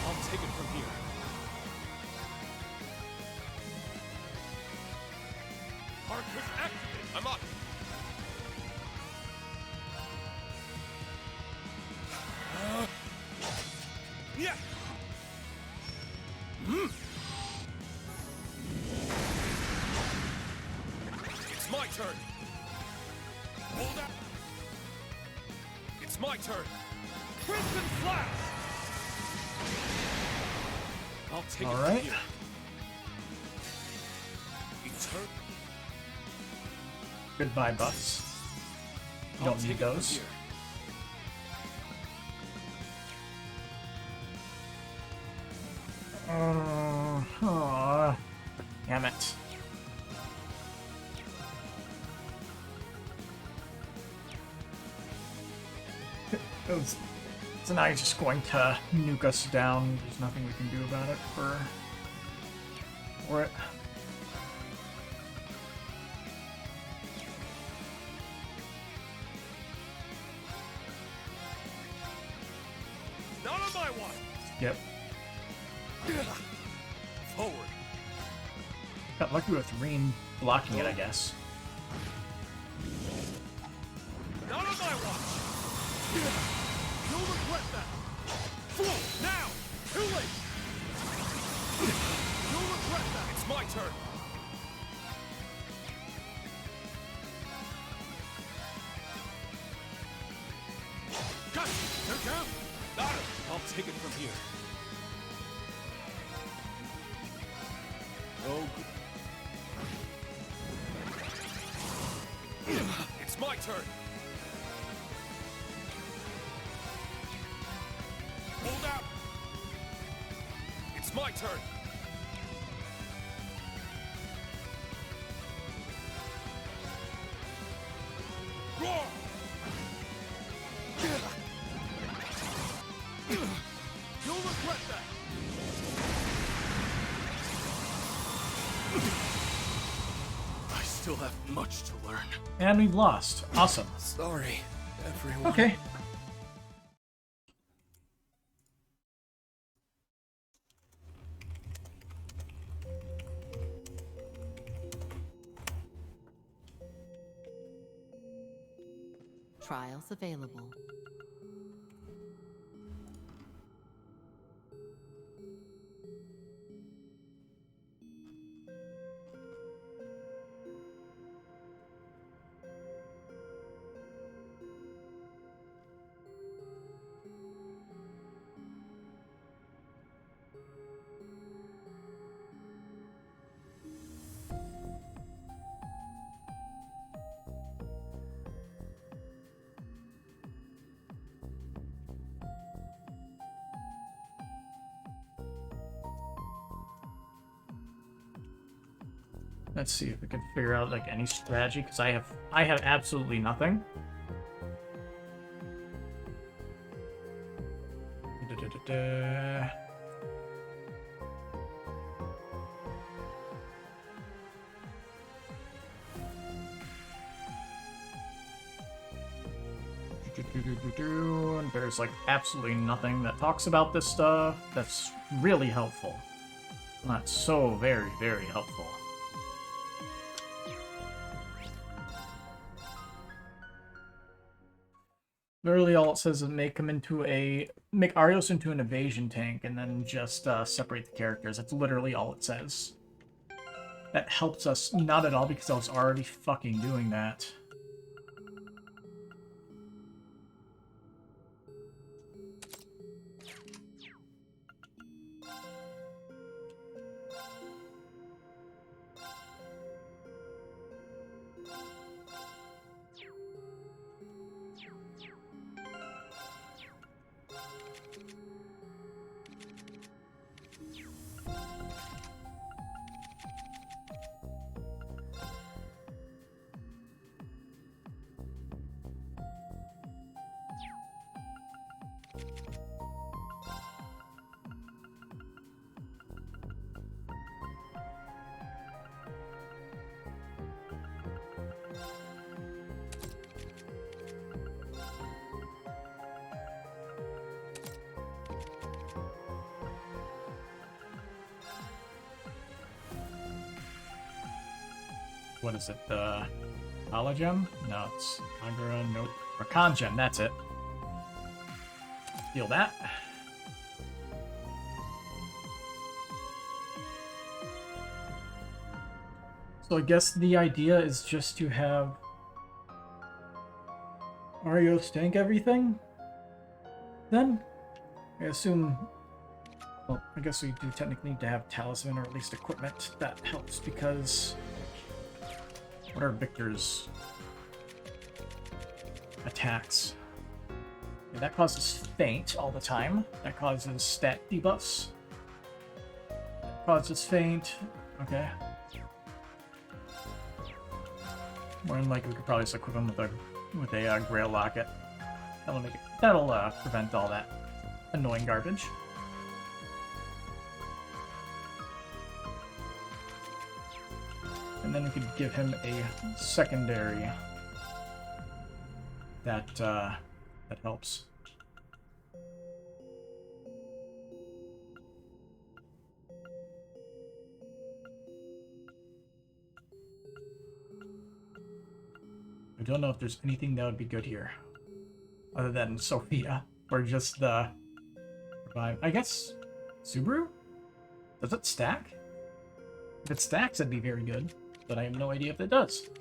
I'll take it from here. Arcus activate. I'm up. Yeah. It's my turn. Hold up. It's my turn. Crimson Flash. I'll take
All
it
right.
from here. Eternal.
Goodbye, buffs. You
I'll
don't
take
need
it from
those.
here.
Aw, damn it. So now he's just going to nuke us down. There's nothing we can do about it for it.
Not on my watch.
Yep.
Forward.
Got lucky with Reen blocking it, I guess.
Not on my watch. You'll regret that. Fool, now. Too late. You'll regret that. It's my turn. Down! Got him! I'll take it from here. Oh, it's my turn! Hold out! It's my turn! Roar! You'll regret that! I still have much to learn.
And we've lost. Awesome.
Sorry, everyone.
Okay.
Trials available.
Let's see if we can figure out like any strategy, because I have absolutely nothing. Da-da-da-da. And there's like absolutely nothing that talks about this stuff. That's really helpful. That's so very, very helpful. Literally all it says is make Arios into an evasion tank and then just separate the characters. That's literally all it says. That helps us not at all because I was already fucking doing that. What is it? The Hologem? No, it's Agra, nope. Rakan Gem, that's it. Steal that. So I guess the idea is just to have Arios tank everything? Then? I assume... Well, I guess we do technically need to have Talisman or at least equipment that helps because... What are Victor's attacks? Yeah, that causes faint all the time. That causes stat debuffs. That causes faint. Okay. More than likely, we could probably just equip him with a Grail Locket. That'll prevent all that annoying garbage. And then we could give him a secondary that helps. I don't know if there's anything that would be good here, other than Sophia, or just the revive. I guess Subaru? Does it stack? If it stacks, it'd be very good. But I have no idea if it does.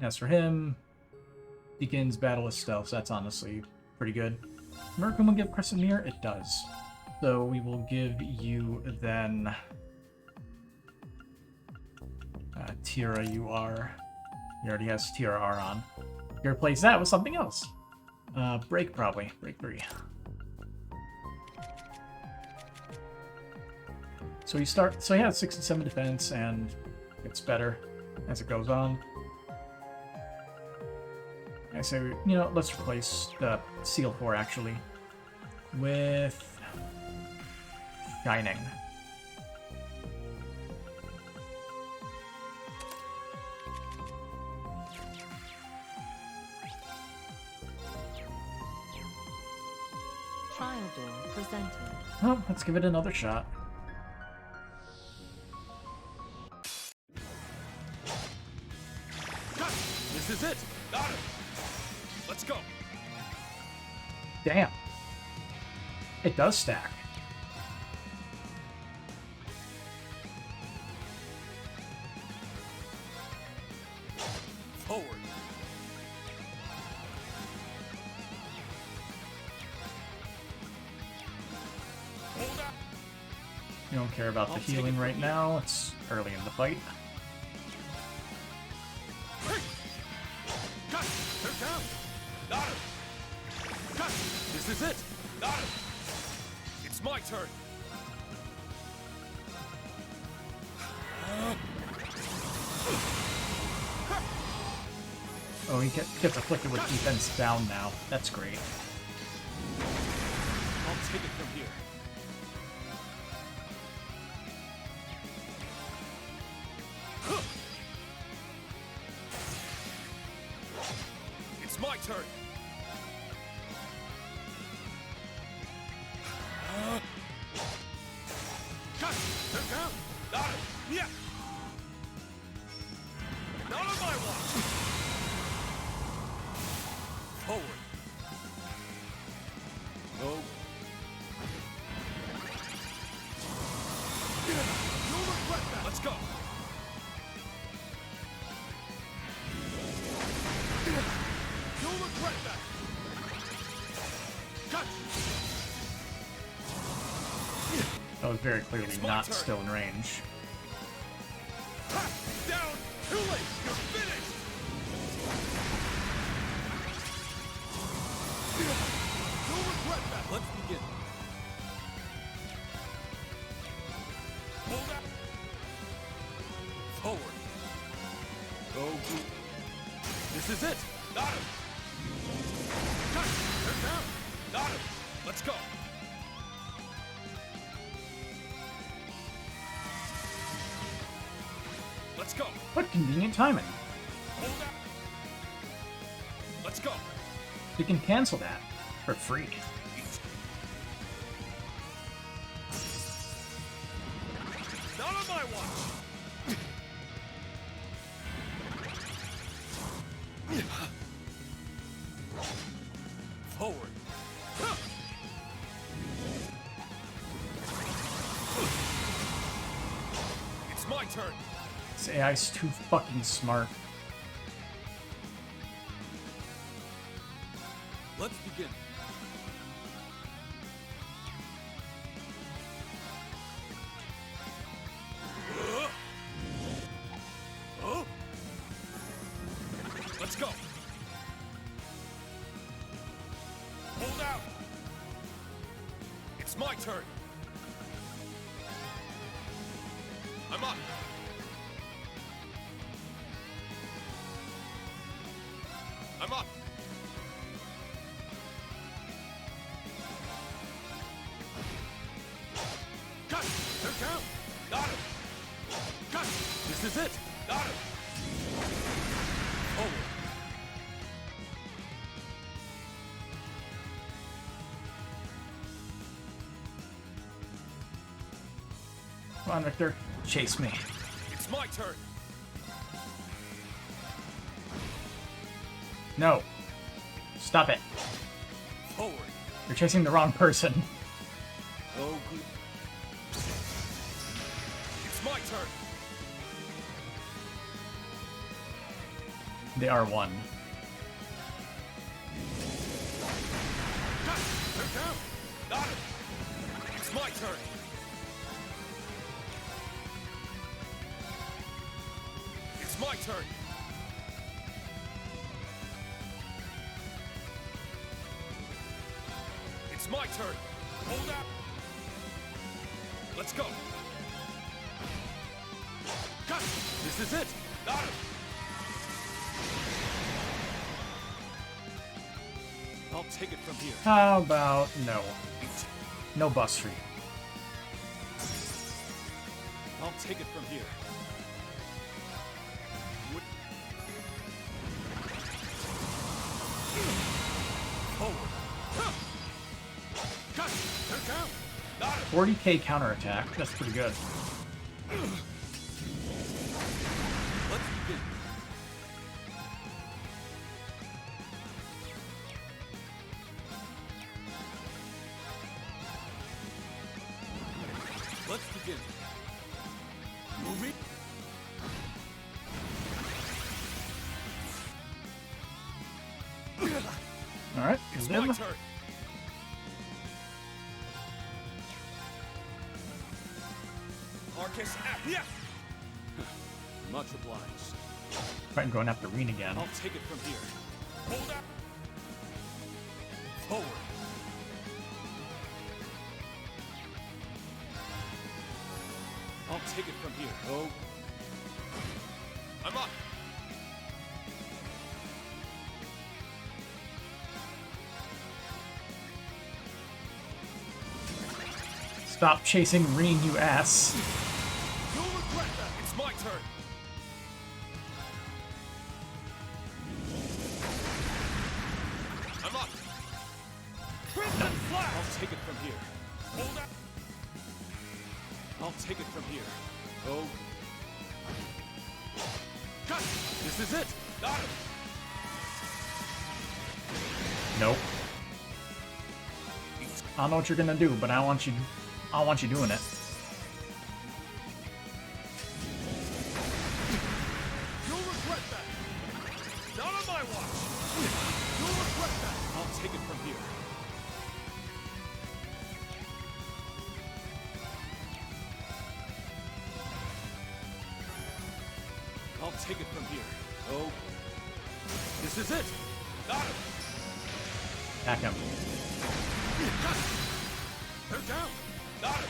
As for him, Begins battle with stealth, so that's honestly pretty good. Merkin will give Crescent Mirror? It does. So we will give you then... Tira, you are... He already has Tira R on. You replace that with something else. Break, probably. Break 3. So he has 67 defense, and gets better as it goes on. I say, you know, let's replace the Seal 4, actually, with Shining.
Trial door presented.
Well, let's give it another shot.
This is it. Got it. Let's go.
Damn. It does stack.
Forward. Hold out.
You don't care about the healing right now. It's early in the fight.
Got it. They're down. Got it. Got it. This is it. Got it. It's my turn.
Oh, he gets afflicted with defense down now. That's great.
I'll take it from here. It's my turn. Got it. They're down. Got it. Yeah. Not on my watch. Forward. No. You'll regret that. Let's go. You'll regret that. Got
That was very clearly
It's my
not
turn.
still in range.
Ha! Down. Too late. You're finished. You'll regret that. Let's begin. Hold out. Forward. Go. This is it. Got him. Got him. They're down. Got him. Let's go. Let's go.
What convenient timing.
Hold out. Let's go.
You can cancel that for free.
Not on my watch. Forward. It's my turn.
This AI's too fucking smart.
Let's begin. Let's go. Hold out. It's my turn. I'm up. I'm up. Got it. They're down. Got it. Got it. This is it. Got it. Forward.
Come on, Victor. Chase me.
It's my turn.
No. Stop it.
Forward.
You're chasing the wrong person.
Oh, good. It's my turn.
They are one.
down! Got him! It's my turn! It's my turn! It's my turn! Hold up! Let's go! Got it! This is it! Got him! I'll take it from here.
How about no? No bus for you.
I'll take it from here. Forward. Got it. They're down. Got it.
40k counterattack. That's pretty good.
Let's begin. Let's begin. Moving.
All right.
It's
Liv.
my turn. Arcus, yeah. Much obliged.
I'm going after Reen again.
I'll take it from here. Hold up. Forward. I'll take it from here. Oh. I'm up.
Stop chasing Reen, you ass.
You'll regret that. It's my turn. I'm up. Crimson Flash. I'll take it from here. Hold up. I'll take it from here. Oh. Got it. This is it. Got it.
Nope. I don't know what you're gonna do, but I want you doing it.
You'll regret that. Not on my watch. You'll regret that. I'll take it from here. I'll take it from here. Oh. This is it. Got it.
Back him.
Got it. They're down. Got it.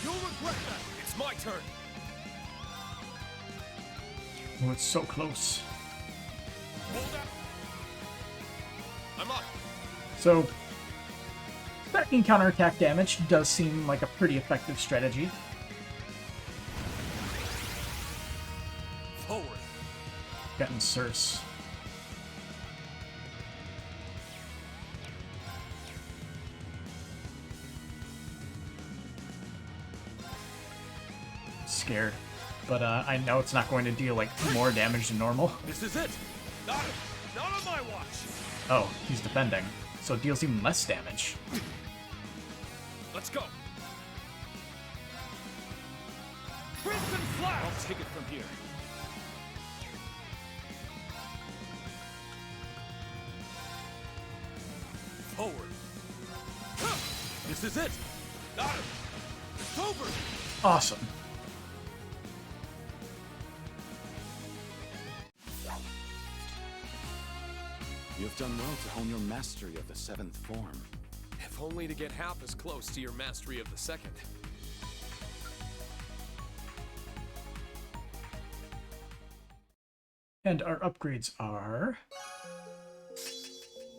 You'll regret that. It's my turn.
Oh, it's so close.
Hold up. I'm up.
So, stacking counterattack damage does seem like a pretty effective strategy.
Forward.
Getting Circe. Scared, but I know it's not going to deal like more damage than normal.
This is it. Got it. Not on my watch.
Oh, he's defending, so it deals even less damage.
Let's go. Crimson Flash. I'll take it from here. Forward. Huh. This is it. Got it. It's over.
Awesome.
You've done well to hone your mastery of the seventh form.
If only to get half as close to your mastery of the second.
And our upgrades are...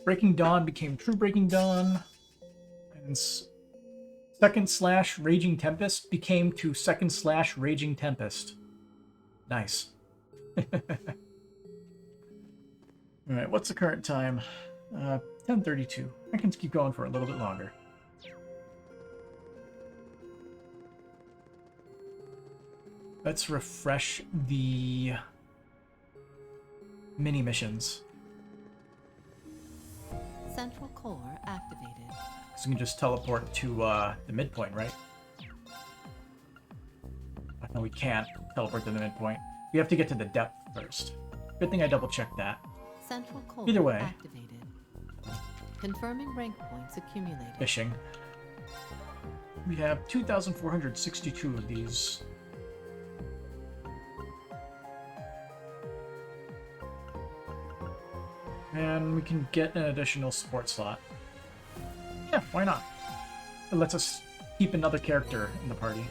Breaking Dawn became True Breaking Dawn. And Second Slash Raging Tempest became to Second Slash Raging Tempest. Nice. Alright, what's the current time? 10:32. I can keep going for a little bit longer. Let's refresh the mini missions.
Central core activated.
So we can just teleport to the midpoint, right? No, we can't teleport to the midpoint. We have to get to the depth first. Good thing I double-checked that.
Central core
Either way.
activated. Confirming rank points accumulated.
Fishing. We have 2,462 of these. And we can get an additional support slot. Yeah, why not? It lets us keep another character in the party.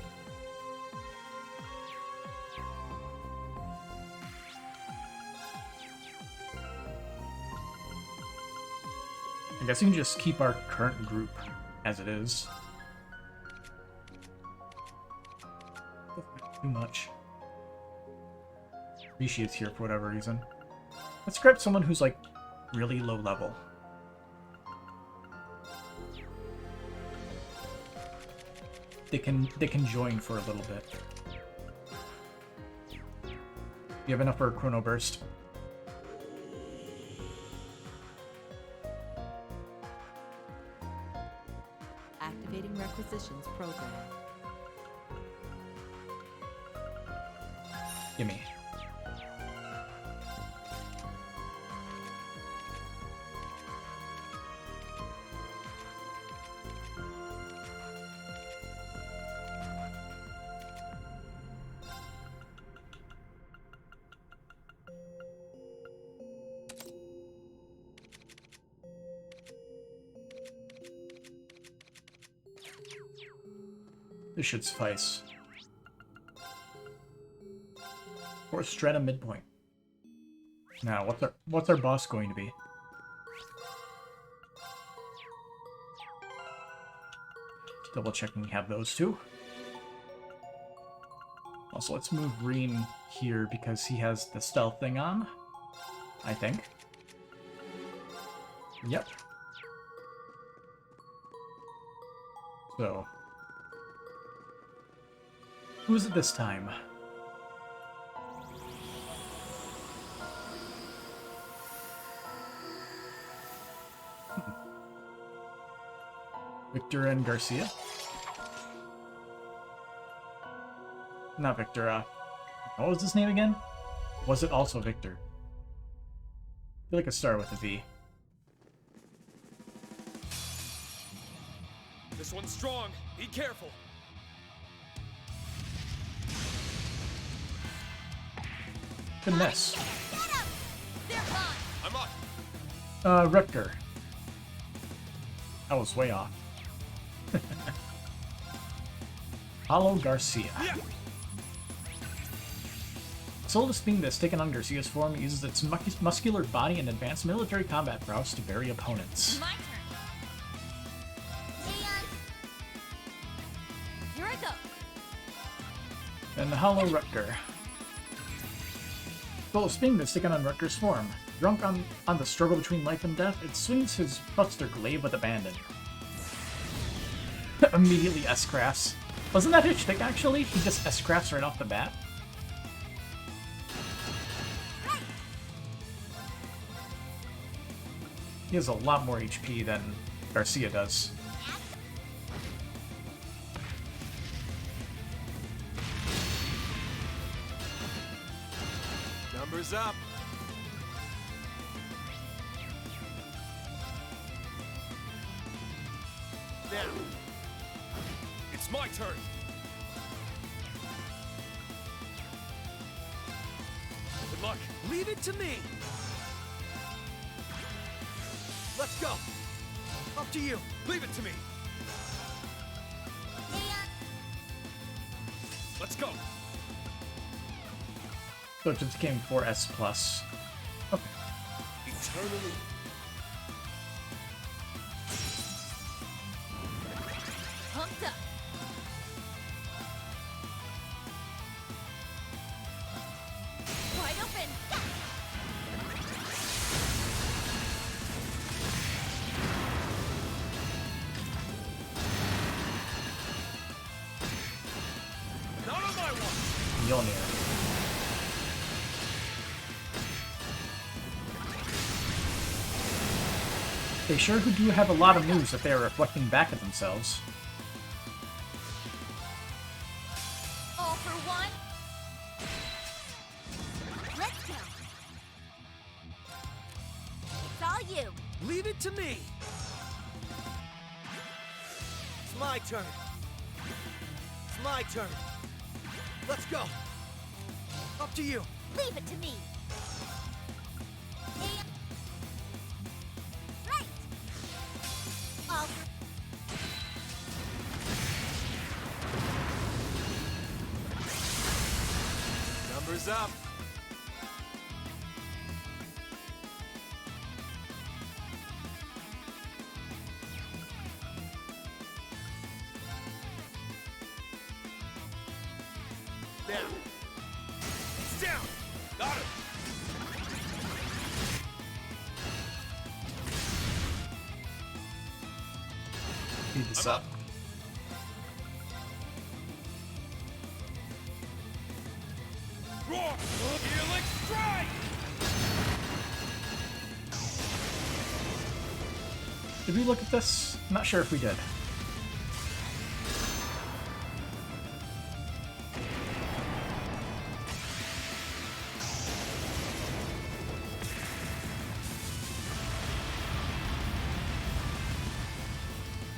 I guess we can just keep our current group as it is. Too much. Rishi is here for whatever reason. Let's grab someone who's like really low level. They can join for a little bit. You have enough for a chrono burst.
Activating requisitions program.
Gimme. This should suffice. Or Stratum midpoint. Now, what's our boss going to be? Double checking we have those two. Also, let's move Green here because he has the stealth thing on. I think. Yep. So. Who's it this time? Victor and Garcia? Not Victor, what was his name again? Was it also Victor? I feel like it started with a V.
This one's strong. Be careful.
Good miss.
Get 'em! They're gone!
I'm up.
Rutger. I was way off. Hollow Garcia.
Yeah.
Soulless being that's taken on Garcia's form uses its muscular body and advanced military combat prowess to bury opponents.
My turn. Here I go.
And the Hollow Rutger. Soulless being that's taken on Rutger's form. Drunk on the struggle between life and death, it swings his Buster Glaive with abandon. Immediately S-crafts. Wasn't that his shtick, actually? He just S-crafts right off the bat. He has a lot more HP than Garcia does.
Numbers up.
Now. It's my turn. Good luck.
Leave it to me. Let's go. Up to you.
Leave it to me. Let's go.
So it just became 4S+. Okay.
Eternally.
Pumped up. Wide open.
Not on my one.
Mjolnir. They sure do have a lot of moves that they are reflecting back at themselves.
All for one. Let's go. It's all you.
Leave it to me. It's my turn. It's my turn. Let's go. Up to you.
Leave it to me. Right. All
Numbers up. Down. It's down. Got him.
Speed this up.
Roar! Helix strike!
Did we look at this? I'm not sure if we did.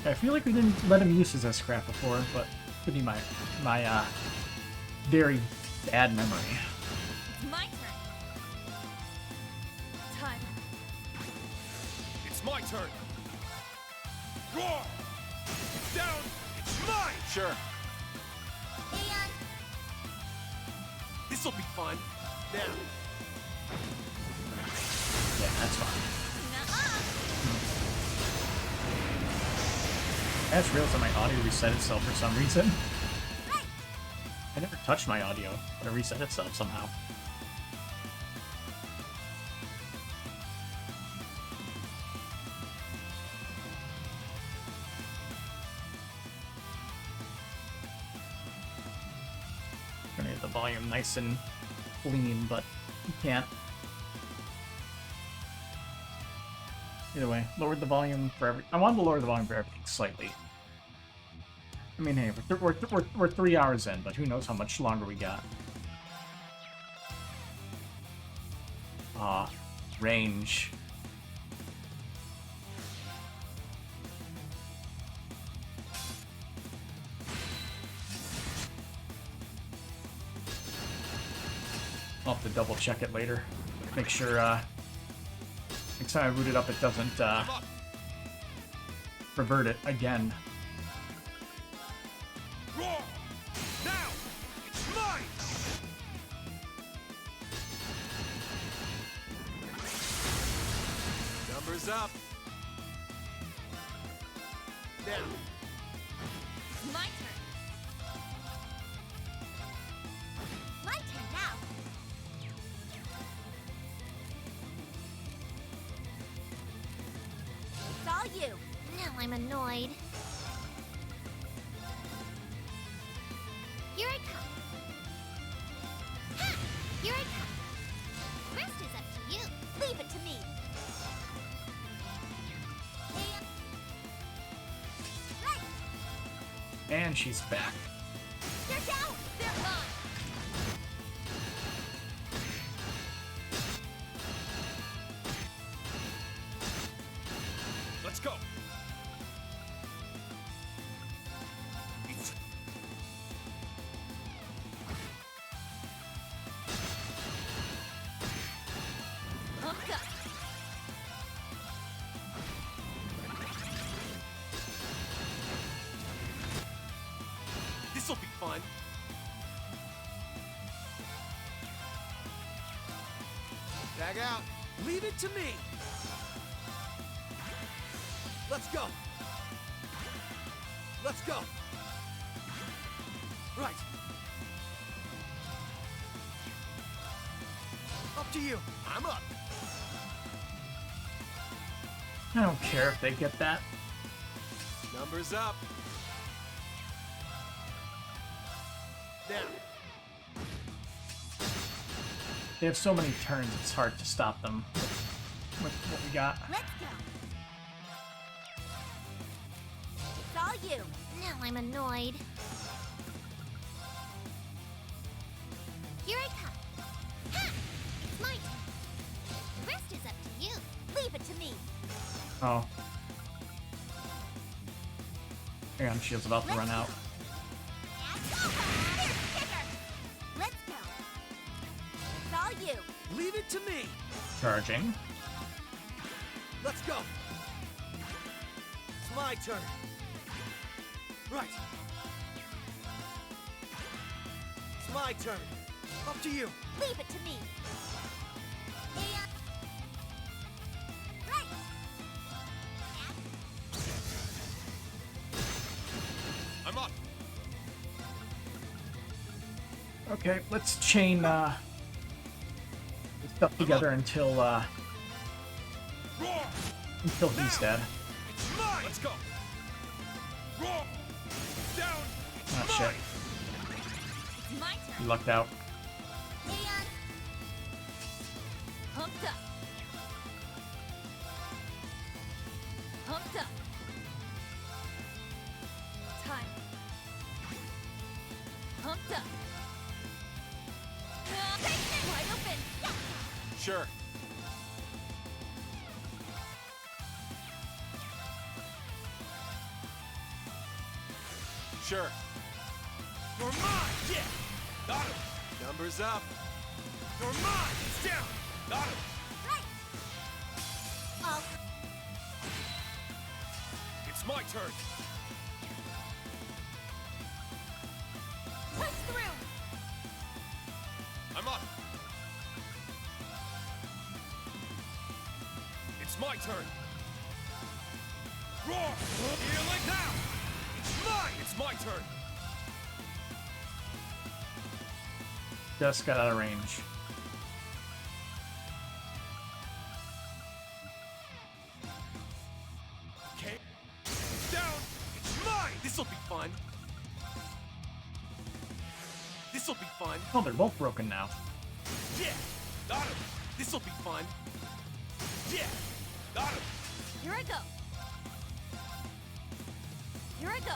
I feel like we didn't let him use his S-Crap before, but could be my very bad memory.
It's my turn. Time.
It's my turn. Roar! It's down. It's mine.
Sure.
and
This'll be fun. Now.
Yeah, that's fine.
Nuh-uh.
I just realized that my audio reset itself for some reason.
right.
I never touched my audio, but it reset itself somehow. Gonna get the volume nice and clean, but you can't. Either way, lowered the volume for every. I wanted to lower the volume for everything slightly. I mean, hey, we're 3 hours in, but who knows how much longer we got. Range. I'll have to double check it later. Make sure, next time I boot it up, it doesn't, revert it again.
Roar! Now! It's mine!
Numbers up. Down.
It's my turn.
My turn now. It's all you. Now I'm annoyed. Here I come. Ha! Here I come. The rest is up to you. Leave it to me. And... right.
And she's back.
They're down.
They're mine.
Let's go! It's...
Hook up.
This'll be fun. Tag out. Leave it to me. Let's go. Let's go. Right. Up to you. I'm up.
I don't care if they get that.
Numbers up. Down.
They have so many turns, it's hard to stop them with what we got.
Let's go. It's all you. Now I'm annoyed. Here I come. Ha! It's my turn. The rest is up to you. Leave it to me.
Oh. And shield's about to run out.
Let's go. It's all you.
Leave it to me.
Charging.
Let's go. It's my turn. Right. It's my turn. Up to you.
Leave it to me. And... Right.
I'm up.
Okay, let's chain the stuff together until
Roar!
he's dead.
It's mine. Let's go. Roar! Down. It's
Oh
mine.
shit.
It's my turn.
He lucked out.
And...
Pumped up. Pumped up. Time. Pumped up. Wide open.
Sure. Sure.
You're mine.
Yeah. Got him.
Numbers up.
You're mine. It's down. Got him.
Right. All...
It's my turn.
Push through.
I'm up. It's my turn. Roar! Healing now! It's mine! It's my turn.
Just got out of range.
Okay. Down! It's mine! This'll be fun. This'll be fun.
Oh, they're both broken now.
Yeah! Got him! This'll be fun. Yeah! Got him!
Here I go. Here I go.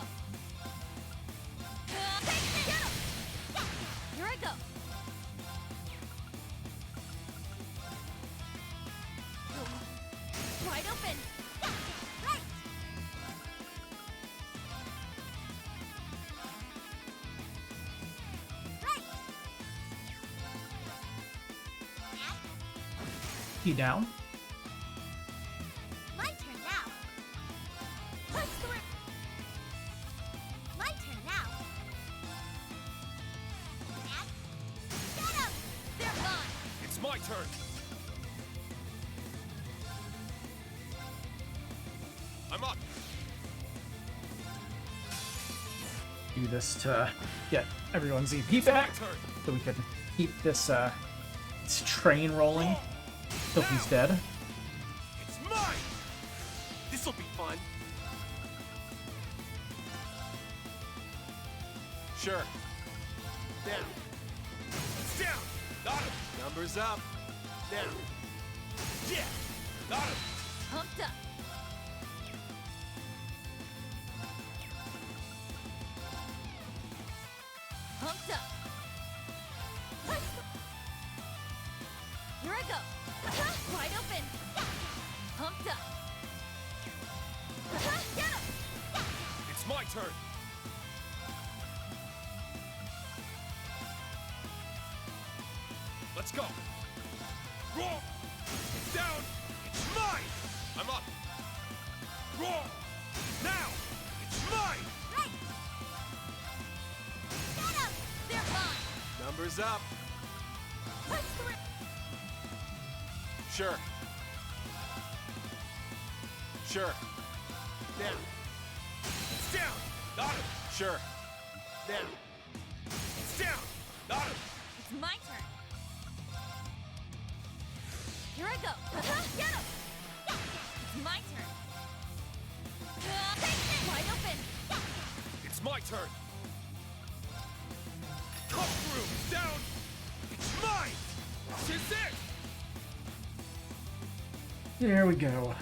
Get him. Here I go. Wide open.
Right. Right.
He down.
My turn now. Push through. My turn now. And... Get him!
They're gone.
It's my turn. I'm up.
Do this to get everyone's EP
It's my
back,
turn.
so we can keep this train rolling till he's dead.
It's mine! This'll be fun. Sure.
Down.
It's down. Got him.
Numbers up. Down.
Yeah. Got him.
Pumped up. Pumped up. Here I go. Wide open. Pumped up. Get him.
It's my turn. Let's go. Roar. It's down. It's mine. I'm up. Roar. Now. It's mine.
Right. Get him!
They're gone.
Numbers up.
Push through.
Sure. Sure.
Down.
It's down. Got him. Sure.
Down.
It's down. Got him.
It's my turn. Here I go. Get him. It's my turn. Wide open.
It's my turn. Cut through. Down. It's mine. This is it.
There we go.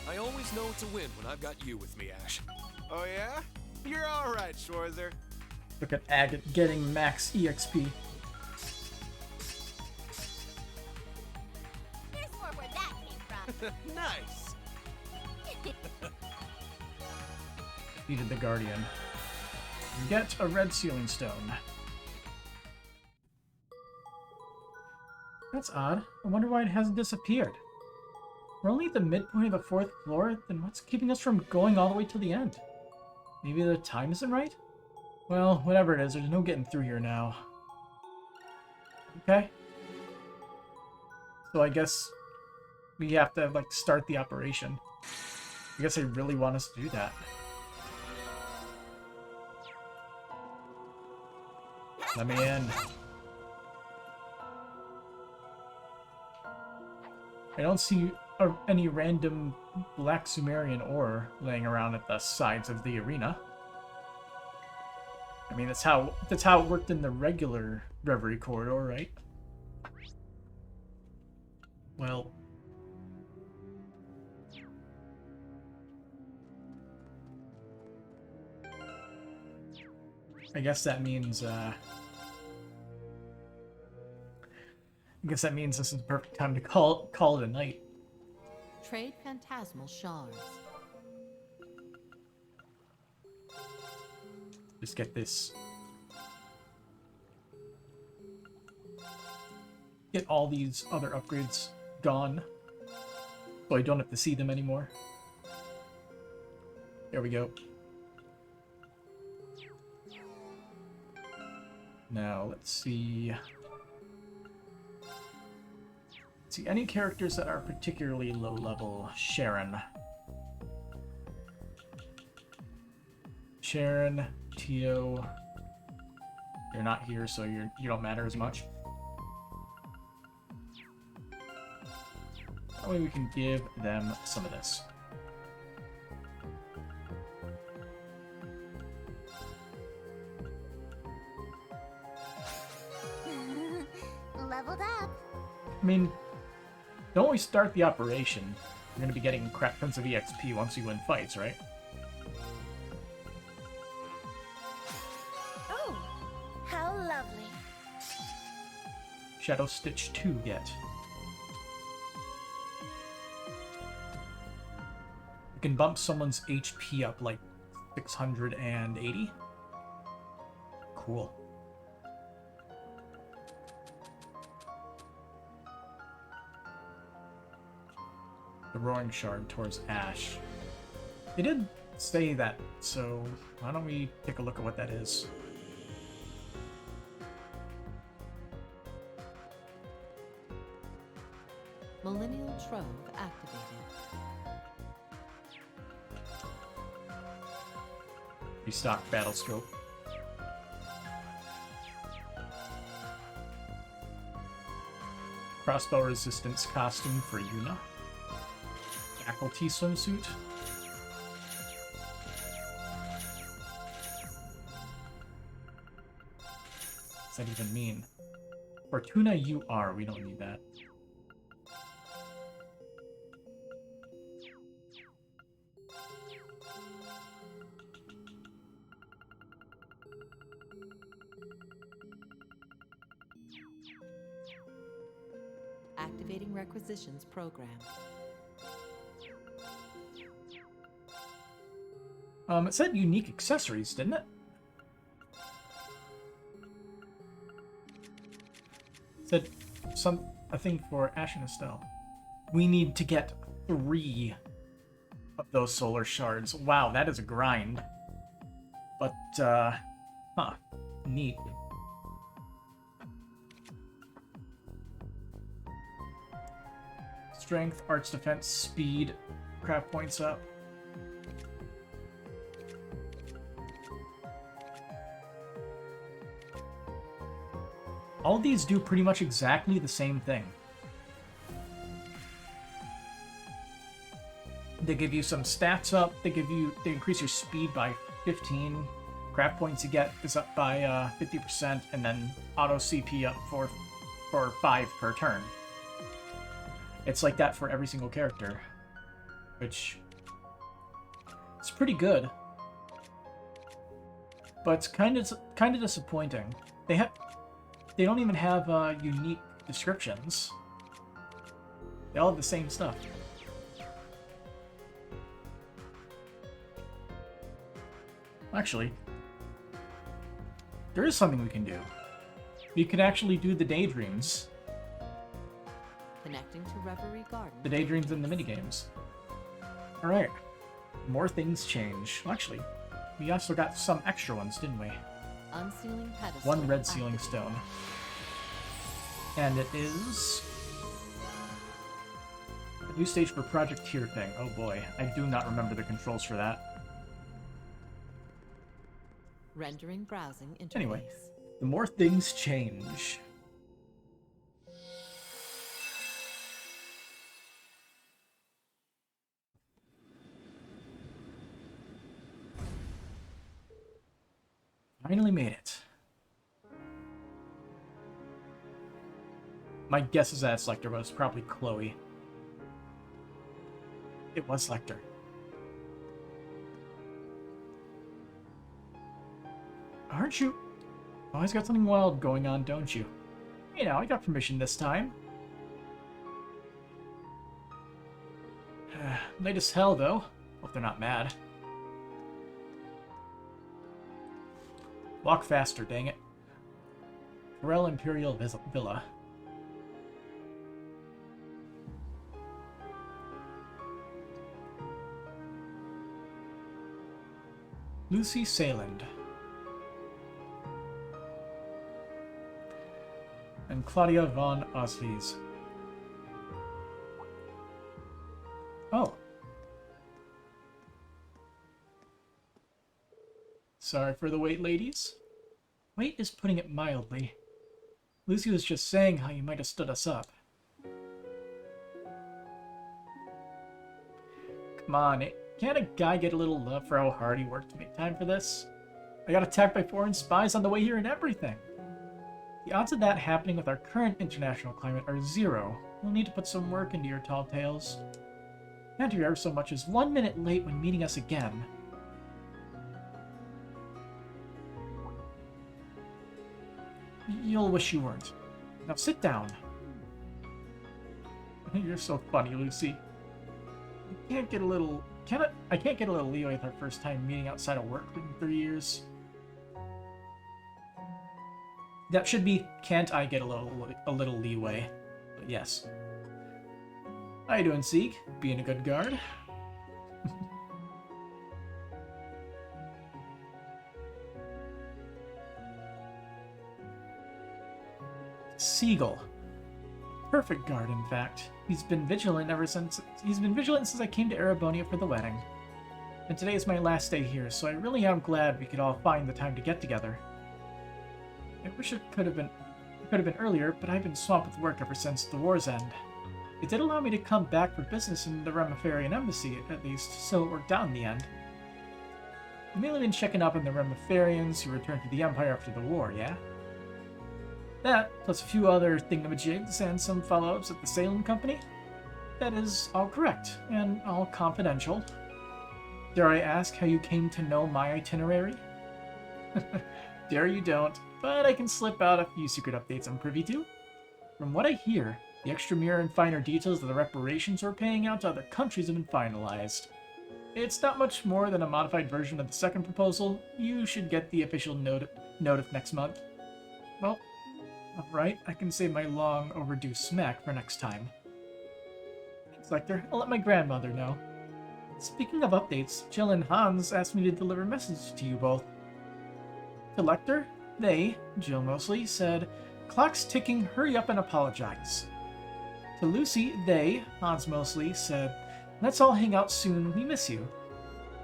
I always know to win when I've got you with me, Ash. Oh yeah? You're all right, Schwarzer.
Look at Agate getting max EXP.
Here's more where that came from.
Nice.
Defeated the Guardian. You get a red sealing stone. That's odd. I wonder why it hasn't disappeared. We're only at the midpoint of the 4th floor, then what's keeping us from going all the way to the end? Maybe the time isn't right? Well, whatever it is, there's no getting through here now. Okay. So I guess we have to, like, start the operation. I guess they really want us to do that. Let me in. I don't see any random black Sumerian ore laying around at the sides of the arena. I mean, that's how it worked in the regular Reverie corridor, right? Well, I guess that means this is the perfect time to call it a night.
Trade phantasmal shards.
Just get this. Get all these other upgrades gone, so I don't have to see them anymore. There we go. Now, let's see. See any characters that are particularly low level. Sharon, Tio. You're not here, so you don't matter as much. That way we can give them some of this.
Leveled up.
I mean, don't we start the operation? You're going to be getting crap tons of EXP once you win fights, right?
Oh, how lovely.
Shadow Stitch 2 get. You can bump someone's HP up like 680. Cool. The Roaring Shard towards Ash. They did say that, so why don't we take a look at what that is?
Millennial Trove activated.
Restock Battle Scope. Crossbow Resistance costume for Yuna. Faculty swimsuit. What's that even mean? Fortuna UR, we don't need that.
Activating requisitions program.
It said unique accessories, didn't it? It said a thing for Ash and Estelle. We need to get 3 of those solar shards. Wow, that is a grind. But, neat. Strength, arts defense, speed, craft points up. All these do pretty much exactly the same thing. They give you some stats up, they increase your speed by 15, craft points you get is up by 50%, and then auto CP up for 5 per turn. It's like that for every single character, which is pretty good. But it's kind of disappointing. They don't even have unique descriptions. They all have the same stuff. Actually, there is something we can do. We can actually do the daydreams.
Connecting to Reverie Garden.
The daydreams and the minigames. Alright. More things change. Well, actually, we also got some extra ones, didn't we?
Unsealing pedestal.
One red sealing
activated.
stone. And it is... a new stage for Project Tyrfing. Oh boy, I do not remember the controls for that.
Rendering browsing interface.
Anyway, the more things change. Finally made it. My guess is that it's Lecter, but it's probably Chloe. It was Lecter. Aren't you? Always got something wild going on, don't you? You know, I got permission this time. Late as hell, though. Hope they're not mad. Walk faster, dang it. Corel Imperial Villa. Lucy Sayland. And Claudia von Oswies. Oh. Sorry for the wait, ladies. Wait is putting it mildly. Lucy was just saying how you might have stood us up. Come on, can't a guy get a little love for how hard he worked to make time for this? I got attacked by foreign spies on the way here and everything. The odds of that happening with our current international climate are 0. You'll need to put some work into your tall tales. Can't you ever so much as 1 minute late when meeting us again? You'll wish you weren't. Now sit down. You're so funny, Lucy. I can't get a little leeway with our first time meeting outside of work in 3 years. That should be, can't I get a little leeway? But yes. How you doing, Zeke? Being a good guard? Seagull. Perfect guard, in fact. He's been vigilant since I came to Erebonia for the wedding. And today is my last day here, so I really am glad we could all find the time to get together. I wish it could have been earlier, but I've been swamped with work ever since the war's end. It did allow me to come back for business in the Remiferian embassy, at least, so it worked out in the end. You've mainly been checking up on the Remiferians who returned to the Empire after the war, yeah? That, plus a few other thingamajigs and some follow-ups at the Salem Company? That is all correct, and all confidential. Dare I ask how you came to know my itinerary? Dare you don't, but I can slip out a few secret updates I'm privy to. From what I hear, the extramural and finer details of the reparations we're paying out to other countries have been finalized. It's not much more than a modified version of the second proposal. You should get the official notice next month. Well, alright, I can save my long overdue smack for next time. Thanks, Lecter. I'll let my grandmother know. Speaking of updates, Jill and Hans asked me to deliver a message to you both. To Lecter, they, Jill mostly, said, "Clock's ticking, hurry up and apologize." To Lucy, they, Hans mostly, said, "Let's all hang out soon, we miss you."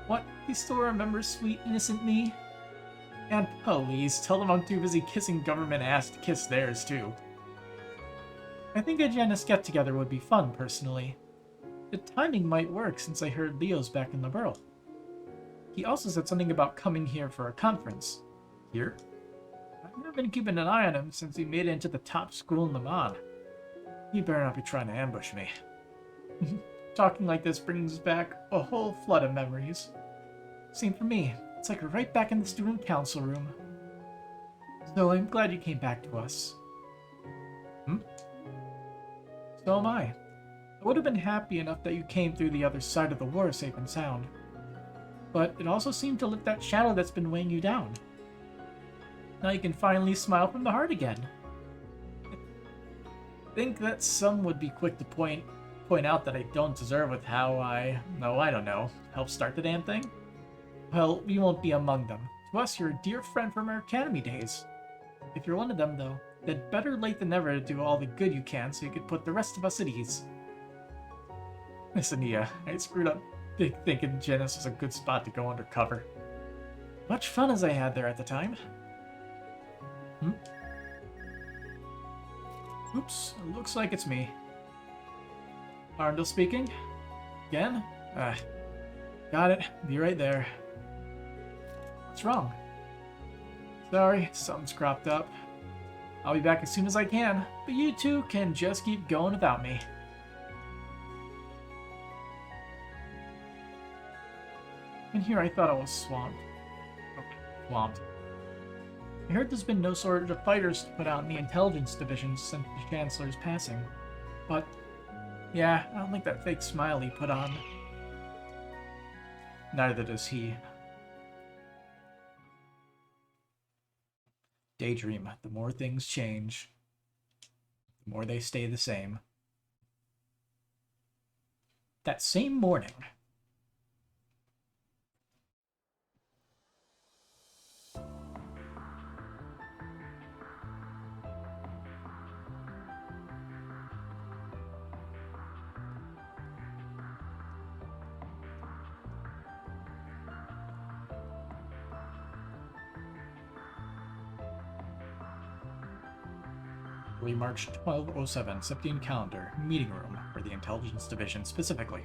What, he still remembers sweet, innocent me? And please, tell them I'm too busy kissing government ass to kiss theirs, too. I think a Janus get-together would be fun, personally. The timing might work since I heard Leo's back in the Burl. He also said something about coming here for a conference. Here? I've been keeping an eye on him since he made it into the top school in Le Mans. He better not be trying to ambush me. Talking like this brings back a whole flood of memories. Same for me. It's like we're right back in the student council room. So I'm glad you came back to us. So am I. I would have been happy enough that you came through the other side of the war safe and sound. but it also seemed to lift that shadow that's been weighing you down. Now you can finally smile from the heart again. Think that some would be quick to point out that I don't deserve with how I don't know, helped start the damn thing? Well, we won't be among them. To us, you're a dear friend from our academy days. If you're one of them, though, then better late than never to do all the good you can so you could put the rest of us at ease. Listen, Nia, I screwed up big thinking Genis was a good spot to go undercover. Much fun as I had there at the time. Oops, it looks like it's me. Arndel speaking? Again? Got it. Be right there. What's wrong? Sorry, something's cropped up. I'll be back as soon as I can, but you two can just keep going without me. And here I thought I was swamped. I heard there's been no shortage of fighters to put out in the intelligence division since the Chancellor's passing. But, yeah, I don't think that fake smile he put on. Neither does he. Daydream, the more things change, the more they stay the same. That same morning, early March 1207, Septian calendar, meeting room for the Intelligence Division specifically.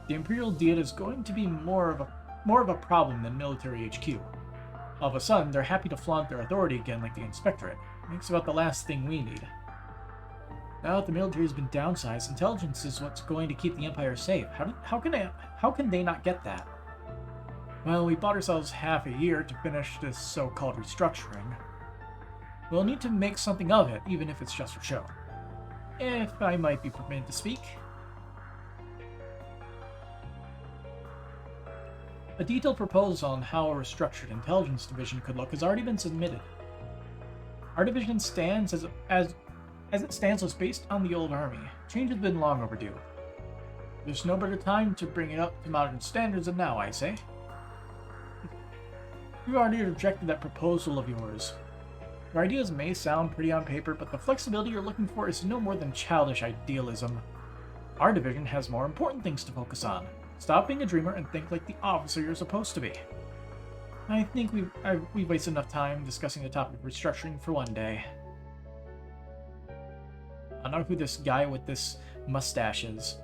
The Imperial Diet is going to be more of a problem than military HQ. All of a sudden, they're happy to flaunt their authority again like the Inspectorate. Makes about the last thing we need. Now that the military has been downsized, intelligence is what's going to keep the Empire safe. How can they not get that? Well, we bought ourselves half a year to finish this so-called restructuring. We'll need to make something of it, even if it's just for show. If I might be permitted to speak. A detailed proposal on how a restructured intelligence division could look has already been submitted. Our division stands as it stands was based on the old army. Change has been long overdue. There's no better time to bring it up to modern standards than now, I say. We've already rejected that proposal of yours. Your ideas may sound pretty on paper, but the flexibility you're looking for is no more than childish idealism. Our division has more important things to focus on. Stop being a dreamer and think like the officer you're supposed to be. I think we've wasted enough time discussing the topic of restructuring for one day. I don't know who this guy with this mustache is.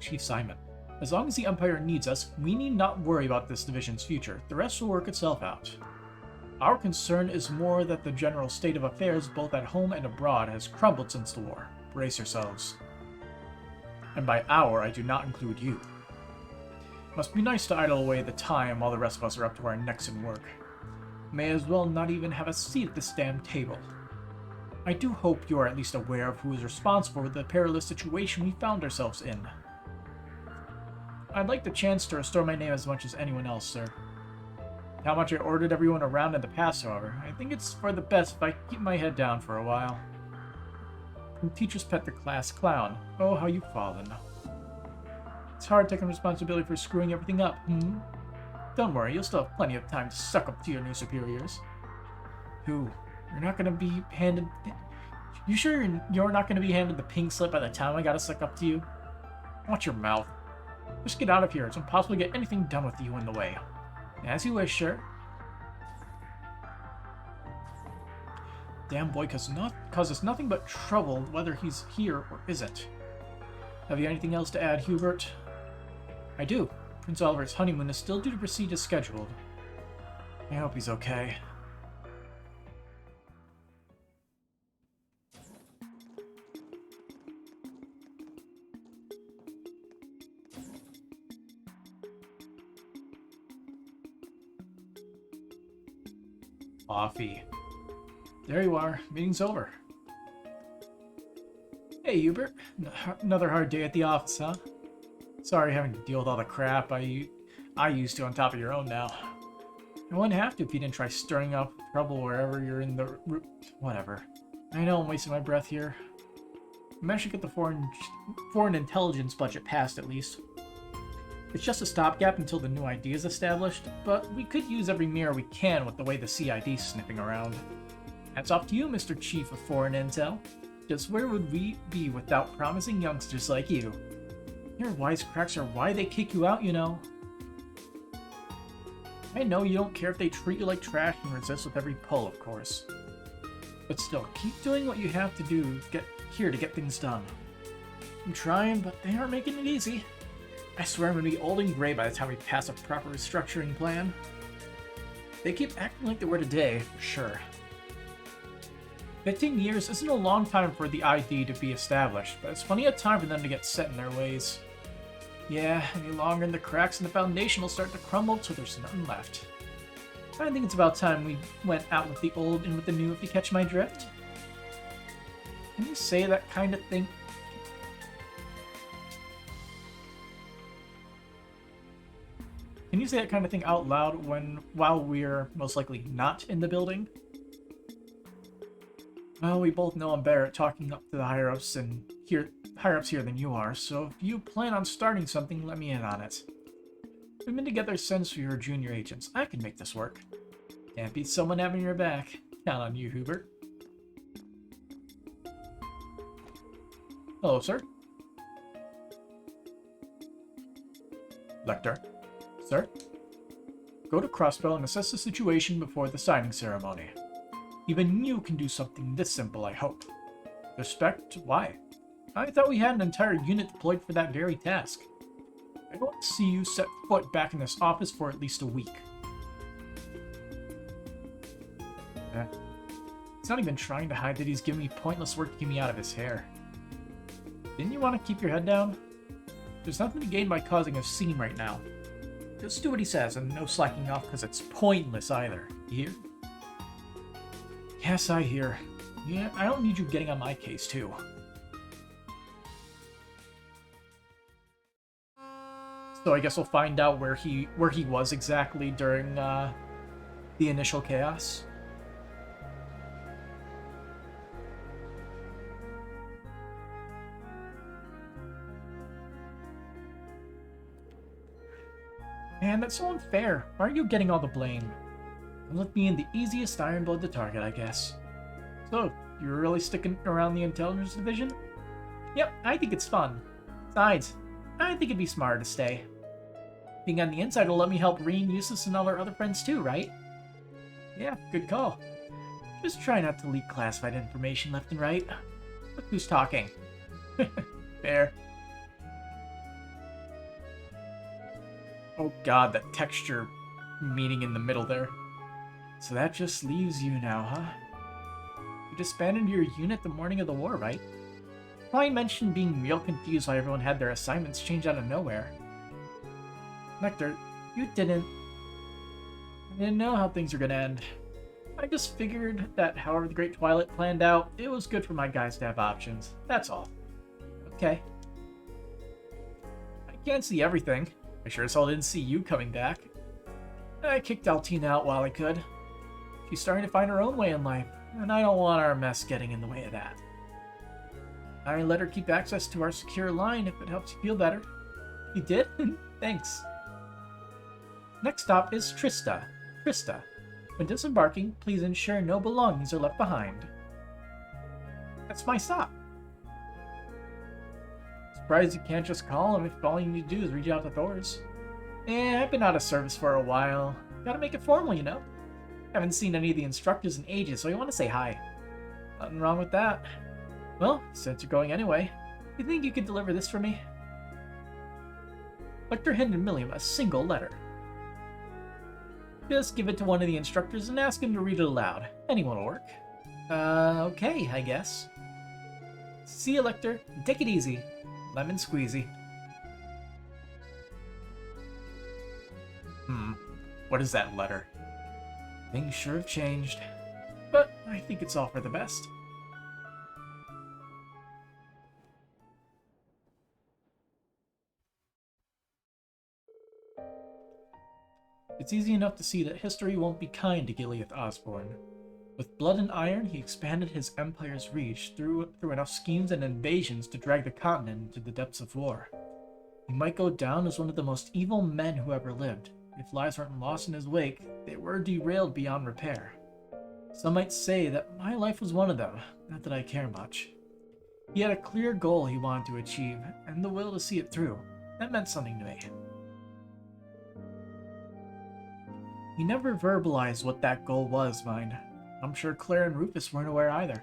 Chief Simon. As long as the Empire needs us, we need not worry about this division's future. The rest will work itself out. Our concern is more that the general state of affairs, both at home and abroad, has crumbled since the war. Brace yourselves. And by our, I do not include you. Must be nice to idle away the time while the rest of us are up to our necks in work. May as well not even have a seat at this damn table. I do hope you are at least aware of who is responsible for the perilous situation we found ourselves in. I'd like the chance to restore my name as much as anyone else, sir. How much I ordered everyone around in the past, however, I think it's for the best if I keep my head down for a while. From teacher's pet to class clown. Oh, how you've fallen. It's hard taking responsibility for screwing everything up, Don't worry, you'll still have plenty of time to suck up to your new superiors. Who? You're not gonna be handed... You sure you're not gonna be handed the pink slip by the time I gotta suck up to you? Watch your mouth. Just get out of here. It's impossible to get anything done with you in the way. As you wish, sir. Damn boy causes nothing but trouble whether he's here or isn't. Have you anything else to add, Hubert? I do. Prince Oliver's honeymoon is still due to proceed as scheduled. I hope he's okay. Coffee. There you are. Meeting's over. Hey, Hubert. Another hard day at the office, huh? Sorry having to deal with all the crap I used to on top of your own now. I wouldn't have to if you didn't try stirring up trouble wherever you're in the... Whatever. I know I'm wasting my breath here. I managed to get the foreign intelligence budget passed at least. It's just a stopgap until the new ID is established, but we could use every mirror we can with the way the CID's sniffing around. Hats off to you, Mr. Chief of Foreign Intel. Just where would we be without promising youngsters like you? Your wisecracks are why they kick you out, you know. I know you don't care if they treat you like trash and resist with every pull, of course. But still, keep doing what you have to do to get things done. I'm trying, but they aren't making it easy. I swear I'm gonna be old and gray by the time we pass a proper restructuring plan. They keep acting like they were today, for sure. 15 years isn't a long time for the ID to be established, but it's plenty of time for them to get set in their ways. Yeah, any longer and the cracks in the foundation will start to crumble till there's nothing left. I think it's about time we went out with the old and with the new, if you catch my drift. Can you say that kind of thing? Can you say that kind of thing out loud while we're most likely not in the building? Well, we both know I'm better at talking up to the higher-ups here than you are, so if you plan on starting something, let me in on it. We've been together since we were junior agents. I can make this work. Can't beat someone having your back. Count on you, Hubert. Hello, sir. Lecter. Sir? Go to Crossbell and assess the situation before the signing ceremony. Even you can do something this simple, I hope. Respect? Why? I thought we had an entire unit deployed for that very task. I don't see you set foot back in this office for at least a week. He's not even trying to hide that he's giving me pointless work to get me out of his hair. Didn't you want to keep your head down? There's nothing to gain by causing a scene right now. Just do what he says, and no slacking off because it's pointless either. You hear? Yes, I hear. Yeah, I don't need you getting on my case, too. So I guess we'll find out where he was exactly during the initial chaos. Man, that's so unfair. Why are you getting all the blame? And with being the easiest Iron Blood to target, I guess. So, you're really sticking around the intelligence division? Yep, I think it's fun. Besides, I think it'd be smarter to stay. Being on the inside will let me help Reen, Eustace, and all our other friends too, right? Yeah, good call. Just try not to leak classified information left and right. Look who's talking. Fair. Oh god, that texture meaning in the middle there. So that just leaves you now, huh? You disbanded your unit the morning of the war, right? Probably mentioned being real confused why everyone had their assignments changed out of nowhere. Nectar, you didn't know how things were gonna end. I just figured that however the Great Twilight planned out, it was good for my guys to have options. That's all. Okay. I can't see everything. I sure as hell didn't see you coming back. I kicked Altina out while I could. She's starting to find her own way in life, and I don't want our mess getting in the way of that. I let her keep access to our secure line if it helps you feel better. You did? Thanks. Next stop is Trista. Trista. When disembarking, please ensure no belongings are left behind. That's my stop. Surprised you can't just call him if all you need to do is reach out to Thors. I've been out of service for a while. Gotta make it formal, you know. Haven't seen any of the instructors in ages, so you want to say hi. Nothing wrong with that. Well, since you're going anyway, you think you could deliver this for me? Lecter handed Milliam a single letter. Just give it to one of the instructors and ask him to read it aloud. Anyone will work. Okay, I guess. See you, Lecter. Take it easy. Lemon squeezy. What is that letter? Things sure have changed. But I think it's all for the best. It's easy enough to see that history won't be kind to Gilead Osborne. With blood and iron, he expanded his empire's reach through enough schemes and invasions to drag the continent into the depths of war. He might go down as one of the most evil men who ever lived. If lives weren't lost in his wake, they were derailed beyond repair. Some might say that my life was one of them, not that I care much. He had a clear goal he wanted to achieve, and the will to see it through. That meant something to me. He never verbalized what that goal was, mind. I'm sure Claire and Rufus weren't aware either.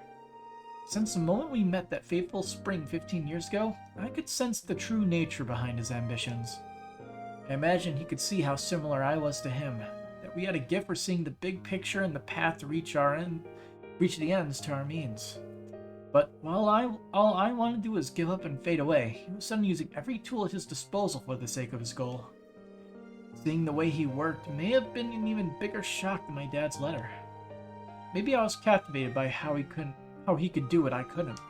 Since the moment we met that fateful spring 15 years ago, I could sense the true nature behind his ambitions. I imagine he could see how similar I was to him, that we had a gift for seeing the big picture and the path to reach the ends to our means. But while all I wanted to do was give up and fade away, he was suddenly using every tool at his disposal for the sake of his goal. Seeing the way he worked may have been an even bigger shock than my dad's letter. Maybe I was captivated by how he could do what I couldn't.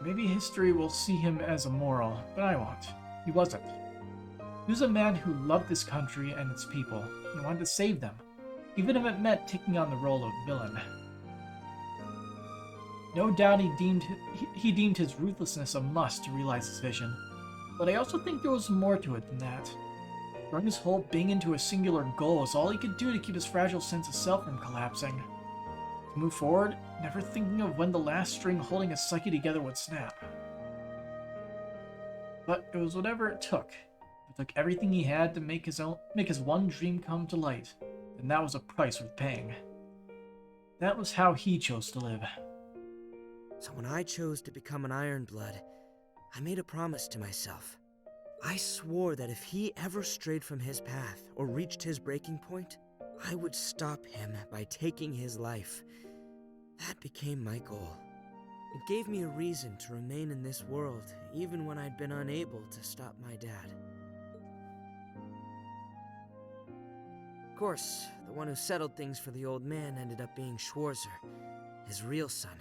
Maybe history will see him as immoral, but I won't. He wasn't. He was a man who loved this country and its people, and wanted to save them, even if it meant taking on the role of villain. No doubt he deemed his ruthlessness a must to realize his vision, but I also think there was more to it than that. Throwing his whole being into a singular goal was all he could do to keep his fragile sense of self from collapsing. To move forward, never thinking of when the last string holding his psyche together would snap. But it was whatever it took. It took everything he had to make his one dream come to light, and that was a price worth paying. That was how he chose to live.
So when I chose to become an Ironblood, I made a promise to myself. I swore that if he ever strayed from his path or reached his breaking point, I would stop him by taking his life. That became my goal. It gave me a reason to remain in this world, even when I'd been unable to stop my dad. Of course, the one who settled things for the old man ended up being Schwarzer, his real son.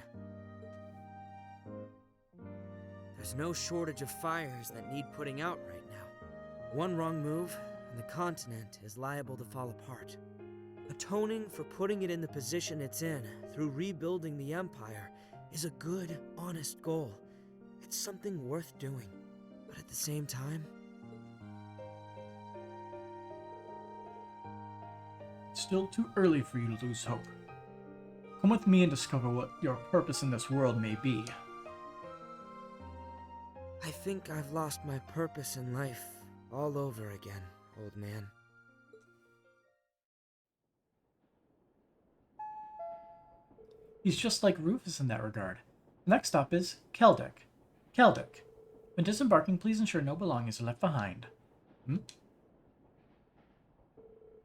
There's no shortage of fires that need putting out right now. One wrong move, and the continent is liable to fall apart. Atoning for putting it in the position it's in through rebuilding the Empire is a good, honest goal. It's something worth doing. But at the same time...
It's still too early for you to lose hope. Come with me and discover what your purpose in this world may be.
I think I've lost my purpose in life all over again, old man.
He's just like Rufus in that regard. Next stop is Keldek. Keldek. When disembarking, please ensure no belongings are left behind.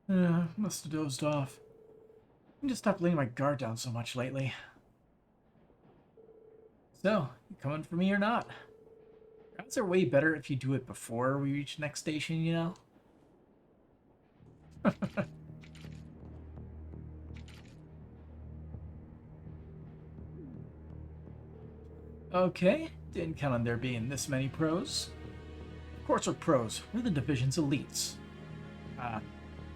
Must have dozed off. I just stopped laying my guard down so much lately. So, you coming for me or not? Odds are way better if you do it before we reach the next station, you know? Okay, didn't count on there being this many pros. Of course we're pros, we're the division's elites.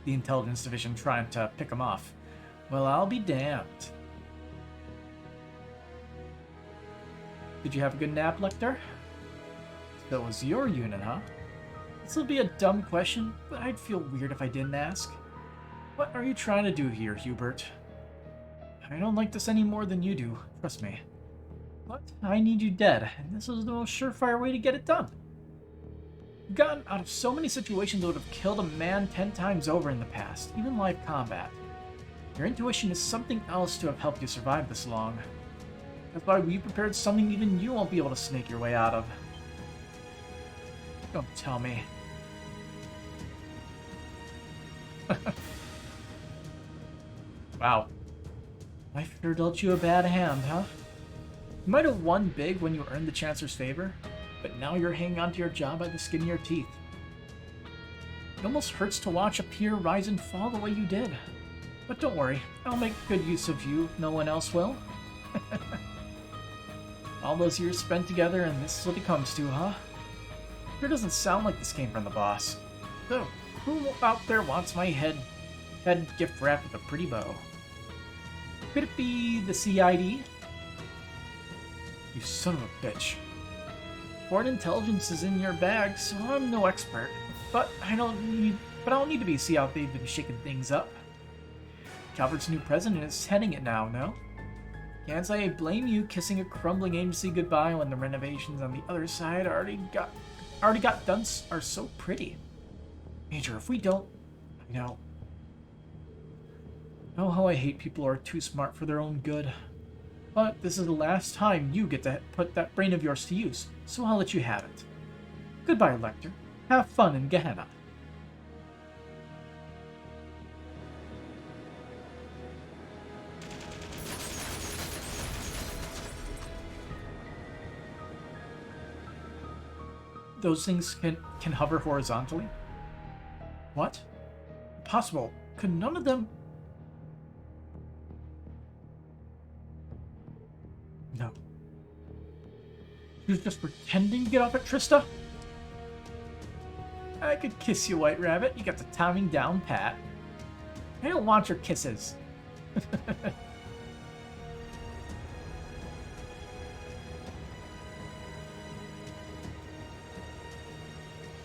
The intelligence division trying to pick them off. Well, I'll be damned. Did you have a good nap, Lecter? That was your unit, huh? This will be a dumb question, but I'd feel weird if I didn't ask. What are you trying to do here, Hubert? I don't like this any more than you do, trust me. But I need you dead, and this is the most surefire way to get it done. You've gotten out of so many situations that would have killed a man 10 times over in the past, even live combat. Your intuition is something else to have helped you survive this long. That's why we prepared something even you won't be able to snake your way out of. Don't tell me. Wow. Life sure dealt you a bad hand, huh? You might have won big when you earned the Chancellor's favor, but now you're hanging on to your job by the skin of your teeth. It almost hurts to watch a peer rise and fall the way you did. But don't worry, I'll make good use of you if no one else will. All those years spent together and this is what it comes to, huh? Sure doesn't sound like this came from the boss. So, who out there wants my head gift wrapped with a pretty bow? Could it be the CID? You son of a bitch. Foreign intelligence is in your bag, so I'm no expert. But I don't need to be see how they've been shaking things up. Calvert's new president is heading it now, no? Can't say I blame you kissing a crumbling agency goodbye when the renovations on the other side already got done are so pretty. Major, if we don't... I know. Know how I hate people who are too smart for their own good. But this is the last time you get to put that brain of yours to use, so I'll let you have it. Goodbye, Lecter. Have fun in Gehenna. Those things can hover horizontally? What? Impossible. Could none of them... No. She was just pretending to get off at Trista? I could kiss you, White Rabbit. You got the timing down pat. I don't want your kisses.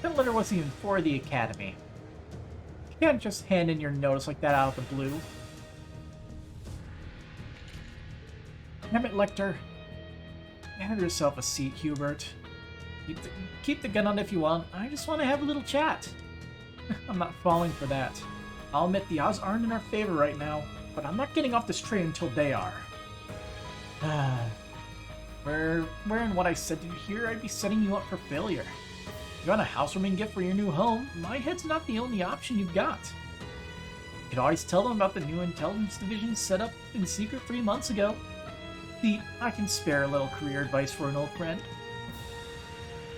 That letter wasn't even for the Academy. You can't just hand in your notice like that out of the blue. Damn it, Lecter. Have yourself a seat, Hubert. Keep the gun on if you want. I just want to have a little chat. I'm not falling for that. I'll admit the odds aren't in our favor right now, but I'm not getting off this train until they are. Where in what I said to you here, I'd be setting you up for failure. You want a housewarming gift for your new home? My head's not the only option you've got. You could always tell them about the new intelligence division set up in secret 3 months ago. See, I can spare a little career advice for an old friend.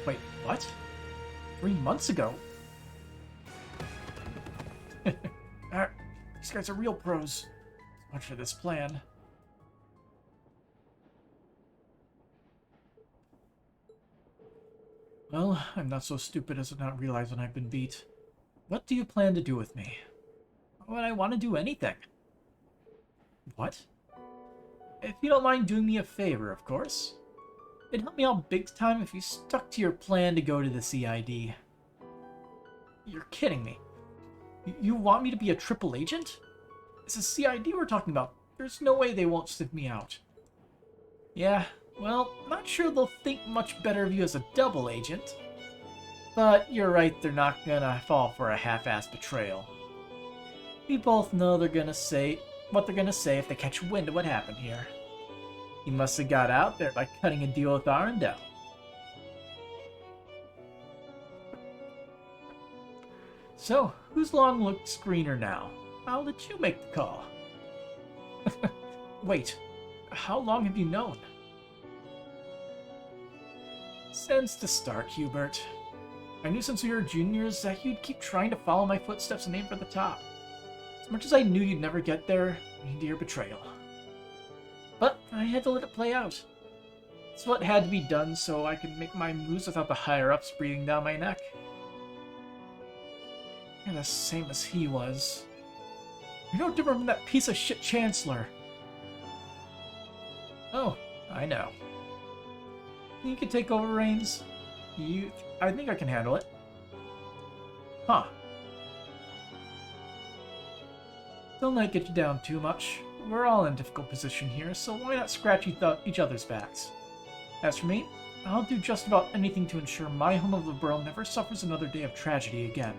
Wait, what? 3 months ago? These guys are real pros. So much for this plan. Well, I'm not so stupid as to not realize when I've been beat. What do you plan to do with me? Why would I want to do anything? What? If you don't mind doing me a favor, of course. It'd help me out big time if you stuck to your plan to go to the CID. You're kidding me. You want me to be a triple agent? It's a CID we're talking about. There's no way they won't sniff me out. Yeah, well, not sure they'll think much better of you as a double agent. But you're right, they're not gonna fall for a half-assed betrayal. We both know they're gonna say what they're gonna say if they catch wind of what happened here. He must have got out there by cutting a deal with Arendelle. So, whose long looked screener now? I'll let you make the call. Wait, how long have you known? Since the start, Hubert. I knew since we were juniors that you'd keep trying to follow my footsteps and aim for the top. As much as I knew you'd never get there, into your betrayal. But I had to let it play out. It's what had to be done so I could make my moves without the higher-ups breathing down my neck. You're the same as he was. You're no different from that piece of shit Chancellor. Oh, I know. You can take over reins. I think I can handle it. Huh. Don't let it get you down too much. We're all in a difficult position here, so why not scratch each other's backs? As for me, I'll do just about anything to ensure my home of the Liberl never suffers another day of tragedy again.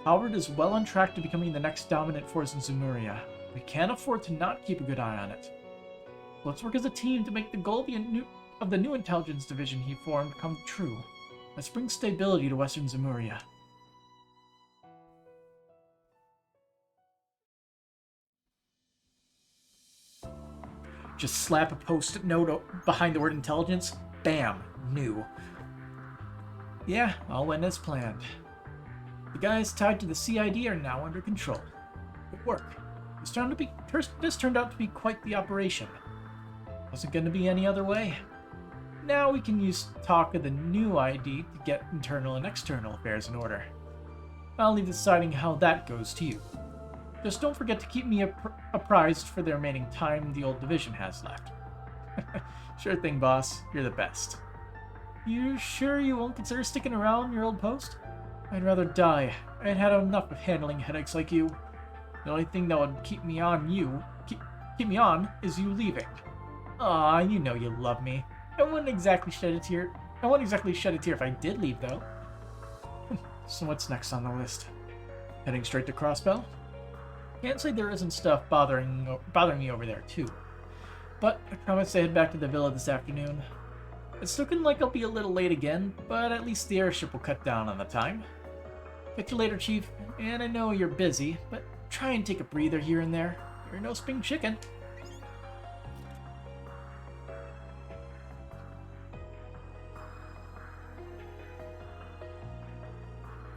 Howard is well on track to becoming the next dominant force in Zemuria. We can't afford to not keep a good eye on it. Let's work as a team to make the goal of the new intelligence division he formed come true. Let's bring stability to Western Zemuria. Just slap a post-it note behind the word intelligence. Bam. New. Yeah, all went as planned. The guys tied to the CID are now under control. Good work. This turned out to be quite the operation. Wasn't going to be any other way. Now we can use talk of the new ID to get internal and external affairs in order. I'll leave deciding how that goes to you. Just don't forget to keep me apprised for the remaining time the old division has left. Sure thing, boss. You're the best. You sure you won't consider sticking around your old post? I'd rather die. I'd had enough of handling headaches like you. The only thing that would keep me on is you leaving. Aw, you know you love me. I wouldn't exactly shed a tear if I did leave, though. So what's next on the list? Heading straight to Crossbell? Can't say there isn't stuff bothering me over there, too. But I promise to head back to the villa this afternoon. It's looking like I'll be a little late again, but at least the airship will cut down on the time. Catch you later, Chief. And I know you're busy, but try and take a breather here and there. You're no spring chicken.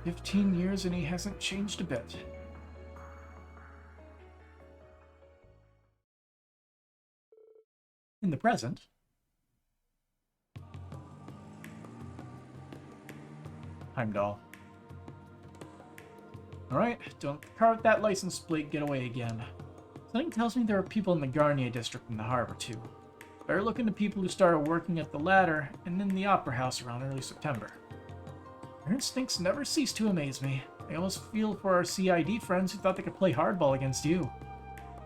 "15 years and he hasn't changed a bit." In the present, Heimdall. Alright, don't carve that license plate, get away again. Something tells me there are people in the Garnier district in the harbor, too. Better look into people who started working at the ladder and in the opera house around early September. Their instincts never cease to amaze me. I almost feel for our CID friends who thought they could play hardball against you.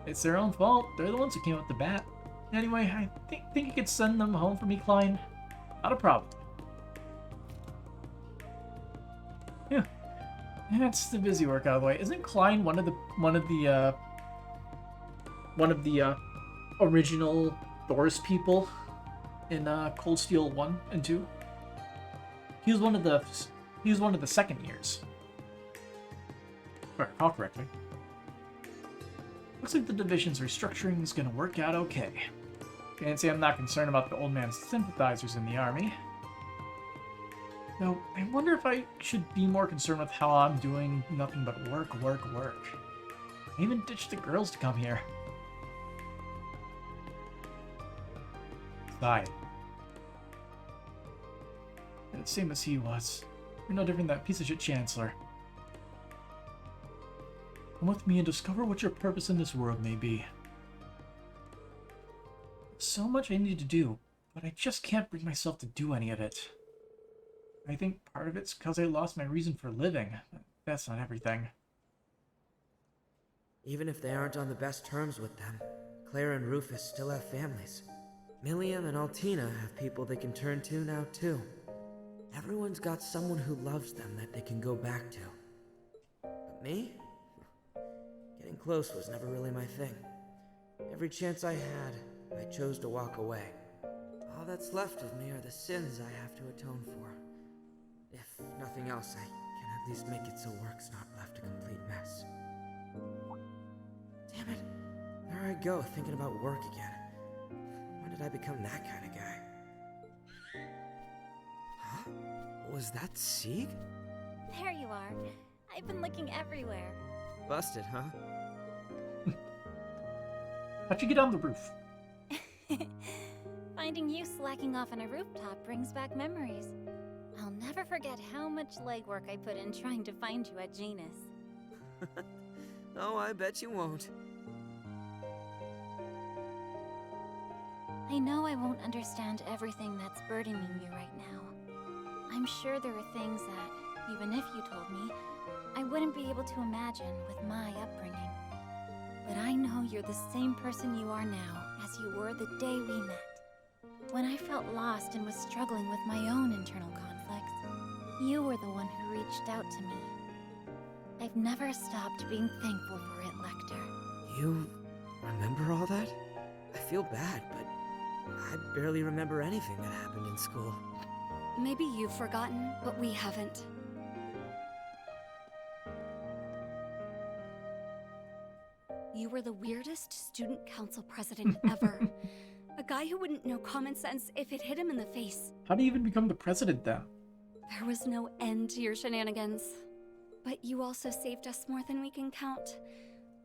It's their own fault. They're the ones who came up with the bat. Anyway, I think you could send them home for me, Klein. Not a problem. Yeah, that's the busy work out of the way. Isn't Klein one of the original Thor's people in Cold Steel 1 and 2? He was one of the second years. If I recall correctly. Looks like the division's restructuring is going to work out okay. Can't say I'm not concerned about the old man's sympathizers in the army. Though, I wonder if I should be more concerned with how I'm doing nothing but work. I even ditched the girls to come here. Sigh. Same as he was. You're no different than that piece of shit Chancellor. Come with me and discover what your purpose in this world may be. So much I need to do, but I just can't bring myself to do any of it. I think part of it's because I lost my reason for living. That's not everything.
Even if they aren't on the best terms with them, Claire and Rufus still have families. Milliam and Altina have people they can turn to now, too. Everyone's got someone who loves them that they can go back to. But me? Getting close was never really my thing. Every chance I had, I chose to walk away. All that's left of me are the sins I have to atone for. If nothing else, I can at least make it so work's not left a complete mess. Damn it. There I go, thinking about work again. When did I become that kind of guy? Huh? Was that Sieg?
There you are. I've been looking everywhere.
Busted, huh?
How'd you get on the roof?
Finding you slacking off on a rooftop brings back memories. I'll never forget how much legwork I put in trying to find you at Genus.
Oh, I bet you won't.
I know I won't understand everything that's burdening you right now. I'm sure there are things that, even if you told me, I wouldn't be able to imagine with my upbringing. But I know you're the same person you are now as you were the day we met. When I felt lost and was struggling with my own internal conflicts, you were the one who reached out to me. I've never stopped being thankful for it, Lecter.
You remember all that? I feel bad, but I barely remember anything that happened in school.
Maybe you've forgotten, but we haven't. You were the weirdest student council president ever. A guy who wouldn't know common sense if it hit him in the face.
How do you even become the president then?
There was no end to your shenanigans. But you also saved us more than we can count.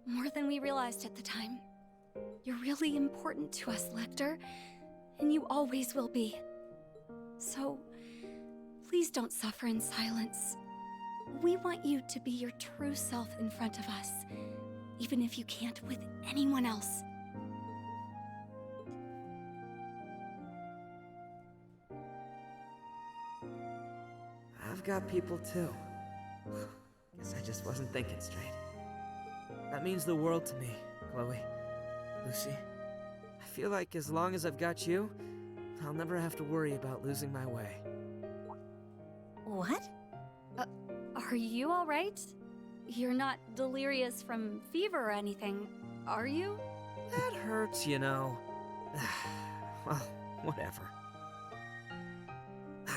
More than we realized at the time. You're really important to us, Lecter. And you always will be. So, please don't suffer in silence. We want you to be your true self in front of us, even if you can't with anyone else.
I've got people too. Guess I just wasn't thinking straight. That means the world to me, Chloe. Lucy. I feel like as long as I've got you, I'll never have to worry about losing my way.
What?
Are you alright? You're not delirious from fever or anything, are you?
That hurts, you know. Well, whatever.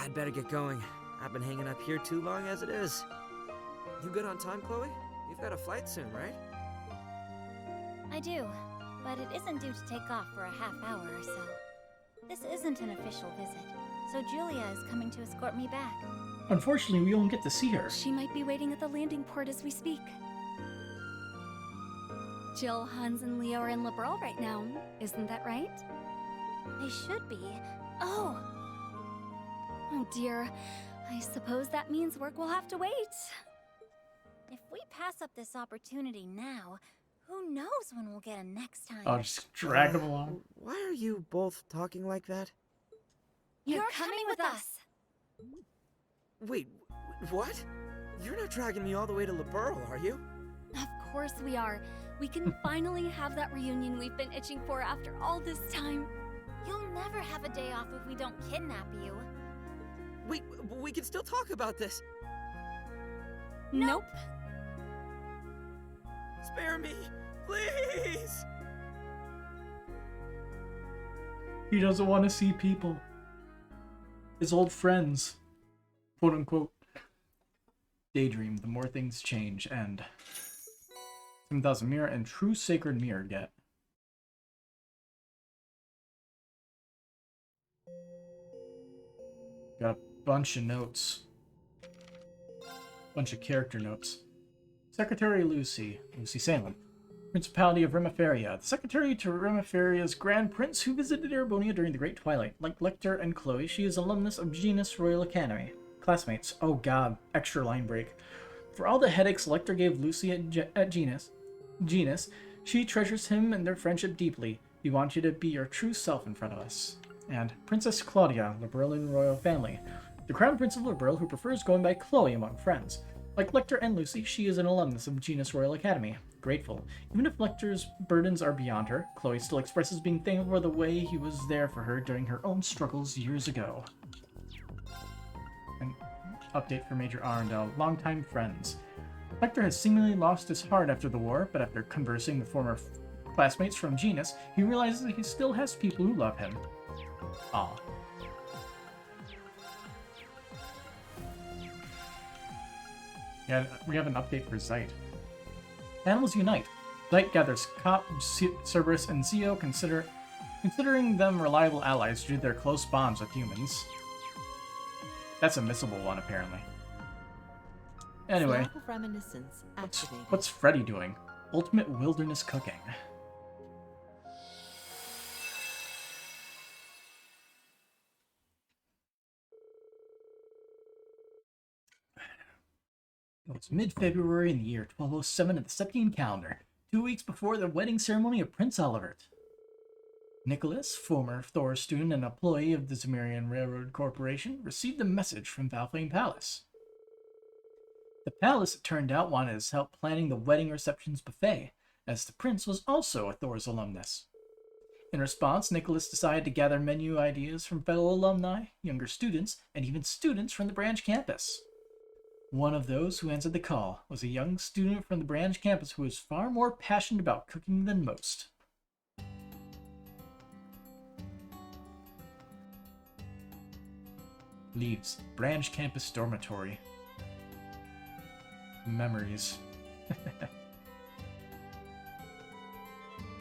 I'd better get going. I've been hanging up here too long as it is. You good on time, Chloe? You've got a flight soon, right?
I do, but it isn't due to take off for a half hour or so. This isn't an official visit, so Julia is coming to escort me back.
Unfortunately, we won't get to see her.
She might be waiting at the landing port as we speak. Jill, Hans, and Leo are in Liberal right now. Isn't that right?
They should be. Oh!
Oh dear. I suppose that means work will have to wait.
If we pass up this opportunity now, who knows when we'll get a next time?
I'll just drag them along.
Why are you both talking like that?
You're coming with us!
Wait, what? You're not dragging me all the way to Liberal, are you?
Of course we are. We can finally have that reunion we've been itching for after all this time.
You'll never have a day off if we don't kidnap you.
Wait, we can still talk about this.
Nope.
Spare me, please!
He doesn't want to see people. His old friends. Quote unquote. Daydream, the more things change, and 7,000 mirror and true sacred mirror get. Got a bunch of notes. Bunch of character notes. Secretary Lucy Salem. Principality of Remeferia. The secretary to Remeferia's Grand Prince who visited Erebonia during the Great Twilight. Like Lecter and Chloe, she is alumnus of Genus Royal Academy. Classmates. Oh god, extra line break. For all the headaches Lecter gave Lucy at Genus, she treasures him and their friendship deeply. We want you to be your true self in front of us. And Princess Claudia, Liberalian royal family. The Crown Prince of Liberal who prefers going by Chloe among friends. Like Lecter and Lucy, she is an alumnus of Genus Royal Academy. Grateful. Even if Lecter's burdens are beyond her, Chloe still expresses being thankful for the way he was there for her during her own struggles years ago. An update for Major Arundel. Longtime friends. Lecter has seemingly lost his heart after the war, but after conversing with former classmates from Genus, he realizes that he still has people who love him. Aw. Yeah, we have an update for Zeit. Animals unite. Zeit gathers Cop, Cerberus, and Zeo, considering them reliable allies due to their close bonds with humans. That's a missable one, apparently. Anyway,
Snap of reminiscence activated.
what's Freddy doing? Ultimate wilderness cooking. It's mid-February in the year 1207 of the Septine calendar, 2 weeks before the wedding ceremony of Prince Olivert. Nicholas, former Thor student and employee of the Zemirian Railroad Corporation, received a message from Valflame Palace. The palace, it turned out, wanted his help planning the wedding reception's buffet, as the prince was also a Thor's alumnus. In response, Nicholas decided to gather menu ideas from fellow alumni, younger students, and even students from the branch campus. One of those who answered the call was a young student from the branch campus who was far more passionate about cooking than most. Leaves. Branch campus dormitory. Memories.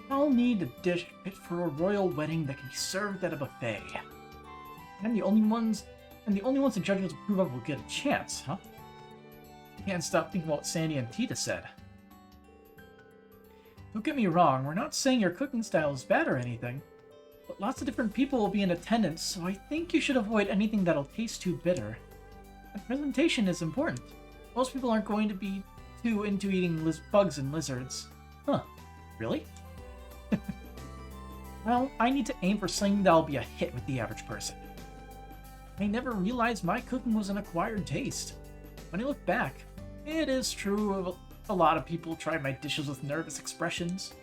I'll need a dish fit for a royal wedding that can be served at a buffet. And the only ones the judges approve of will get a chance, huh? Can't stop thinking about what Sandy and Tita said. Don't get me wrong, we're not saying your cooking style is bad or anything, but lots of different people will be in attendance, so I think you should avoid anything that'll taste too bitter. And presentation is important. Most people aren't going to be too into eating bugs and lizards. Huh. Really? Well, I need to aim for something that'll be a hit with the average person. I never realized my cooking was an acquired taste. When I look back, it is true a lot of people try my dishes with nervous expressions.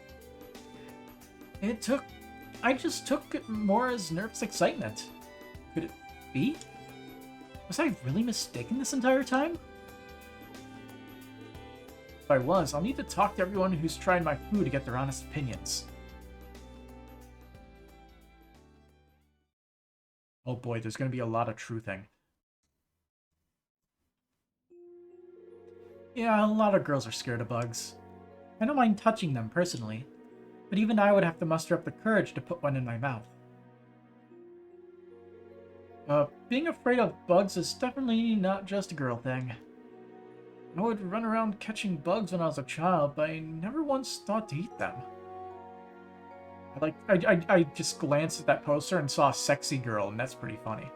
I just took it more as nervous excitement. Could it be? Was I really mistaken this entire time? If I was, I'll need to talk to everyone who's tried my food to get their honest opinions. Oh boy, there's going to be a lot of truthing. Yeah, a lot of girls are scared of bugs. I don't mind touching them personally, but even I would have to muster up the courage to put one in my mouth. Being afraid of bugs is definitely not just a girl thing. I would run around catching bugs when I was a child, but I never once thought to eat them. I just glanced at that poster and saw a sexy girl, and that's pretty funny.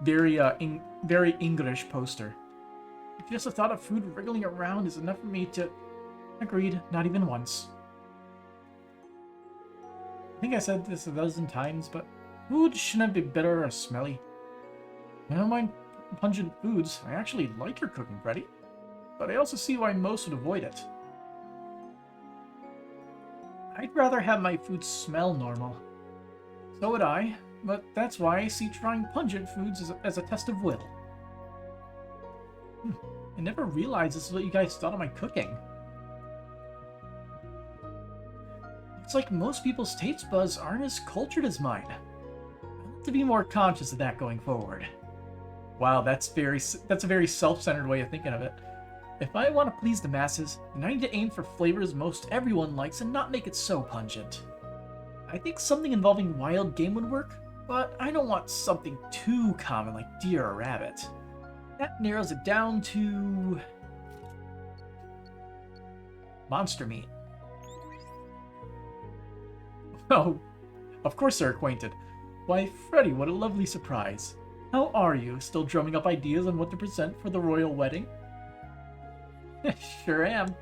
Very English poster. Just the thought of food wriggling around is enough for me to... Agreed, not even once. I think I said this a dozen times, but food shouldn't be bitter or smelly. I don't mind pungent foods. I actually like your cooking, Freddy. But I also see why most would avoid it. I'd rather have my food smell normal. So would I, but that's why I see trying pungent foods as a test of will. I never realized this is what you guys thought of my cooking. It's like most people's taste buds aren't as cultured as mine. I'll have to be more conscious of that going forward. Wow, that's a very self-centered way of thinking of it. If I want to please the masses, then I need to aim for flavors most everyone likes and not make it so pungent. I think something involving wild game would work, but I don't want something too common like deer or rabbit. That narrows it down to... monster meat. Oh, of course they're acquainted. Why, Freddy, what a lovely surprise. How are you? Still drumming up ideas on what to present for the royal wedding? Sure am.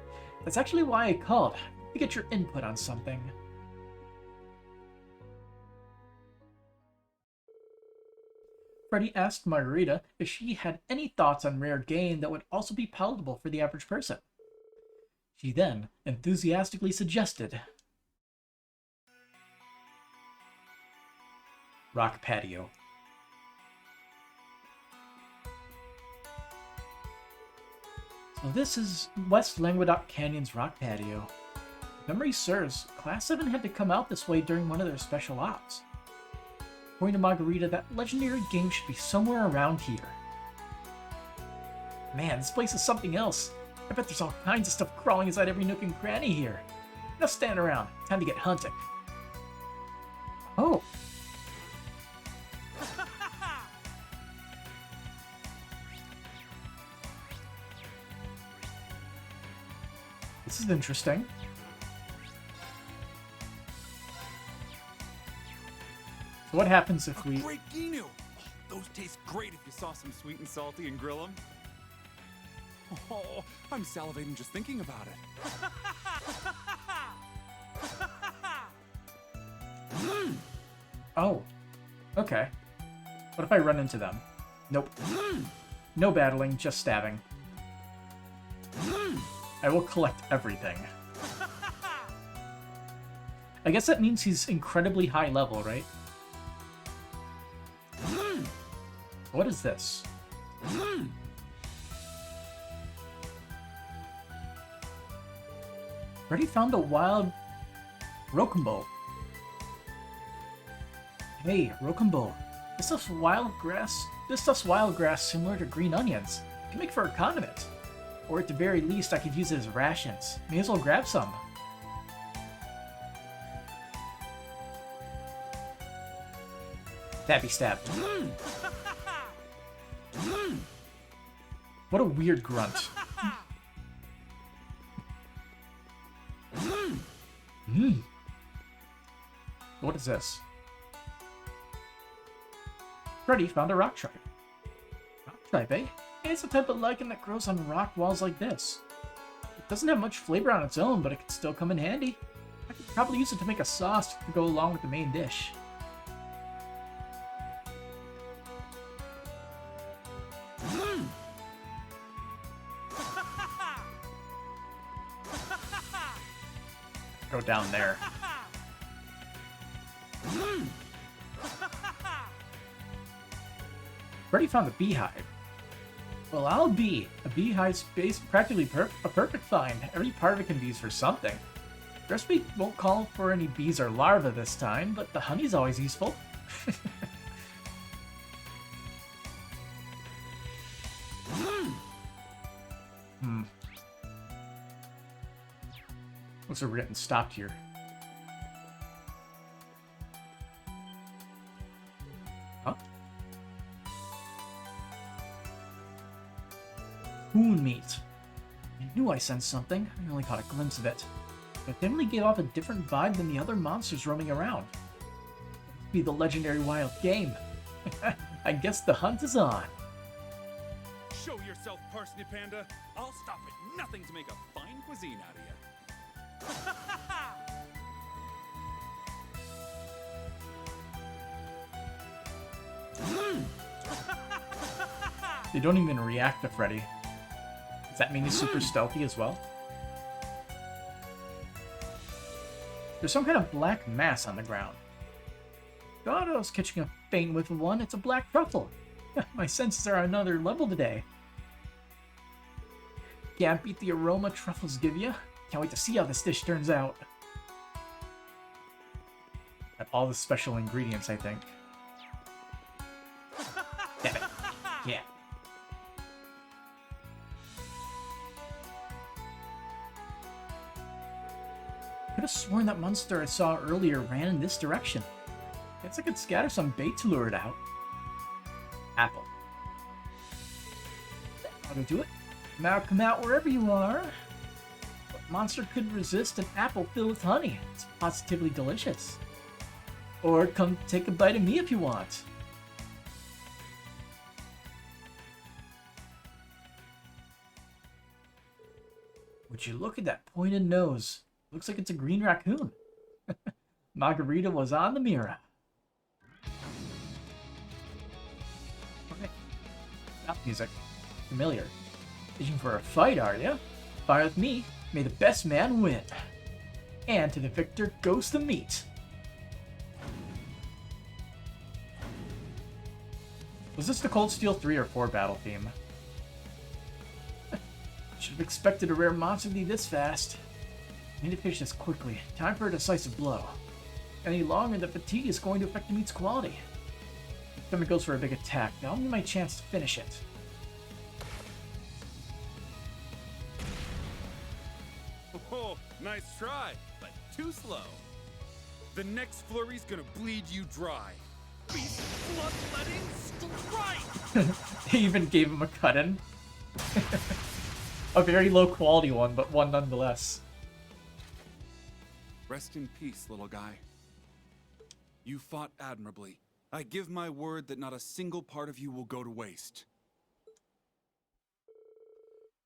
That's actually why I called, to get your input on something. Freddy asked Margarita if she had any thoughts on rare game that would also be palatable for the average person. She then enthusiastically suggested rock patio. So this is West Languedoc Canyon's rock patio. If memory serves, Class 7 had to come out this way during one of their special ops. According to Margarita, that legendary game should be somewhere around here. Man, this place is something else. I bet there's all kinds of stuff crawling inside every nook and cranny here. Now stand around. Time to get hunting. Oh. This is interesting. So what happens if we...
Great Ginu! Those taste great if you saw some sweet and salty and grill them. Oh, I'm salivating just thinking about it.
Oh. Okay. What if I run into them? Nope. No battling, just stabbing. I will collect everything. I guess that means he's incredibly high level, right? What is this? Already found a wild Rocumbo. Hey, Rocumbo. This stuff's wild grass similar to green onions. It can make for a condiment. Or at the very least, I could use it as rations. May as well grab some. Stabby stab. What a weird grunt. What is this? Freddy found a rock tribe. Rock Tyrfing. It's the type of lichen that grows on rock walls like this. It doesn't have much flavor on its own, but it can still come in handy. I could probably use it to make a sauce to go along with the main dish. Go down there. Already found the beehive. Well, I'll be. A beehive's practically a perfect find. Every part of it can be used for something. The recipe won't call for any bees or larvae this time, but the honey's always useful. Looks like we're getting stopped here. Huh? Coon meat. I knew I sensed something. I only caught a glimpse of it. But it definitely gave off a different vibe than the other monsters roaming around. It must be the legendary wild game. I guess the hunt is on.
Show yourself, Parsnip Panda. I'll stop at nothing to make a fine cuisine out of you.
They don't even react to Freddy. Does that mean he's super stealthy as well? There's some kind of black mass on the ground. God, I was catching a faint whiff of one. It's a black truffle. My senses are on another level today. Can't beat the aroma truffles give you. Can't wait to see how this dish turns out. Got all the special ingredients, I think. Damn it. Yeah. Could have sworn that monster I saw earlier ran in this direction. Guess I could scatter some bait to lure it out. Apple. That'll do it. Come out wherever you are. What monster could resist an apple filled with honey? It's positively delicious. Or come take a bite of me if you want. Would you look at that pointed nose? Looks like it's a green raccoon. Margarita was on the mirror. Okay. That music. Familiar. Itching for a fight, are you? Fight with me. May the best man win. And to the victor goes the meat. Was this the Cold Steel 3 or 4 battle theme? Should have expected a rare monster to be this fast. Need to finish this quickly. Time for a decisive blow. Any longer, the fatigue is going to affect the meat's quality. If time it goes for a big attack, that'll be my chance to finish it.
Oh, nice try, but too slow. The next flurry's gonna bleed you dry. Beast bloodletting strike!
They even gave him a cut-in. A very low quality one, but one nonetheless.
Rest in peace, little guy. You fought admirably. I give my word that not a single part of you will go to waste.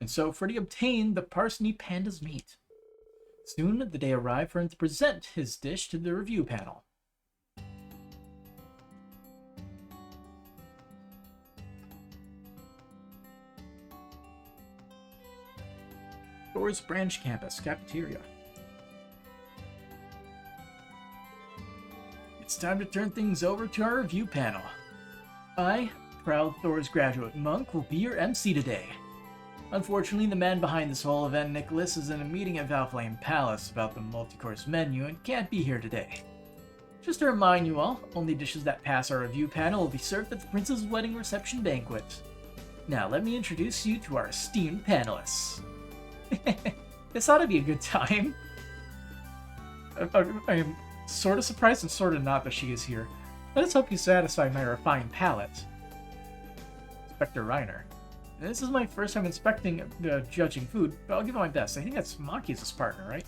And so Freddy obtained the Parsnip Panda's meat. Soon the day arrived for him to present his dish to the review panel. Thor's Branch Campus Cafeteria. It's time to turn things over to our review panel. I, proud Thor's graduate monk, will be your MC today. Unfortunately, the man behind this whole event, Nicholas, is in a meeting at Valflame Palace about the multi-course menu and can't be here today. Just to remind you all, only dishes that pass our review panel will be served at the Prince's wedding reception banquet. Now let me introduce you to our esteemed panelists. This ought to be a good time. I am sort of surprised and sort of not that she is here. Let us hope you satisfy my refined palate. Inspector Reiner. This is my first time inspecting judging food, but I'll give it my best. I think that's Maki as his partner, right?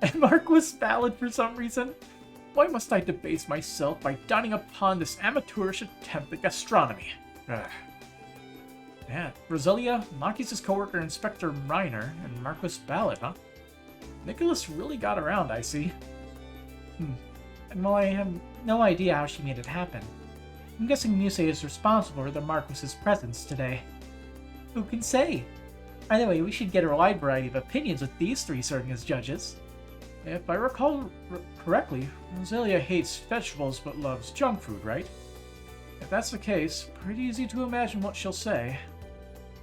And Mark was valid for some reason. Why must I debase myself by dining upon this amateurish attempt at gastronomy? Ugh. Yeah, Roselia, Maki's co-worker Inspector Reiner, and Marquis Ballard, huh? Nicholas really got around, I see. And while I have no idea how she made it happen, I'm guessing Muse is responsible for the Marquis's presence today. Who can say? Either way, we should get a wide variety of opinions with these three serving as judges. If I recall correctly, Roselia hates vegetables but loves junk food, right? If that's the case, pretty easy to imagine what she'll say.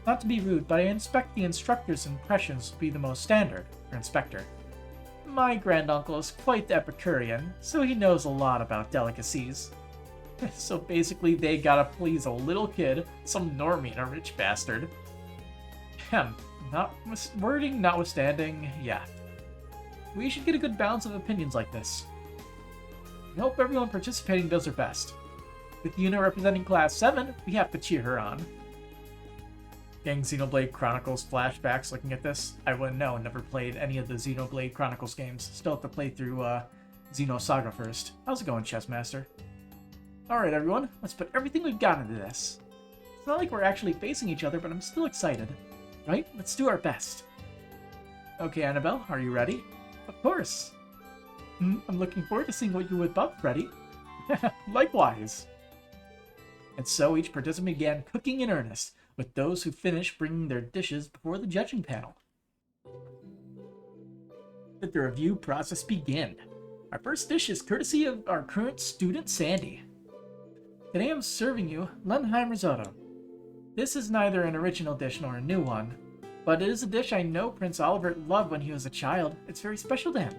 Not to be rude, but I expect the instructor's impressions will be the most standard, or inspector. My granduncle is quite the Epicurean, so he knows a lot about delicacies. So basically, they gotta please a little kid, some normie and a rich bastard. Wording notwithstanding, yeah. We should get a good balance of opinions like this. I hope everyone participating does their best. With Yuna representing Class 7, we have to cheer her on. Getting Xenoblade Chronicles flashbacks looking at this. I wouldn't know, never played any of the Xenoblade Chronicles games. Still have to play through Xenosaga first. How's it going, Chessmaster? Alright everyone, let's put everything we've got into this. It's not like we're actually facing each other, but I'm still excited. Right? Let's do our best. Okay, Annabelle, are you ready? Of course. I'm looking forward to seeing what you whip up, Freddy. Likewise. And so each participant began cooking in earnest, with those who finished bringing their dishes before the judging panel. Let the review process begin. Our first dish is courtesy of our current student, Sandy. Today I'm serving you Lenheim risotto. This is neither an original dish nor a new one, but it is a dish I know Prince Oliver loved when he was a child. It's very special to him.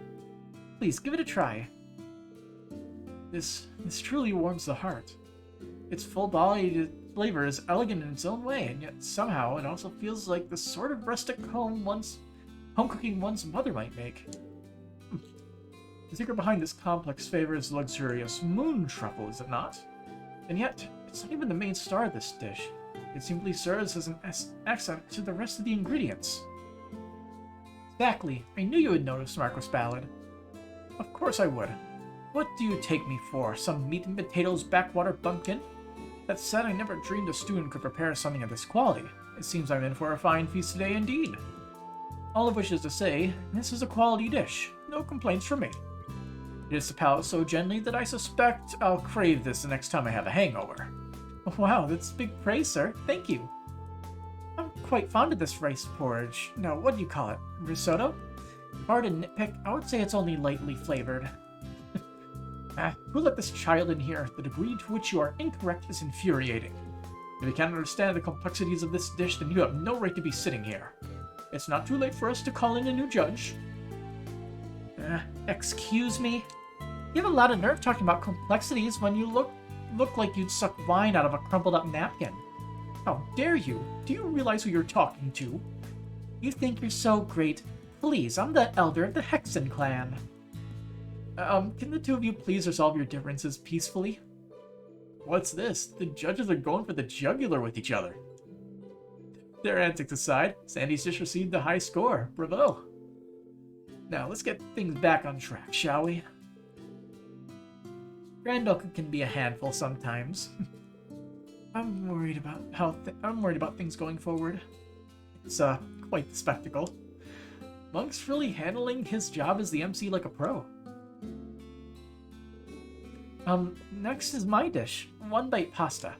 Please, give it a try. This truly warms the heart. Its full-bodied flavor is elegant in its own way, and yet somehow it also feels like the sort of rustic home cooking one's mother might make. The secret behind this complex flavor is luxurious moon truffle, is it not? And yet, it's not even the main star of this dish. It simply serves as an accent to the rest of the ingredients. Exactly. I knew you would notice, Marquis Ballard. Of course I would. What do you take me for? Some meat and potatoes backwater bumpkin? That said, I never dreamed a student could prepare something of this quality. It seems I'm in for a fine feast today indeed. All of which is to say, this is a quality dish. No complaints from me. It hits the palate so gently that I suspect I'll crave this the next time I have a hangover. Wow, that's big praise, sir. Thank you. I'm quite fond of this rice porridge. No, what do you call it? Risotto? Pardon nitpick, I would say it's only lightly flavored. Who let this child in here? The degree to which you are incorrect is infuriating. If you can't understand the complexities of this dish, then you have no right to be sitting here. It's not too late for us to call in a new judge. Excuse me? You have a lot of nerve talking about complexities when you look like you'd suck wine out of a crumpled up napkin. How dare you? Do you realize who you're talking to? You think you're so great. Please, I'm the elder of the Hexen clan. Can the two of you please resolve your differences peacefully? What's this? The judges are going for the jugular with each other. Their antics aside, Sandy's just received a high score. Bravo. Now, let's get things back on track, shall we? Granduncle can be a handful sometimes. I'm worried about things going forward. It's quite the spectacle. Monk's really handling his job as the MC like a pro. Next is my dish, one-bite pasta.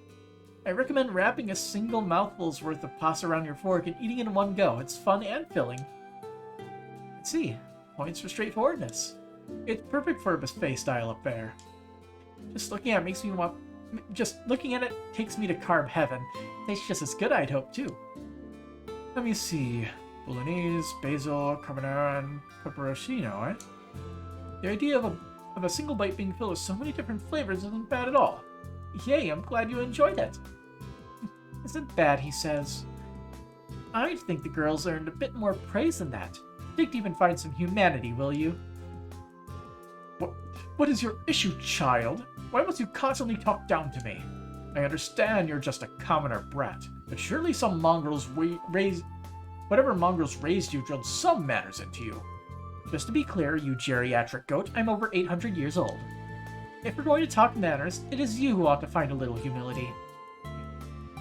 I recommend wrapping a single mouthful's worth of pasta around your fork and eating it in one go. It's fun and filling. Let's see, points for straightforwardness. It's perfect for a buffet style affair. Just looking at it takes me to carb heaven. Tastes just as good, I'd hope too. Let me see. Bolognese, basil, carbonara, and pepperoncino, eh? The idea of a single bite being filled with so many different flavors isn't bad at all. Yay, I'm glad you enjoyed it. Isn't bad, he says. I'd think the girls earned a bit more praise than that. Dig deep and find some humanity, will you? What is your issue, child? Why must you constantly talk down to me? I understand you're just a commoner brat, but surely some mongrels whatever mongrels raised you drilled some manners into you. Just to be clear, you geriatric goat, I'm over 800 years old. If we're going to talk manners, it is you who ought to find a little humility.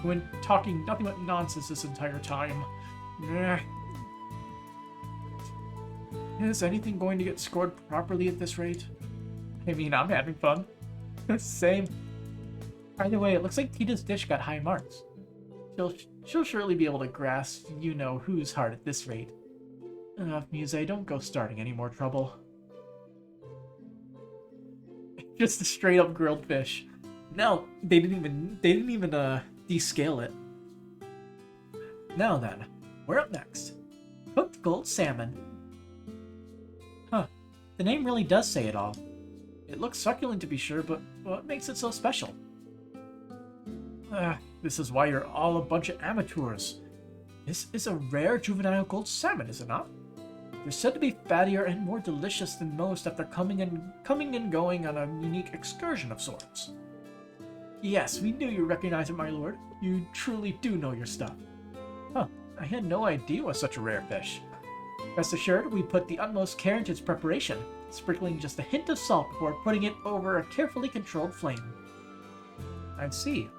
been talking nothing but nonsense this entire time. Nah. Is anything going to get scored properly at this rate? I mean, I'm having fun. Same. Either way, it looks like Tita's dish got high marks. She'll surely be able to grasp you-know-who's heart at this rate. Enough, Muse, don't go starting any more trouble. Just a straight-up grilled fish. No, they didn't even descale it. Now then, we're up next. Cooked gold salmon. Huh, the name really does say it all. It looks succulent to be sure, but what makes it so special? This is why you're all a bunch of amateurs. This is a rare juvenile gold salmon, is it not? They're said to be fattier and more delicious than most after coming and going on a unique excursion of sorts. Yes, we knew you recognize it, my lord. You truly do know your stuff. Huh, I had no idea it was such a rare fish. Rest assured, we put the utmost care into its preparation, sprinkling just a hint of salt before putting it over a carefully controlled flame. I see.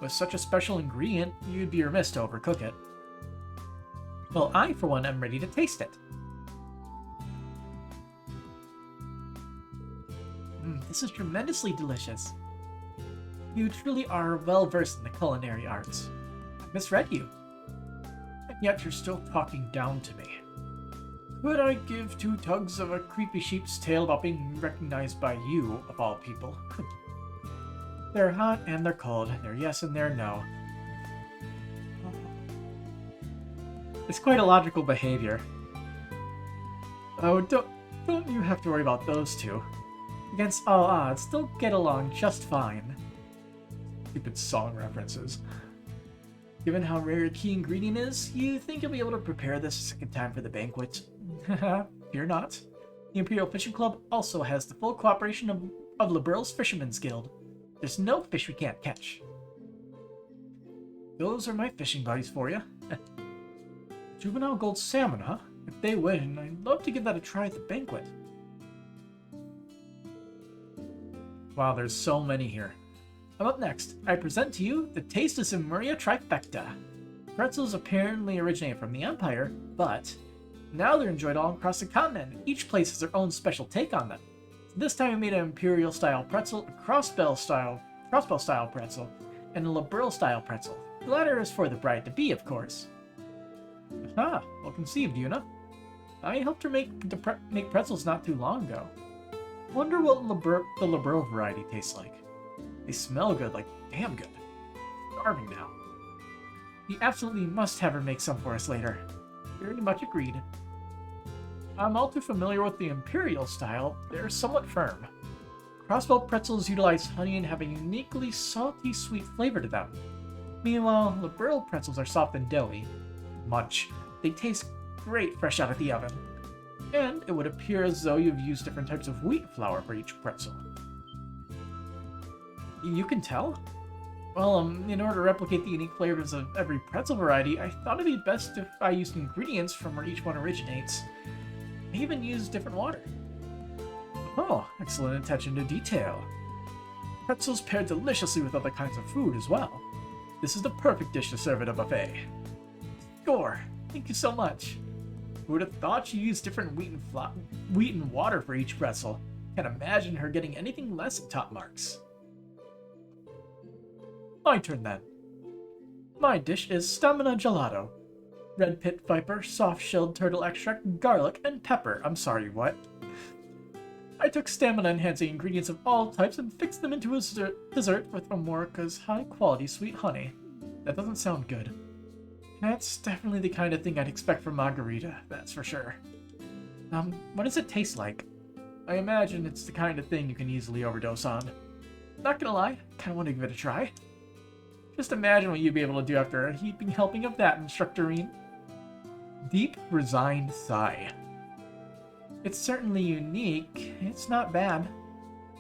With such a special ingredient, you'd be remiss to overcook it. Well, I, for one, am ready to taste it. This is tremendously delicious. You truly are well versed in the culinary arts. I misread you. And yet you're still talking down to me. Could I give two tugs of a creepy sheep's tail about being recognized by you, of all people? They're hot and they're cold. They're yes and they're no. It's quite a logical behavior. Oh, don't you have to worry about those two. Against all odds, they'll get along just fine. Stupid song references. Given how rare your key ingredient is, you think you'll be able to prepare this a second time for the banquet? Fear not. The Imperial Fishing Club also has the full cooperation of Liberal's Fisherman's Guild. There's no fish we can't catch. Those are my fishing buddies for you. Juvenile gold salmon, huh? If they win, I'd love to give that a try at the banquet. Wow, there's so many here. Up next, I present to you the Taste of Zemuria Trifecta. Pretzels apparently originate from the Empire, but now they're enjoyed all across the continent. Each place has their own special take on them. This time I made an Imperial-style pretzel, a crossbow-style pretzel, and a Liberal-style pretzel. The latter is for the bride-to-be, of course. Aha, well conceived, Yuna. I helped her make pretzels not too long ago. Wonder what the Liberal variety tastes like. They smell good, like damn good. Starving now. We absolutely must have her make some for us later. Very much agreed. I'm all too familiar with the Imperial style. They're somewhat firm. Crossbow pretzels utilize honey and have a uniquely salty, sweet flavor to them. Meanwhile, Liberal pretzels are soft and doughy. Munch. They taste great fresh out of the oven. And it would appear as though you've used different types of wheat flour for each pretzel. You can tell? Well, in order to replicate the unique flavors of every pretzel variety, I thought it'd be best if I used ingredients from where each one originates. I even used different water. Oh, excellent attention to detail. Pretzels pair deliciously with other kinds of food as well. This is the perfect dish to serve at a buffet. Score! Thank you so much. Who would have thought you used different wheat and water for each pretzel? Can't imagine her getting anything less than top marks. My turn then. My dish is stamina gelato. Red pit viper, soft-shelled turtle extract, garlic, and pepper. I'm sorry, what? I took stamina-enhancing ingredients of all types and fixed them into a dessert with Amorica's high-quality sweet honey. That doesn't sound good. That's definitely the kind of thing I'd expect from margarita, that's for sure. What does it taste like? I imagine it's the kind of thing you can easily overdose on. Not gonna lie, kinda want to give it a try. Just imagine what you'd be able to do after a heaping helping of that, Instructorine. Deep, resigned sigh. It's certainly unique. It's not bad.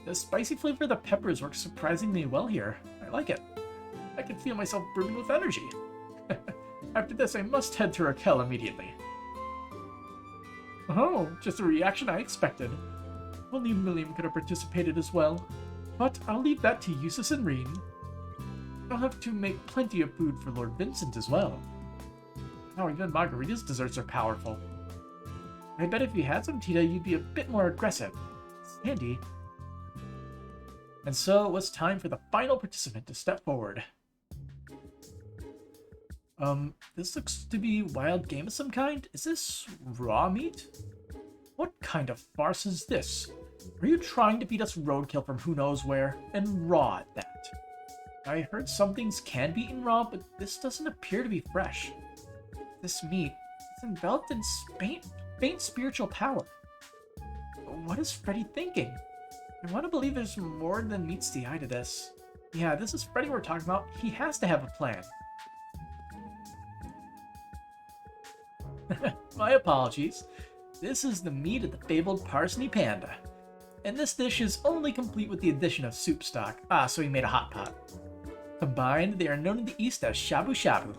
The spicy flavor of the peppers works surprisingly well here. I like it. I can feel myself brimming with energy. After this, I must head to Raquel immediately. Oh, just a reaction I expected. Only Milliam could have participated as well. But I'll leave that to Eustace and Reen. I'll have to make plenty of food for Lord Vincent as well. Now, even Margarita's desserts are powerful. I bet if you had some, Tita, you'd be a bit more aggressive. Sandy. And so it was time for the final participant to step forward. This looks to be wild game of some kind. Is this raw meat? What kind of farce is this? Are you trying to feed us roadkill from who knows where? And raw at that. I heard some things can be eaten raw, but this doesn't appear to be fresh. This meat is enveloped in faint spiritual power. What is Freddy thinking? I want to believe there's more than meets the eye to this. Yeah, this is Freddy we're talking about. He has to have a plan. My apologies. This is the meat of the fabled Parsney Panda. And this dish is only complete with the addition of soup stock. Ah, so he made a hot pot. Combined, they are known in the East as shabu shabu.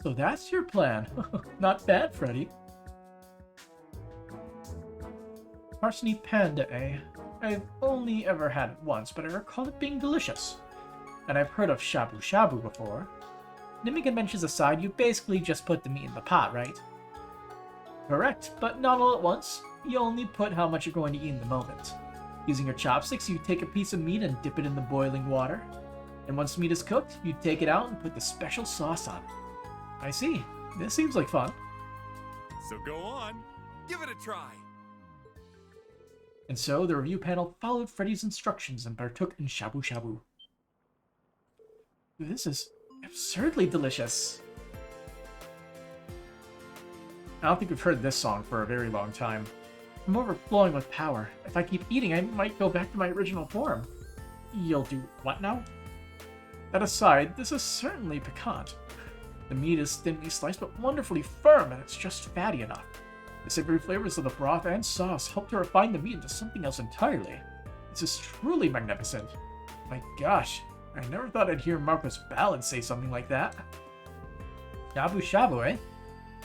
So that's your plan. Not bad, Freddy. Parsney Panda, eh? I've only ever had it once, but I recall it being delicious. And I've heard of shabu shabu before. Naming conventions aside, you basically just put the meat in the pot, right? Correct, but not all at once. You only put how much you're going to eat in the moment. Using your chopsticks, you take a piece of meat and dip it in the boiling water. And once meat is cooked, you take it out and put the special sauce on it. I see. This seems like fun.
So go on. Give it a try.
And so the review panel followed Freddy's instructions and partook in shabu shabu. This is absurdly delicious. I don't think we've heard this song for a very long time. I'm overflowing with power. If I keep eating, I might go back to my original form. You'll do what now? That aside, this is certainly piquant. The meat is thinly sliced but wonderfully firm, and it's just fatty enough. The savory flavors of the broth and sauce help to refine the meat into something else entirely. This is truly magnificent. My gosh, I never thought I'd hear Marcus Balance say something like that. Shabu shabu, eh?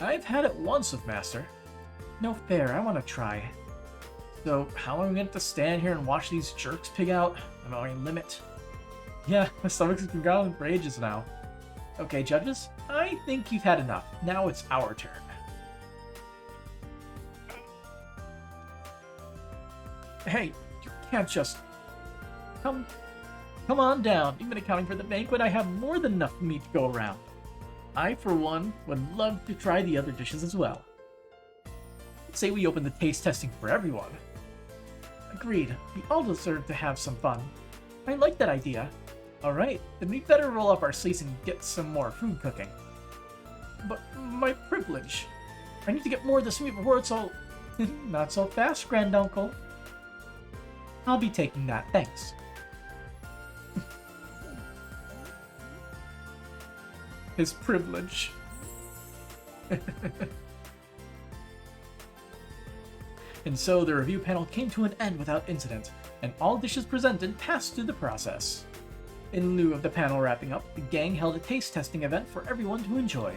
I've had it once with Master. No fair, I want to try. So, how long am I going to stand here and watch these jerks pig out? I'm on my limit. Yeah, my stomach's been growling for ages now. Okay, judges, I think you've had enough. Now it's our turn. Hey, you can't just... Come on down. Even accounting for the banquet, I have more than enough meat to go around. I, for one, would love to try the other dishes as well. Say we open the taste testing for everyone. Agreed. We all deserve to have some fun. I like that idea. Alright, then we better roll up our sleeves and get some more food cooking. But my privilege. I need to get more of this meat before it's all... Not so fast, Granduncle. I'll be taking that, thanks. His privilege. And so the review panel came to an end without incident, and all dishes presented passed through the process. In lieu of the panel wrapping up, the gang held a taste testing event for everyone to enjoy.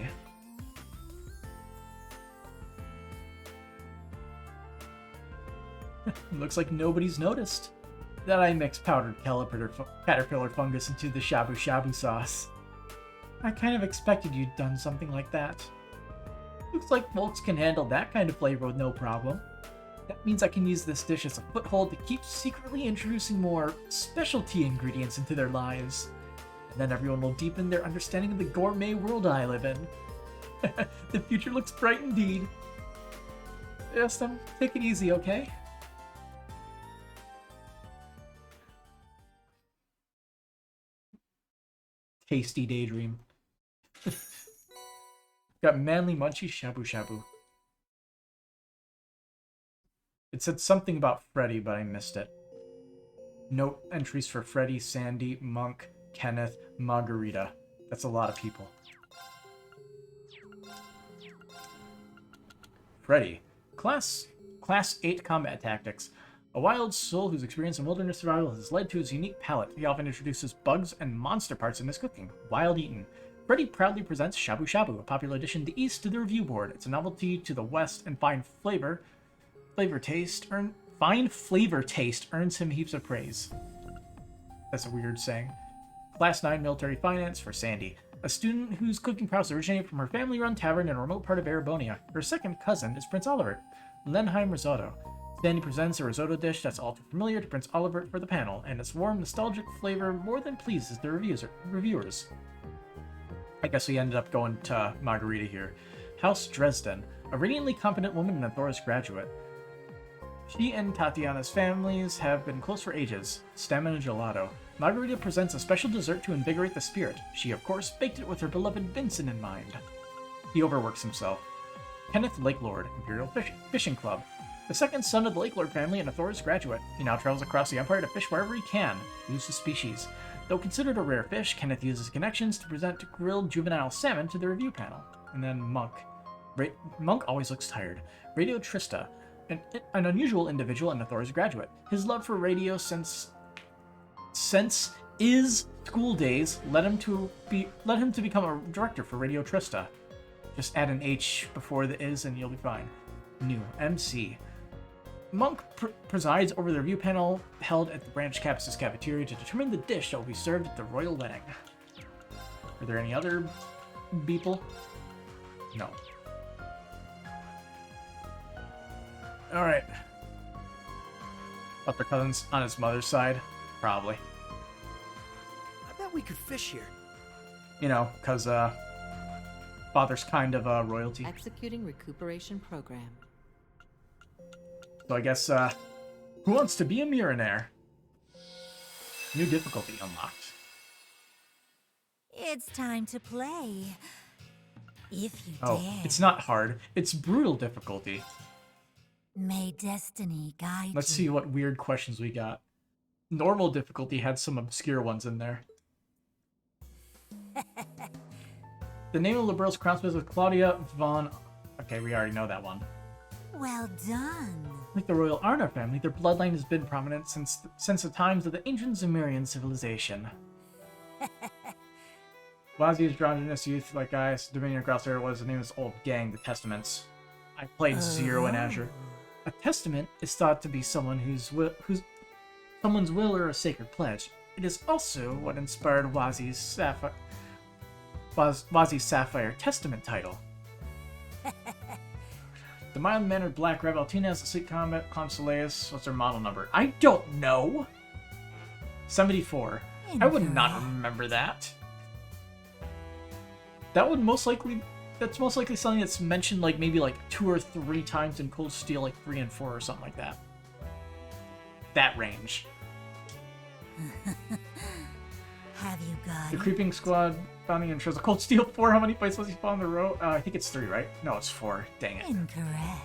Looks like nobody's noticed that I mixed powdered caterpillar fungus into the shabu shabu sauce. I kind of expected you'd done something like that. Looks like folks can handle that kind of flavor with no problem. That means I can use this dish as a foothold to keep secretly introducing more specialty ingredients into their lives. And then everyone will deepen their understanding of the gourmet world I live in. The future looks bright indeed. Just take it easy, okay? Tasty daydream. Got manly munchy shabu shabu. It said something about Freddy, but I missed it. Note entries for Freddy, Sandy, Monk, Kenneth, Margarita. That's a lot of people. Freddy. Class 8 combat tactics. A wild soul whose experience in wilderness survival has led to his unique palate. He often introduces bugs and monster parts in his cooking. Wild eaten. Freddy proudly presents Shabu Shabu, a popular addition to the East to the review board. It's a novelty to the West and fine flavor taste earns him heaps of praise. That's a weird saying. Class 9 Military Finance for Sandy, a student whose cooking prowess originated from her family-run tavern in a remote part of Erebonia. Her second cousin is Prince Oliver, Lenheim Risotto. Sandy presents a risotto dish that's all too familiar to Prince Oliver for the panel, and its warm, nostalgic flavor more than pleases the reviewers. I guess we ended up going to Margarita here. House Dresden, a radiantly competent woman and a Thoris graduate. She and Tatiana's families have been close for ages. Stamina Gelato. Margarita presents a special dessert to invigorate the spirit. She, of course, baked it with her beloved Vincent in mind. He overworks himself. Kenneth Lakelord, Imperial Fishing Club. The second son of the Lakelord family and a Thoris graduate. He now travels across the Empire to fish wherever he can. Use the species. Though considered a rare fish, Kenneth uses connections to present grilled juvenile salmon to the review panel. And then Monk. Monk always looks tired. Radio Trista. An unusual individual and a Thoris graduate. His love for radio since is school days led him to become a director for Radio Trista. Just add an H before the is and you'll be fine. New MC. Monk presides over the review panel held at the branch campus's cafeteria to determine the dish that will be served at the royal wedding. Are there any other people? No. Alright. But their cousins on his mother's side? Probably.
I bet we could fish here.
You know, because, father's kind of, royalty.
Executing recuperation program.
So I guess, who wants to be a Mirranair? New difficulty unlocked.
It's time to play. If you
Oh,
dare.
it's not hard. It's brutal difficulty.
May destiny guide
Let's
you.
see what weird questions we got. Normal difficulty had some obscure ones in there. The name of Liberal's crownsmith was Claudia von... Okay, we already know that one.
Well done.
Like the royal Arna family, their bloodline has been prominent since the times of the ancient Sumerian civilization. Wazi's androgynous youth like Gaius, Dominion Grosser was the name of his old gang, the Testaments. I played Zero in Azure. A testament is thought to be someone's will or a sacred pledge. It is also what inspired Wazi's Sapphire Testament title. The mild-mannered Black Rebel Tina has a sleek combat. Consoleus, what's her model number? I don't know! 74. I would not remember that. That's most likely something that's mentioned like maybe like 2 or 3 times in Cold Steel, like 3 and 4 or something like that. That range.
Have you got
The
it?
Creeping Squad founding and shows a Cold Steel 4. How many fights does he fall in the row? I think it's 3, right? No, it's 4. Dang it.
Incorrect.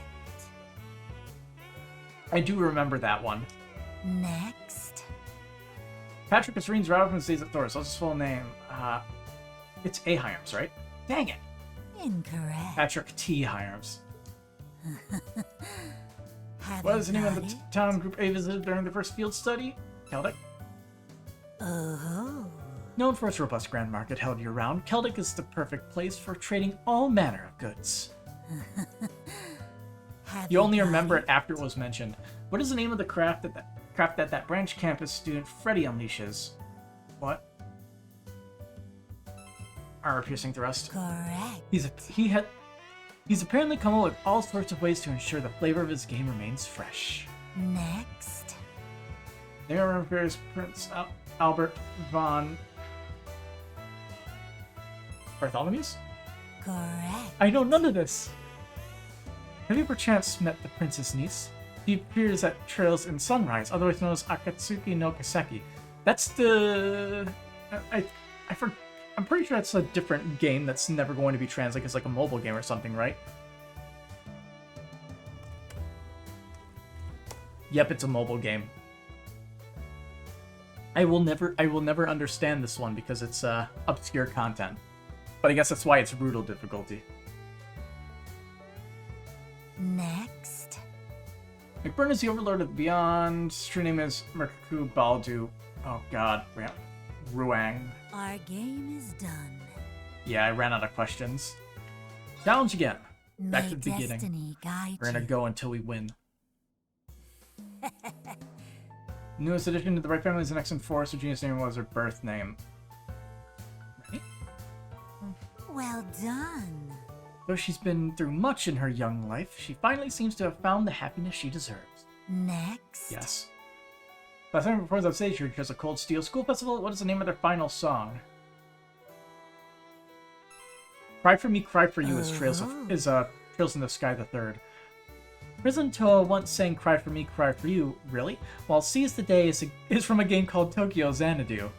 I do remember that one.
Next.
Patrick Kasreen's routed from his days at Thoris. What's his full name? It's A. Hyams, right? Dang it.
Incorrect.
Patrick T. Hyams.
Have
What
you
is the name of
got
the
it?
town Group A visited during the first field study? Celtic.
Oh.
Known for its robust grand market held year-round, Celtic is the perfect place for trading all manner of goods.
Have
You only
got
remember it after it was mentioned. What is the name of the craft that branch campus student Freddy unleashes? What? Armor-piercing thrust.
Correct.
He's apparently come up with all sorts of ways to ensure the flavor of his game remains fresh.
Next.
Name of Reverie Prince Albert von Bartholomew's?
Correct.
I know none of this. Have you perchance met the prince's niece? She appears at Trails in Sunrise, otherwise known as Akatsuki no Kaseki. That's the... I'm pretty sure that's a different game that's never going to be translated as like a mobile game or something, right? Yep, it's a mobile game. I will never understand this one because it's obscure content. But I guess that's why it's brutal difficulty.
Next.
McBurn is the overlord of Beyond. His true name is Merkuku Baldu. Oh god, Ruang.
Our game is done.
Yeah, I ran out of questions. Challenge again. Back
May
to the beginning.
destiny guide
We're gonna
you.
go until we win. Newest addition to the Wright family is the next in Forest. Regina's name was her birth name.
done.
Though she's been through much in her young life, she finally seems to have found the happiness she deserves.
Next.
Yes. Last time before the stage here, a Cold Steel School Festival. What is the name of their final song? Cry for Me, Cry for You is Trails in the Sky the Third. Prison Toa once sang Cry for Me, Cry for You, really? While Seize the Day is from a game called Tokyo Xanadu.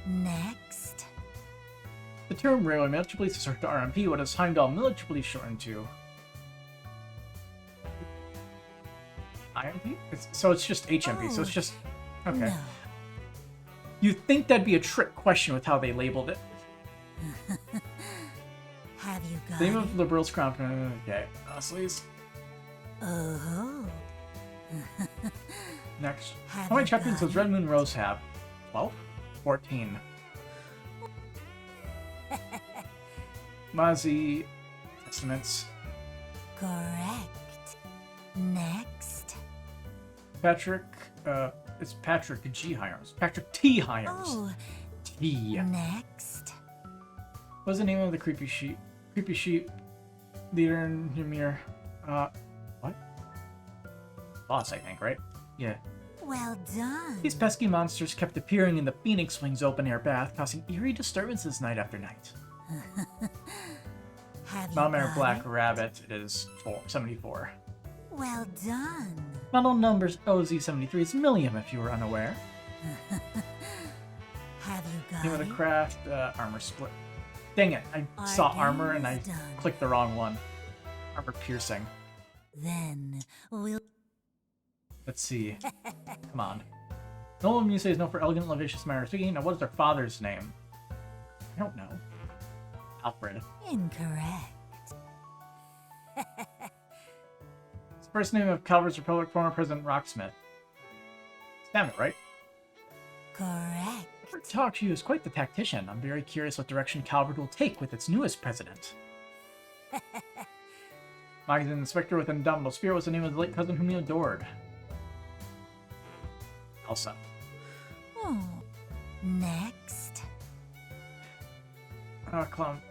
Next.
The term Railway Military Police is short to RMP. What is Heimdall Military Police shortened to? IMP? So it's just HMP, so it's just... Okay.
No.
You'd think that'd be a trick question with how they labeled it.
Have you got
Name
it?
of Liberals Crown. Okay. Sleaze.
Oh.
Next.
Have
How many
you
champions
got
does Red Moon Rose have? 12? 14. Mazi. Estimates.
Correct. Next.
Patrick. It's Patrick G. Hyams. Patrick T. Hyams.
Oh.
T.
Next.
What's the name of the creepy sheep? Creepy sheep leader in Ymir. What? Boss, I think, right? Yeah.
Well done.
These pesky monsters kept appearing in the Phoenix Wing's open-air bath, causing eerie disturbances night after night.
Have you
Nightmare
got
Black
it?
Rabbit, it is 74.
Well done.
Model numbers OZ73 is Millium, if you were unaware.
Have you got
Name of the
it?
craft, armor split. Dang it, I saw armor and I
game's done.
clicked the wrong one. Armor piercing.
Then we'll...
Let's see. Come on. Nolan Muse is known for elegant, vivacious manner of speaking. Now, what is their father's name? I don't know. Alfred.
Incorrect.
It's the first name of Calvert's Republic former President Rocksmith. Damn it, right?
Correct.
For talk to you is quite the tactician. I'm very curious what direction Calvert will take with its newest president. Magazine Inspector with an Indomitable Spirit was the name of the late cousin whom he adored. Elsa.
Oh. Next.
Clown.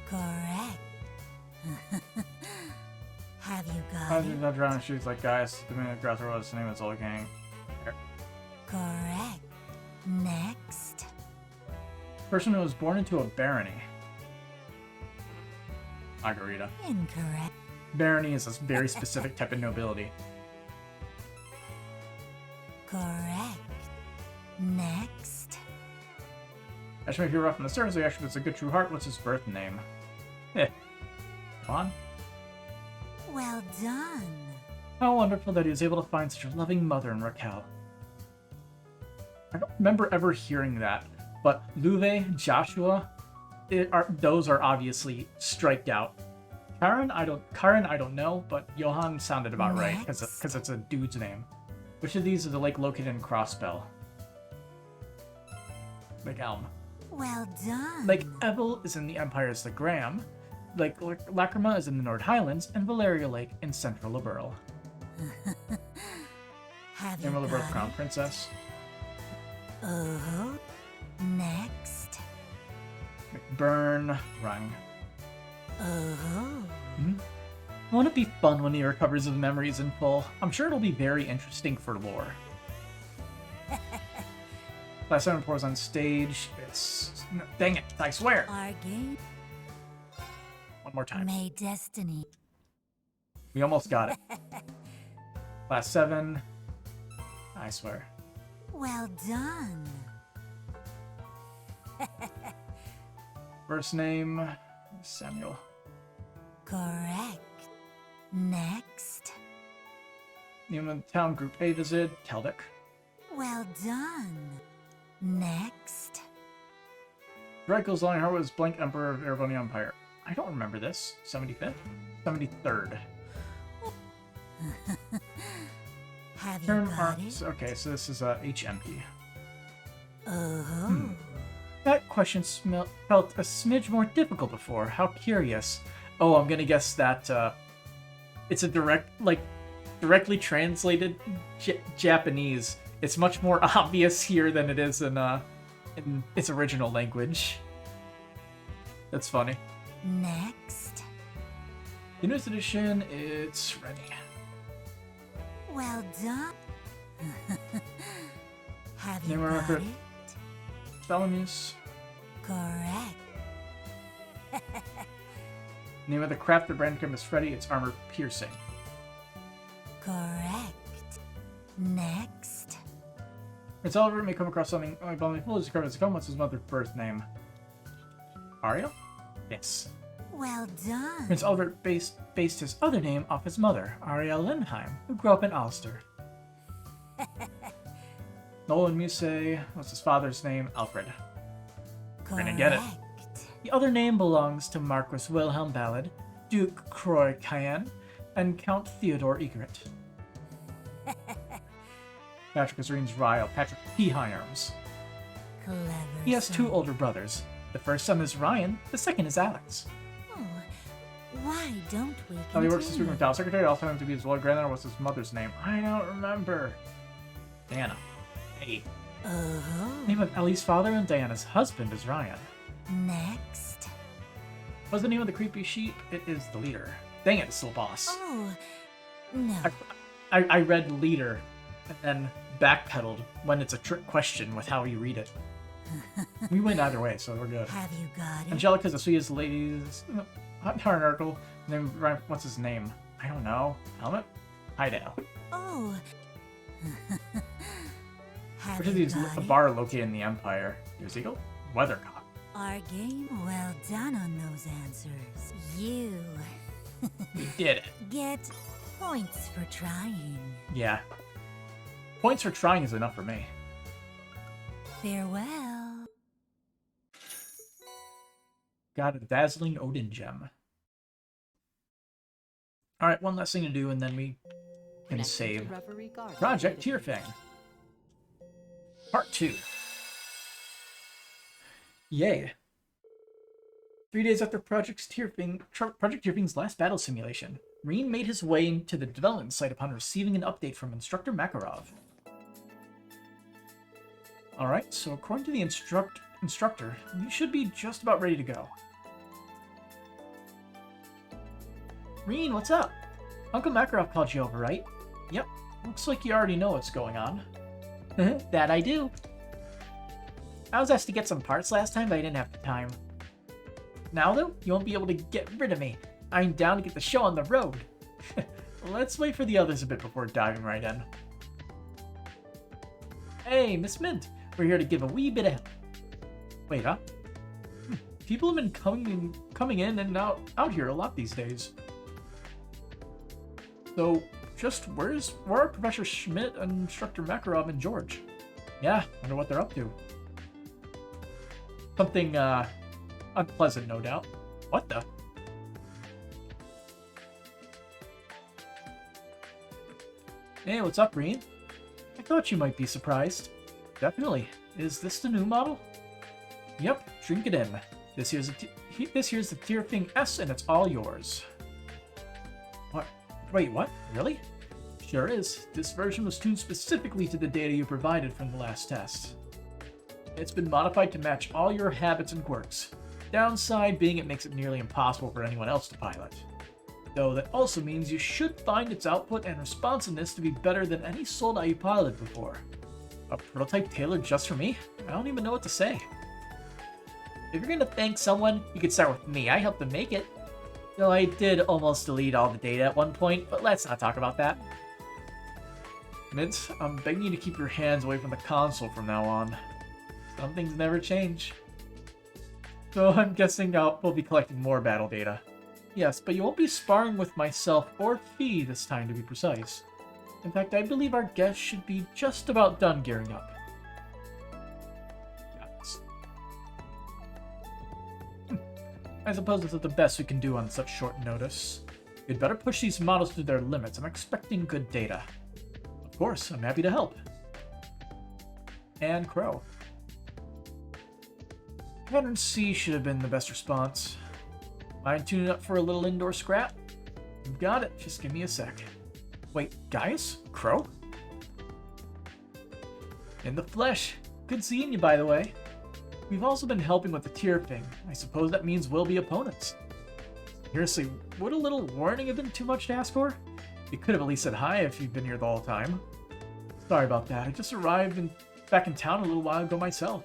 Correct. Have you
I
got
did
it?
not drown shoes like guys. The minute Grasser was the name of his old gang.
Correct. Next.
Person who was born into a barony. Margarita.
Incorrect.
Barony is a very specific type of nobility.
Correct. Next.
Actually, if you're rough on the surface, he actually has a good true heart. What's his birth name? Come on.
Well done.
How wonderful that he was able to find such a loving mother in Raquel. I don't remember ever hearing that, but Luve, Joshua, those are obviously striked out. Karen, I don't know, but Johan sounded about right because it's a dude's name. Which of these is the lake located in Crossbell? Lake Elm.
Well done.
Lake Evel is in the Empire's the Graham. Lake Lacrima is in the Nord Highlands, and Valeria Lake in central Liberl.
Have you
Name of the birth
got
crown
it?
princess.
Oh. Next.
McBurn Rung.
Oh.
Won't it be fun when he recovers his memories in full? I'm sure it'll be very interesting for lore. Last time Pours on stage, it's... no, dang it, I swear!
Our game.
One more time.
May destiny.
We almost got it. Last 7. I swear.
Well done.
First name, Samuel.
Correct. Next.
Name of the town group A visit, Teldec.
Well done. Next.
Draco's Lionheart was Blank Emperor of Erebony Empire. I don't remember this. 75th? 73rd.
Have you
Term
got
arts.
it?
Okay, so this is HMP.
Oh.
That question felt a smidge more difficult before. How curious. Oh, I'm gonna guess that it's a directly translated Japanese. It's much more obvious here than it is in its original language. That's funny.
Next.
The newest edition, it's ready.
Well done. Have you
Name
got
record.
it?
Bellamy's.
Correct.
Name of the craft that Brandon is Freddy, it's armor piercing.
Correct. Next.
Prince Oliver may come across something like Bellamy Full is covered as a come. What's his mother's birth name? Ariel? Yes.
Well done.
Prince Oliver based his other name off his mother, Ariel Lindheim, who grew up in Ulster. Nolan Musset, what's his father's name? Alfred. We're gonna get it. The other name belongs to Marquis Wilhelm Ballard, Duke Croy Cayenne, and Count Theodore Egret. Patrick is Reen's rival, Patrick P. Hyams.
Clever.
He has two
son.
older brothers. The first son is Ryan, the second is Alex.
Oh, why don't we
Now he works as
continue?
McDowell secretary, also happened to be his royal granddaughter. What's his mother's name? I don't remember. Diana. Hey.
Oh.
Name of Ellie's father and Diana's husband is Ryan.
Next.
What's the name of the creepy sheep? It is the leader. Dang it, it's still boss.
Oh, no.
I read leader and then backpedaled when it's a trick question with how you read it. We went either way, so we're good.
Have you got it?
Angelica's the sweetest ladies. Hot article. Name, what's his name? I don't know. Helmet? Hideout.
Oh. Have
Which of
you
these
got
a
it?
bar located in the Empire? Here's Eagle? Weathercock.
Our game? Well done on those answers. You
We did it.
get points for trying.
Yeah. Points for trying is enough for me.
Farewell.
Got a dazzling Odin gem. Alright, one last thing to do and then we can
Connecting
save.
to Reverie Garden.
Project Tyrfing. Part 2. Yay. 3 days after Project Tyrfing's last battle simulation, Reen made his way into the development site upon receiving an update from Instructor Makarov. Alright, so according to the instructor, you should be just about ready to go. Reen, what's up? Uncle Makarov called you over, right? Yep, looks like you already know what's going on. That I do. I was asked to get some parts last time, but I didn't have the time. Now, though, you won't be able to get rid of me. I'm down to get the show on the road. Let's wait for the others a bit before diving right in. Hey, Miss Mint. We're here to give a wee bit of help. Wait, huh? People have been coming in and out here a lot these days. So, just where are Professor Schmidt and Instructor Makarov and George? Yeah, wonder what they're up to. Something, unpleasant, no doubt. What the? Hey, what's up, Reen? I thought you might be surprised. Definitely. Is this the new model? Yep, drink it in. This here's the Tyrfing S, and it's all yours. What? Wait, what? Really? Sure is. This version was tuned specifically to the data you provided from the last test. It's been modified to match all your habits and quirks. Downside being it makes it nearly impossible for anyone else to pilot. Though that also means you should find its output and responsiveness to be better than any Soldai you piloted before. A prototype tailored just for me? I don't even know what to say. If you're gonna thank someone, you could start with me. I helped them make it. Though I did almost delete all the data at one point, but let's not talk about that. Mint, I'm begging you to keep your hands away from the console from now on. Some things never change. So I'm guessing we'll be collecting more battle data. Yes, but you won't be sparring with myself or Fee this time, to be precise. In fact, I believe our guest should be just about done gearing up. Yes. I suppose this is the best we can do on such short notice. You'd better push these models to their limits. I'm expecting good data. Of course, I'm happy to help. And Crow. Pattern C should have been the best response. Mind tuning up for a little indoor scrap? You've got it. Just give me a sec. Wait, Gaius? Crow? In the flesh. Good seeing you, by the way. We've also been helping with the Tyrfing. I suppose that means we'll be opponents. Seriously, would a little warning have been too much to ask for? You could have at least said hi if you've been here the whole time. Sorry about that. I just arrived back in town a little while ago myself.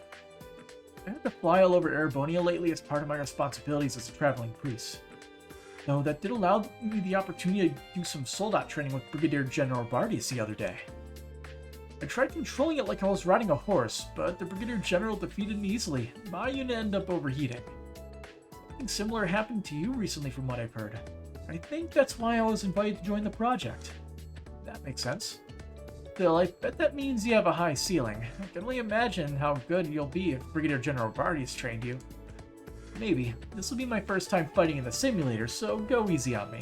I had to fly all over Erebonia lately as part of my responsibilities as a traveling priest. Though that did allow me the opportunity to do some soldat training with Brigadier General Bardius the other day. I tried controlling it like I was riding a horse, but the Brigadier General defeated me easily. My unit ended up overheating. Something similar happened to you recently from what I've heard. I think that's why I was invited to join the project. That makes sense. Still, I bet that means you have a high ceiling. I can only imagine how good you'll be if Brigadier General Bardius trained you. Maybe. This will be my first time fighting in the simulator, so go easy on me.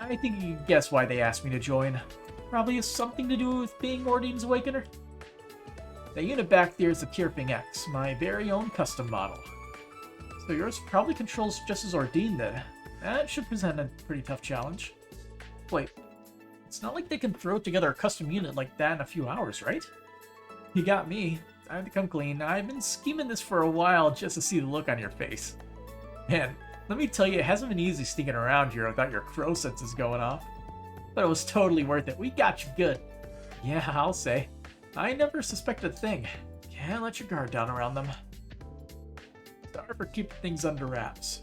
I think you can guess why they asked me to join. Probably has something to do with being Ordine's Awakener. The unit back there is the Tyrfing X, my very own custom model. So yours probably controls just as Ordine did. That should present a pretty tough challenge. Wait, it's not like they can throw together a custom unit like that in a few hours, right? You got me. Time to come clean. I've been scheming this for a while just to see the look on your face. Man, let me tell you, it hasn't been easy sneaking around here without your crow senses going off. But it was totally worth it. We got you good. Yeah, I'll say. I never suspected a thing. Can't let your guard down around them. Sorry for keeping things under wraps.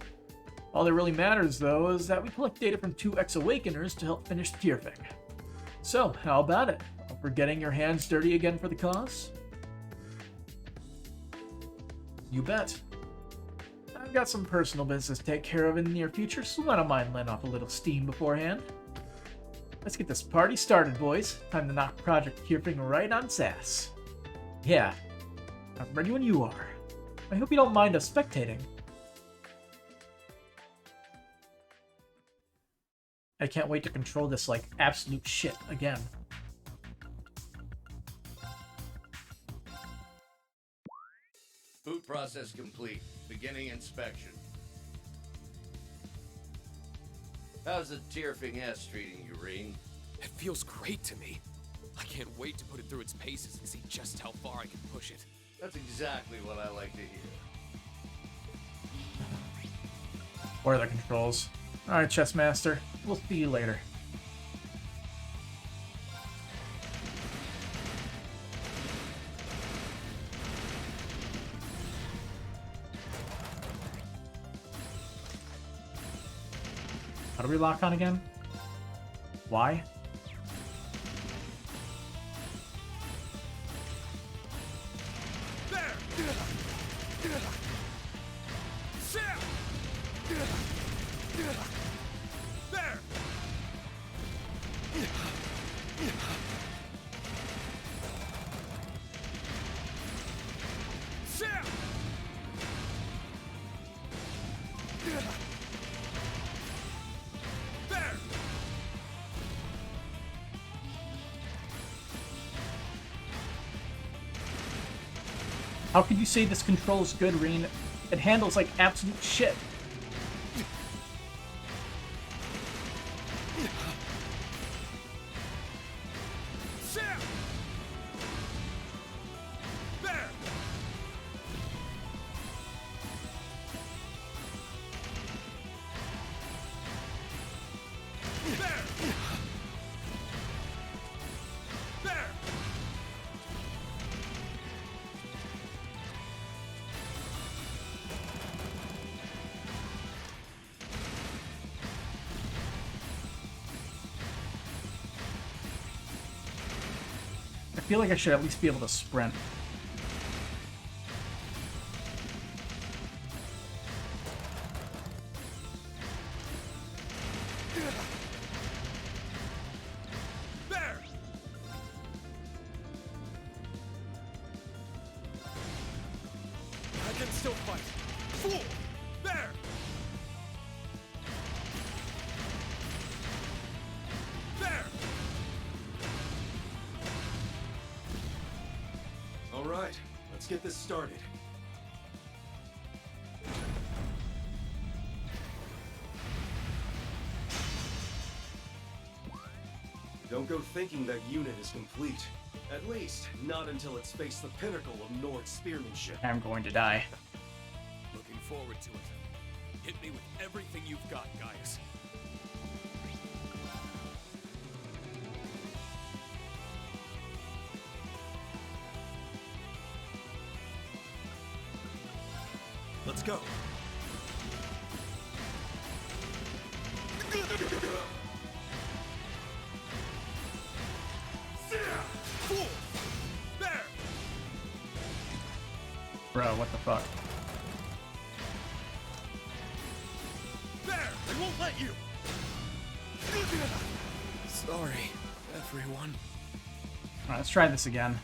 All that really matters, though, is that we collect data from 2 Ex-Awakeners to help finish Tyrfing. So, how about it? Up for getting your hands dirty again for the cause? You bet. I've got some personal business to take care of in the near future, so I don't mind letting off a little steam beforehand. Let's get this party started, boys. Time to knock Project Tyrfing right on sass. Yeah, I'm ready when you are. I hope you don't mind us spectating. I can't wait to control this like absolute shit again.
Boot process complete. Beginning inspection. How's the Tyrfing S treating you, Reen?
It feels great to me. I can't wait to put it through its paces and see just how far I can push it.
That's exactly what I like to hear.
What are the controls? Alright, Chess Master. We'll see you later. How do we lock on again? Why? How could you say this control is good, Reen? It handles like absolute shit. I feel like I should at least be able to sprint.
There! I can still fight. Fool! There! There! All right, let's get this started.
Don't go thinking that unit is complete. At least, not until it's faced the pinnacle of Nord spearmanship.
I'm going to die.
Looking forward to it. Hit me with everything you've got, Gaius.
Let's go.
Fool! There!
Bro, what the fuck?
There! I won't let you!
Sorry, everyone.
Alright, let's try this again.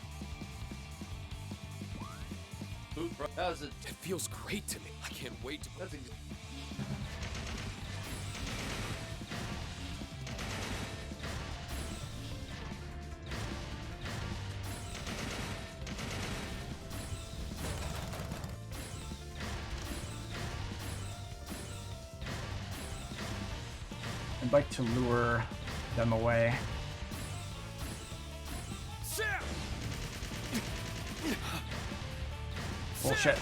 How's it?
It feels great to me. I can't wait to...
That's
I'd like to lure them away. Bullshit.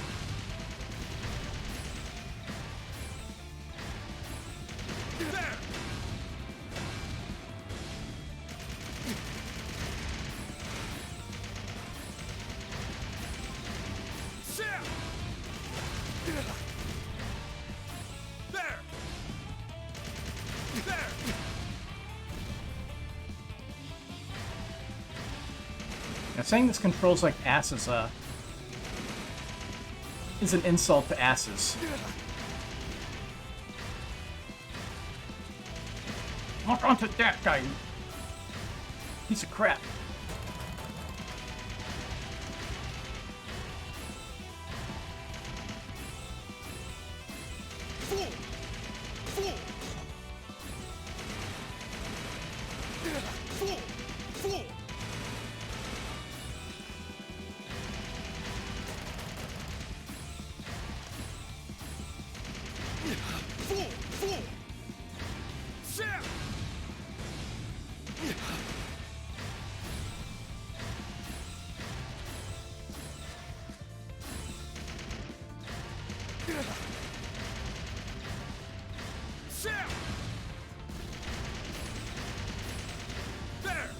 Now, saying this controls like ass is an insult to asses. Lock onto that guy, you piece of crap.
Fool! Fool! Fool! Fool! Fool! Fool! Sam! Sam! There!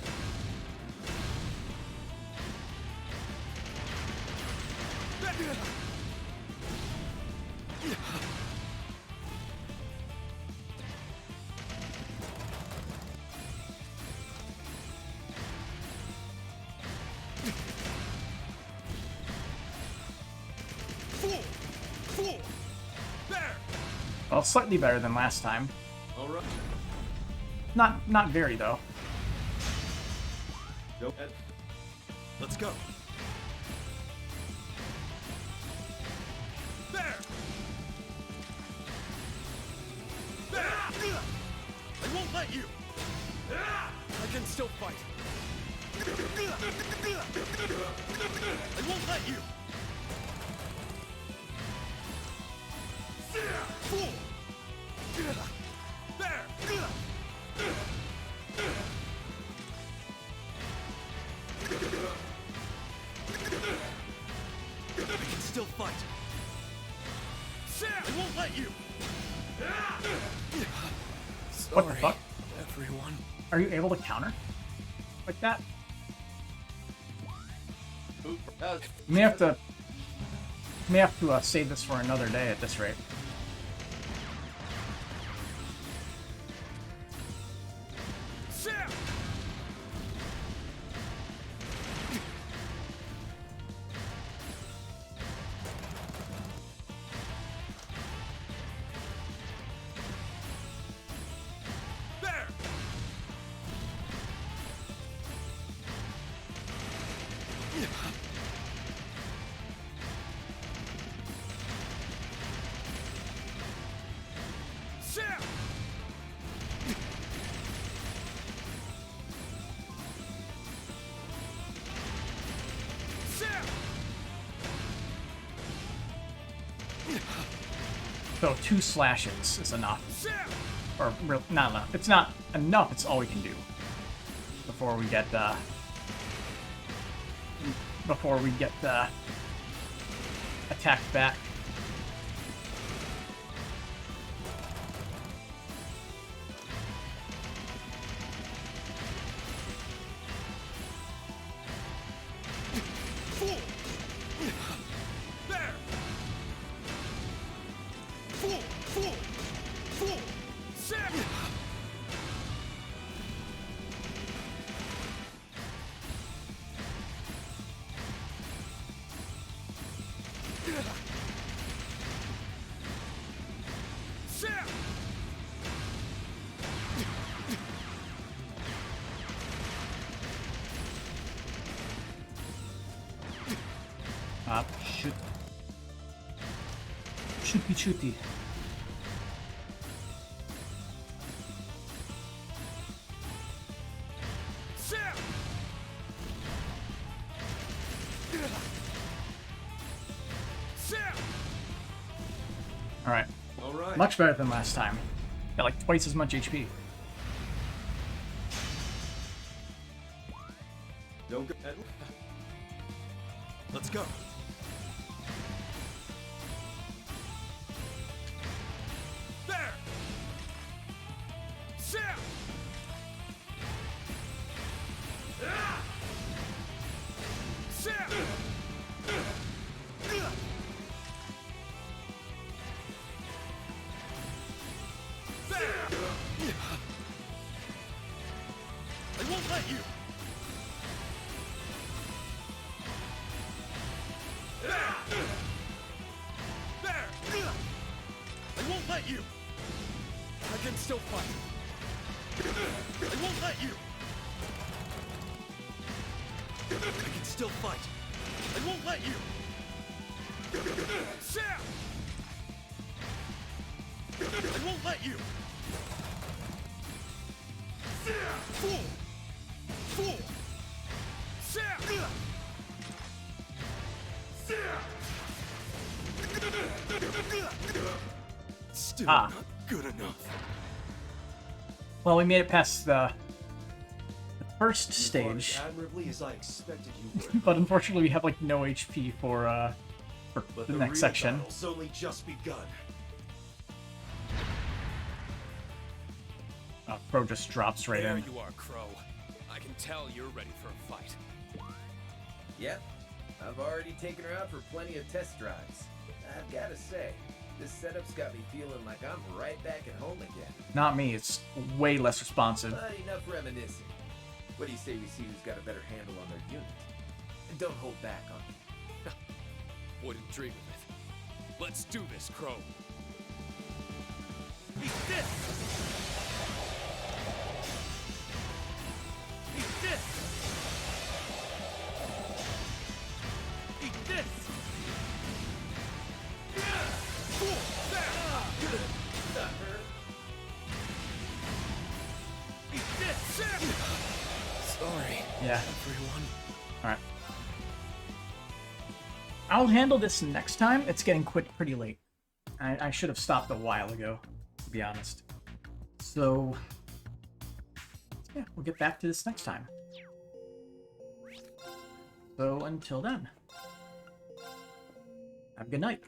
Fool! Fool! There!
Well, slightly better than last time.
All right.
Not very though.
Go ahead. Let's go.
There! There! I won't let you! I can still fight. I won't let you! Fool! There! I can still fight. Sam! I won't let you!
What the fuck?
Everyone.
Are you able to counter like that?
how's
You may have to save this for another day at this rate.
Sam! There! Sam! Sam!
So 2 slashes is enough.
Sam!
Or not enough. It's not enough, it's all we can do. before we get attacked back. Shoot. Shooty shooty. Alright.
Alright.
Much better than last time. Got like twice as much HP.
Don't go. Let's go.
There! Sit! Sit!
I won't let you.
There!
I won't let you. I can still fight. I won't let you. I can still fight. I won't let you.
Sit!
I won't let you.
Fool! Fool! Sit!
Still
Ah.
not good enough.
Well, we made it past the first
You fought as
stage,
admirably as I expected you would.
but unfortunately we have like no HP for
But
the
the
next
real
section.
battle's only just begun.
Crow just drops right
There
in.
you are, Crow. I can tell you're ready for a fight.
Yep, I've already taken her out for plenty of test drives. I've gotta say, this setup's got me feeling like I'm right back at home again.
Not me, it's way less responsive.
But enough reminiscing. What do you say we see who's got a better handle on their unit? And don't hold back on me.
Wouldn't dream of it. Let's do this, Crow.
Eat this! Eat this! Eat this! Eat this! Sorry,
Yeah.
everyone.
Alright. I'll handle this next time. It's getting pretty late. I should have stopped a while ago, to be honest. So, yeah, we'll get back to this next time. So, until then, have a good night.